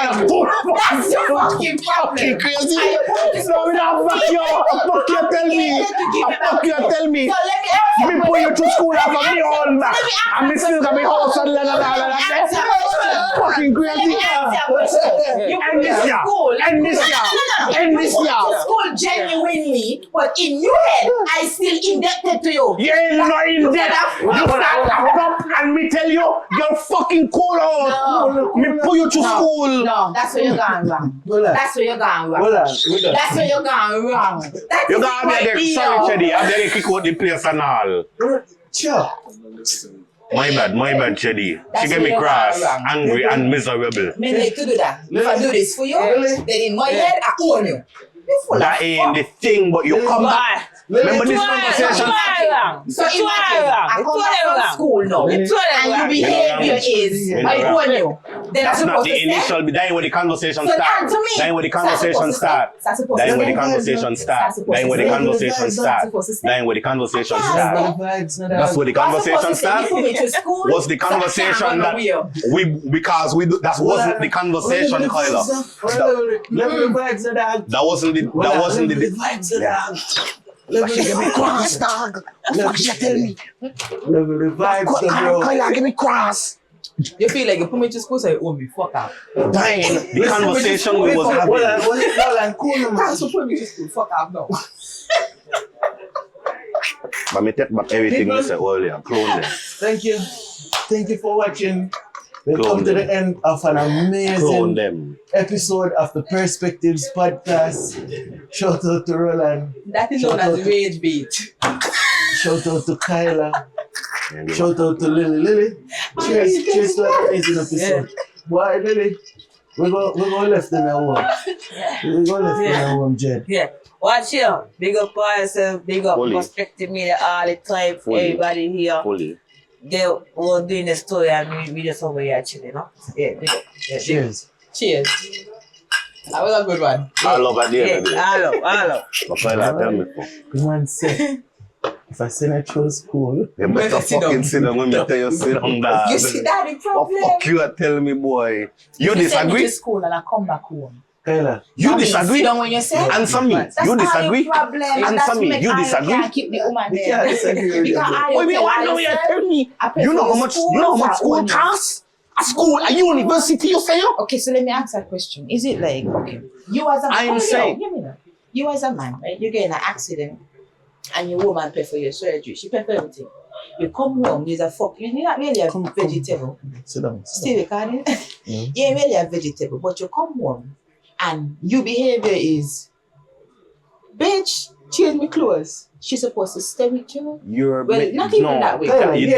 That's the fucking problem. Fucking crazy. I put this No, me not fuck you. Fuck you, tell me. Fuck you, tell me. So let me ask you a Me put you to question. school after me all Let that. me ask And me you a still got me house and la la la la la. Answer a question. Fucking Let crazy. me ask you a question. You End this year. school. End this year. End this You year. went to school genuinely, but in your head, I still indebted to you. You ain't not in debt. You start up and me tell you, you're fucking cool out. No. Me put you to school. No, that's where you're going wrong. Hold on. That's where you're going wrong. Hold on. That's where you're going wrong. That You is gotta be my there. deal. Sorry, Chedi. I'm there to kick out the place and all. Sure. My bad, Chedi. She That's get me what you're cross, wrong. angry, and miserable. Me need to do that. If I do this for you, Really? then in my head, I own you. You full That of ain't the fuck. thing, but you come back. Remember this conversation? So imagine, I come back from school now, and your behavior is, I own you. Then I'm That's not supposed the to stay. initial. That ain't where the conversation So start. answer me. That ain't where the So I'm supposed conversation to start. stay. So I'm supposed That ain't to where the stay. conversation start. So I'm That ain't where the supposed to conversation stay. start. So I'm supposed to stay. That ain't where the conversation Yeah. start. That's where the conversation start. What's the conversation that we because we do, that wasn't the conversation, Kyla. That wasn't the vibes of that. Level the vibes. cross, dog. What you tell me? Level the vibes, bro. Kyla, give me cross. You feel like you put me to school, so you owe me. Fuck out. Dying. The conversation we was having. Cool, man. Thanks for putting me to school. Fuck out now. But me take back everything you said earlier. Clone them. Thank you. Thank you for watching. We Clone come to them. the end of an Clone amazing them. episode of the Perspectives podcast. Shout out to Roland. That is known as rage beat. Shout out to Kyla. Shout out to Lilly. Cheers to an amazing episode. Why, Lilly? We go left in our home. We go left in our home, Jed. Yeah. Watch here. Big up for yourself. Big up Fully. Perspective Media all the time. Fully. Everybody here. Fully. They were doing the story and we just over here chilling, you know? Yeah, big up. Yeah, big up. Cheers. Cheers. That was a good one. I love at the end of Yeah, it. hello. But Kyla, tell me, The man said, if I send a through school, you better sit fucking down. sit down when me tell you sit down, dad. You see that the What problem? fuck you are telling me, boy? You You send me disagree? to school and I come back home. Kyla, You Sit disagree? down when you say. Answer me. That's You all disagree? your problem. Answer That's me. make You I disagree? can't keep the woman You there. can't disagree with Because you. I Wait, tell why don't you myself, tell me? I pay You know for how the much? You know how much school only. costs? A school, a university, you say? Okay, so let me ask that question. Is it like, okay, you as a I am man, saying- hear me now. You as a man, right? You get in an accident and your woman pay for your surgery. She pay for everything. You come home, there's a fuck. You're not really a vegetable. sit down. Still recording? You ain't really a vegetable, but you come home and your behavior is bitch, change me clothes. She's supposed to stay with you. You're Not even that way.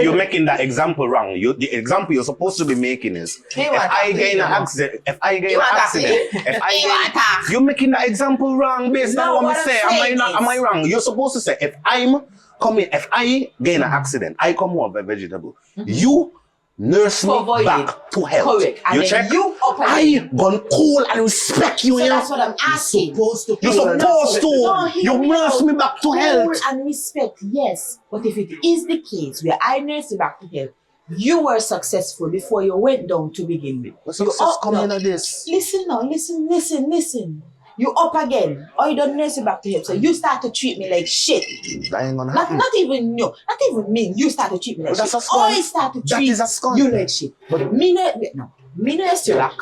You're making that example wrong. The example you're supposed to be making is if I get in an accident, you're making that example wrong based on what I say. Am I wrong? You're supposed to say if I get in an accident, I come home a vegetable. You nurse me back to health. Correct. And You then check? you up and I gonna cool and respect you. So that's what I'm asking. You're supposed to. You nurse me back to health. Cool and respect, yes. But if it is the case where I nurse you back to health, you were successful before you went down to begin with. What's success coming out of this? Listen now, listen. You up again, or you don't nurse you back to health. So you start to treat me like shit. That ain't gonna happen. Not even you, not even me. You start to treat me like But shit. that's a scum. I start to That treat is a scum. you like shit. But me nurse you back.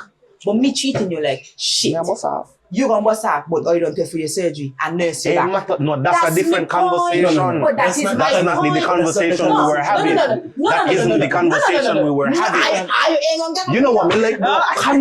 But me treating you like shit. Yeah, bust off. You gonna bust off, but you don't pay for your surgery and nurse you back. No, that's a different my point. conversation. But that is my That's not the point. conversation we were having. That isn't the conversation we were having. I ain't gonna get You know what? Me like No, I'll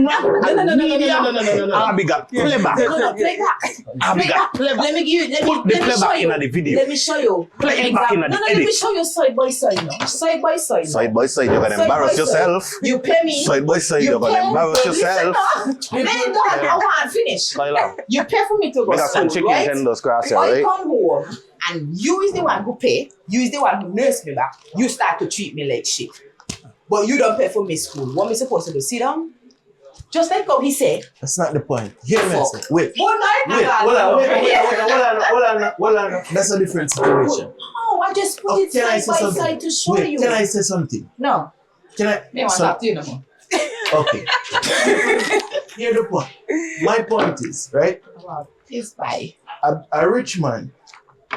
be got playback. No, play back. I'll be got playback. Let me give you. Put the playback in the video. Let me show you. Play it back in the Let me edit. show you side by side now. Side by side. now. Side by side, you're gonna Side embarrass by side. yourself. You pay me. Side by side, you're gonna embarrass yourself. I want to finish. Kyla, You pay for me to go we got some school, chicken right? tenders cross here, I right? come home and you is the one who pay. You is the one who nurse me back. You start to treat me like shit. But you don't pay for me school. What me supposed to do? Sit down? Just like how he said. That's not the point. Hear me, sir. Wait. One night. Hold on. That's a different situation. Oh, I just put it Can I side say by something? side to show Wait, you. can I say something? No. Can I? Me want to talk to you no more. Okay. Hear the point. My point is, right? Wow. It's bye. A rich man,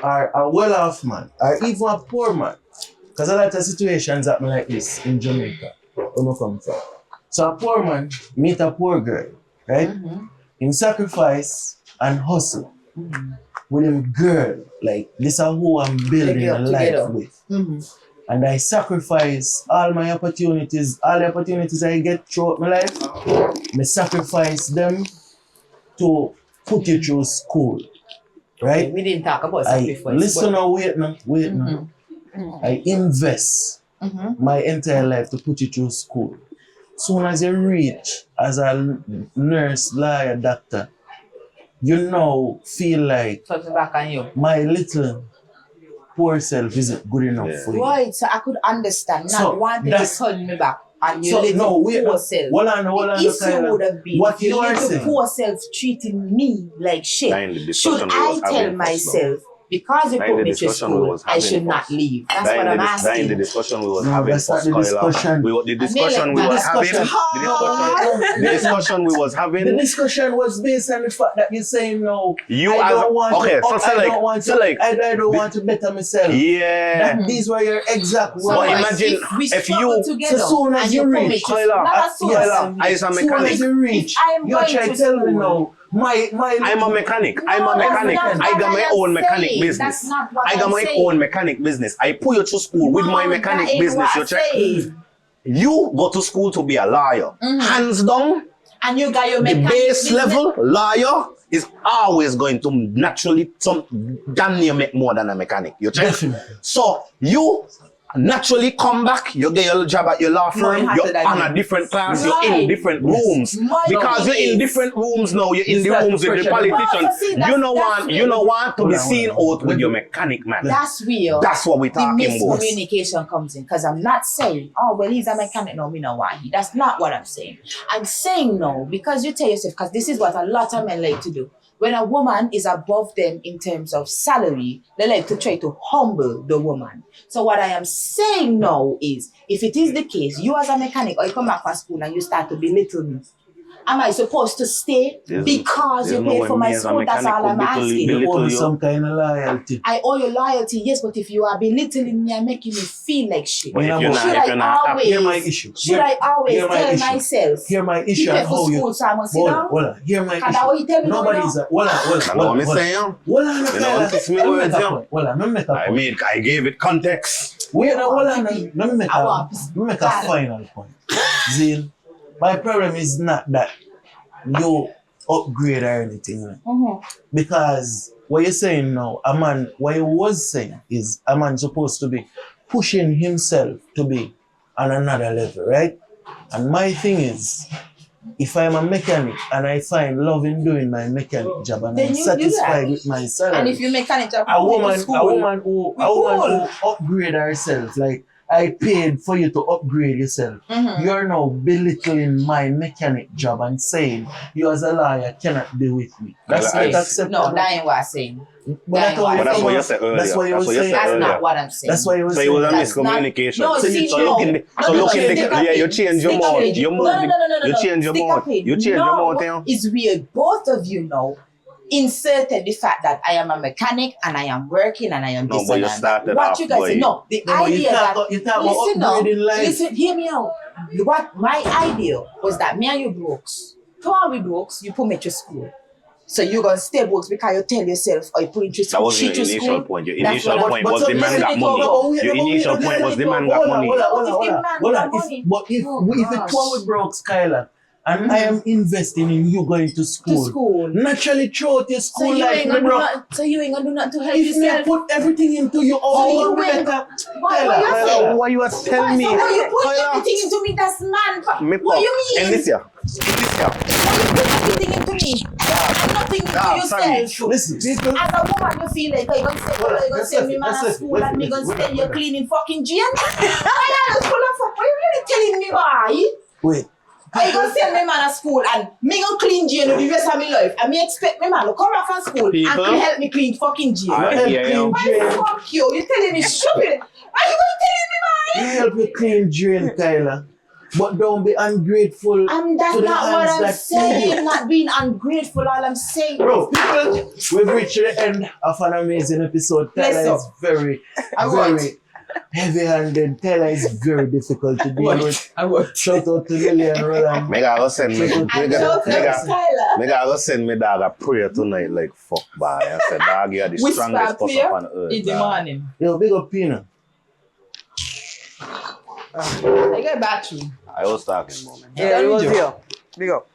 or a well-off man, or even a poor man, because a lot of situations happen like this in Jamaica, where I come from. So a poor man meet a poor girl, right? In sacrifice and hustle with him girl, like this is who I'm building a life with. And I sacrifice all my opportunities, all the opportunities I get throughout my life, I sacrifice them to put you through school, right? We didn't talk about I sacrifice. listen now, wait now. I invest my entire life to put you through school. Soon as you reach as a nurse, lawyer, doctor, you now feel like Something back on you. my little poor self isn't good enough for you. Right, so I could understand not So wanting to that's- turn me back and you So, little no, wait, poor self. hold on, The issue Kyla. would have been What if your you are little saying. poor self treating me like shit. That ain't the discussion Should we I was tell having, myself, because you That ain't put the me to discussion we school, was I having should not first. leave? That's That what I'm ain't the asking. discussion we was No, having that's not first, the Kyla. discussion. The discussion we The was discussion. having. The discussion we was The having. discussion was based on the fact that you're saying no. You I as don't want okay, to, so say I like, don't want so to, like, I don't want to better myself. yeah. That these were your exact So But words. imagine if we if struggle you- together so soon as and you put me reach, to- Kyla, not as soon as Kyla, I as a Soon as mechanic. you reach, I'm you're going trying to to tell me school. now. I'm a mechanic. I'm a No, mechanic. that's not I got what my I am own mechanic saying. business. That's not what I got I'm my saying. own mechanic business. I pull you to school with my No, mechanic that ain't business. what You I'm check. saying. You go to school to be a lawyer. Hands down, And you got your the mechanic base business. level lawyer is always going to naturally damn near make more than a mechanic. You check. Definitely. So you naturally come back, you get your job at your law firm, hotter you're than on me. a different class, Right. you're in different rooms. My Because you're in is- different rooms now, you're in It's the that rooms with the pressure. politicians. Well, see, You that's- don't want that's you don't want to be Hold on, seen hold on. out with your mechanic man. That's real. That's what we're The talking about. miscommunication comes in because I'm not saying, oh, well, he's a mechanic. No, me no want he. That's not what I'm saying. I'm saying no because you tell yourself, because this is what a lot of men like to do. When a woman is above them in terms of salary, they like to try to humble the woman. So what I am saying now is, if it is the case, you as a mechanic, or you come back from school and you start to belittle me, am I supposed to stay because you paid for my school? That's all I'm asking. You owe me some kind of loyalty. I owe you loyalty, yes, but if you are belittling me and making me feel like shit, But if Should you're not, should if you're I not happy, always, Hear my issue. should I always Hear my tell issue. myself, Hear my issue you pay and for how you. school, so I must sit Hold down? on, hold on. Hear my Because that what you tell issue. me now, Nobody's now? a. Hold on, hold on. that's what I'm saying. Hold on, You know, Kyla. kiss me Let me words, make a yeah. point. Hold on, let me make a point. I gave it context. Wait, now, hold on. Let me make I a, want- let me make a final point. Zin, my problem is not that you upgrade or anything, right? Because what you're saying now, a man, what he was saying is a man supposed to be pushing himself to be on another level, right? And my thing is, if I'm a mechanic and I find love in doing my mechanic job and Then I'm you do satisfied that. with my salary, And if you mechanic job, a go to woman school. who upgrade herself, like I paid for you to upgrade yourself. You're now belittling my mechanic job and saying you as a lawyer cannot deal with me. That's not acceptable. No, that ain't what I'm saying. But that's what you said earlier. That's what you That's were what you saying. said That's earlier. not what I'm saying. That's why you were So it was a saying. That's not- miscommunication. No, so see, so no. look in the, No, so no, look in the, stick up yeah, you in. change your Stick up mouth. in. Your No, mouth. no. You change your Stick mouth. up in. You change your No, mouth. Yeah. is we both of you now inserted the fact that I am a mechanic and I am working and I am No, this but and you that. started What off you guys by- say? No, the No, but you idea talk that about listen now, upgrading life. listen, hear me out. What my idea was that me and you brokes. To all we brokes, you put me to school. So you're gonna stay brokes because you tell yourself or you put into That was she your to initial school. point. Your That's initial what I'm- point But was the man got money. Your initial point was the man got money. Hold Hold on. If gosh. it was Brooks, Kyla, and I am investing in you going to To school, school. naturally throughout your So school you life, ain't gonna do bro, nothing. So you ain't gonna do nothing to help if me yourself. put everything into you, So all you you ain't- better. Why you Kyla, say? Why you are telling me? So when you put Kyla, everything into me, that's man. me What pop. you mean? And this year. When you put everything into me, nothing into sorry. yourself. Listen, people. As a woman, you feel like you gonna send me man to school and me gonna stay here cleaning fucking jail. Why are you full of fuck? What you really telling me, why? Wait. Are you gonna send me man to school and me gonna clean jail the rest of my life? And me expect me man to come back from school People. and help me clean fucking jail. I hear you. Why the fuck you? You telling me stupid? Why you gonna telling me, You man? help me clean drain, Kyla. But don't be ungrateful That's to the not what hands I'm that feed you. saying. Not being ungrateful. All I'm saying. Bro, people, we've reached the end of an amazing episode. Bless Tyler up. is very, I won't. very heavy-handed. Tyler is very difficult to deal with. I work. Shout out to Lilly and Roland. Me gotta send me. And shout out to Kyla. Me gotta send me dog a prayer tonight like fuck bad. I said dog you are the Whisper strongest person prayer on earth. in the dog. morning. Yo, big up Pina. I get battery. I was talking about me. Yeah, it was here. Big up.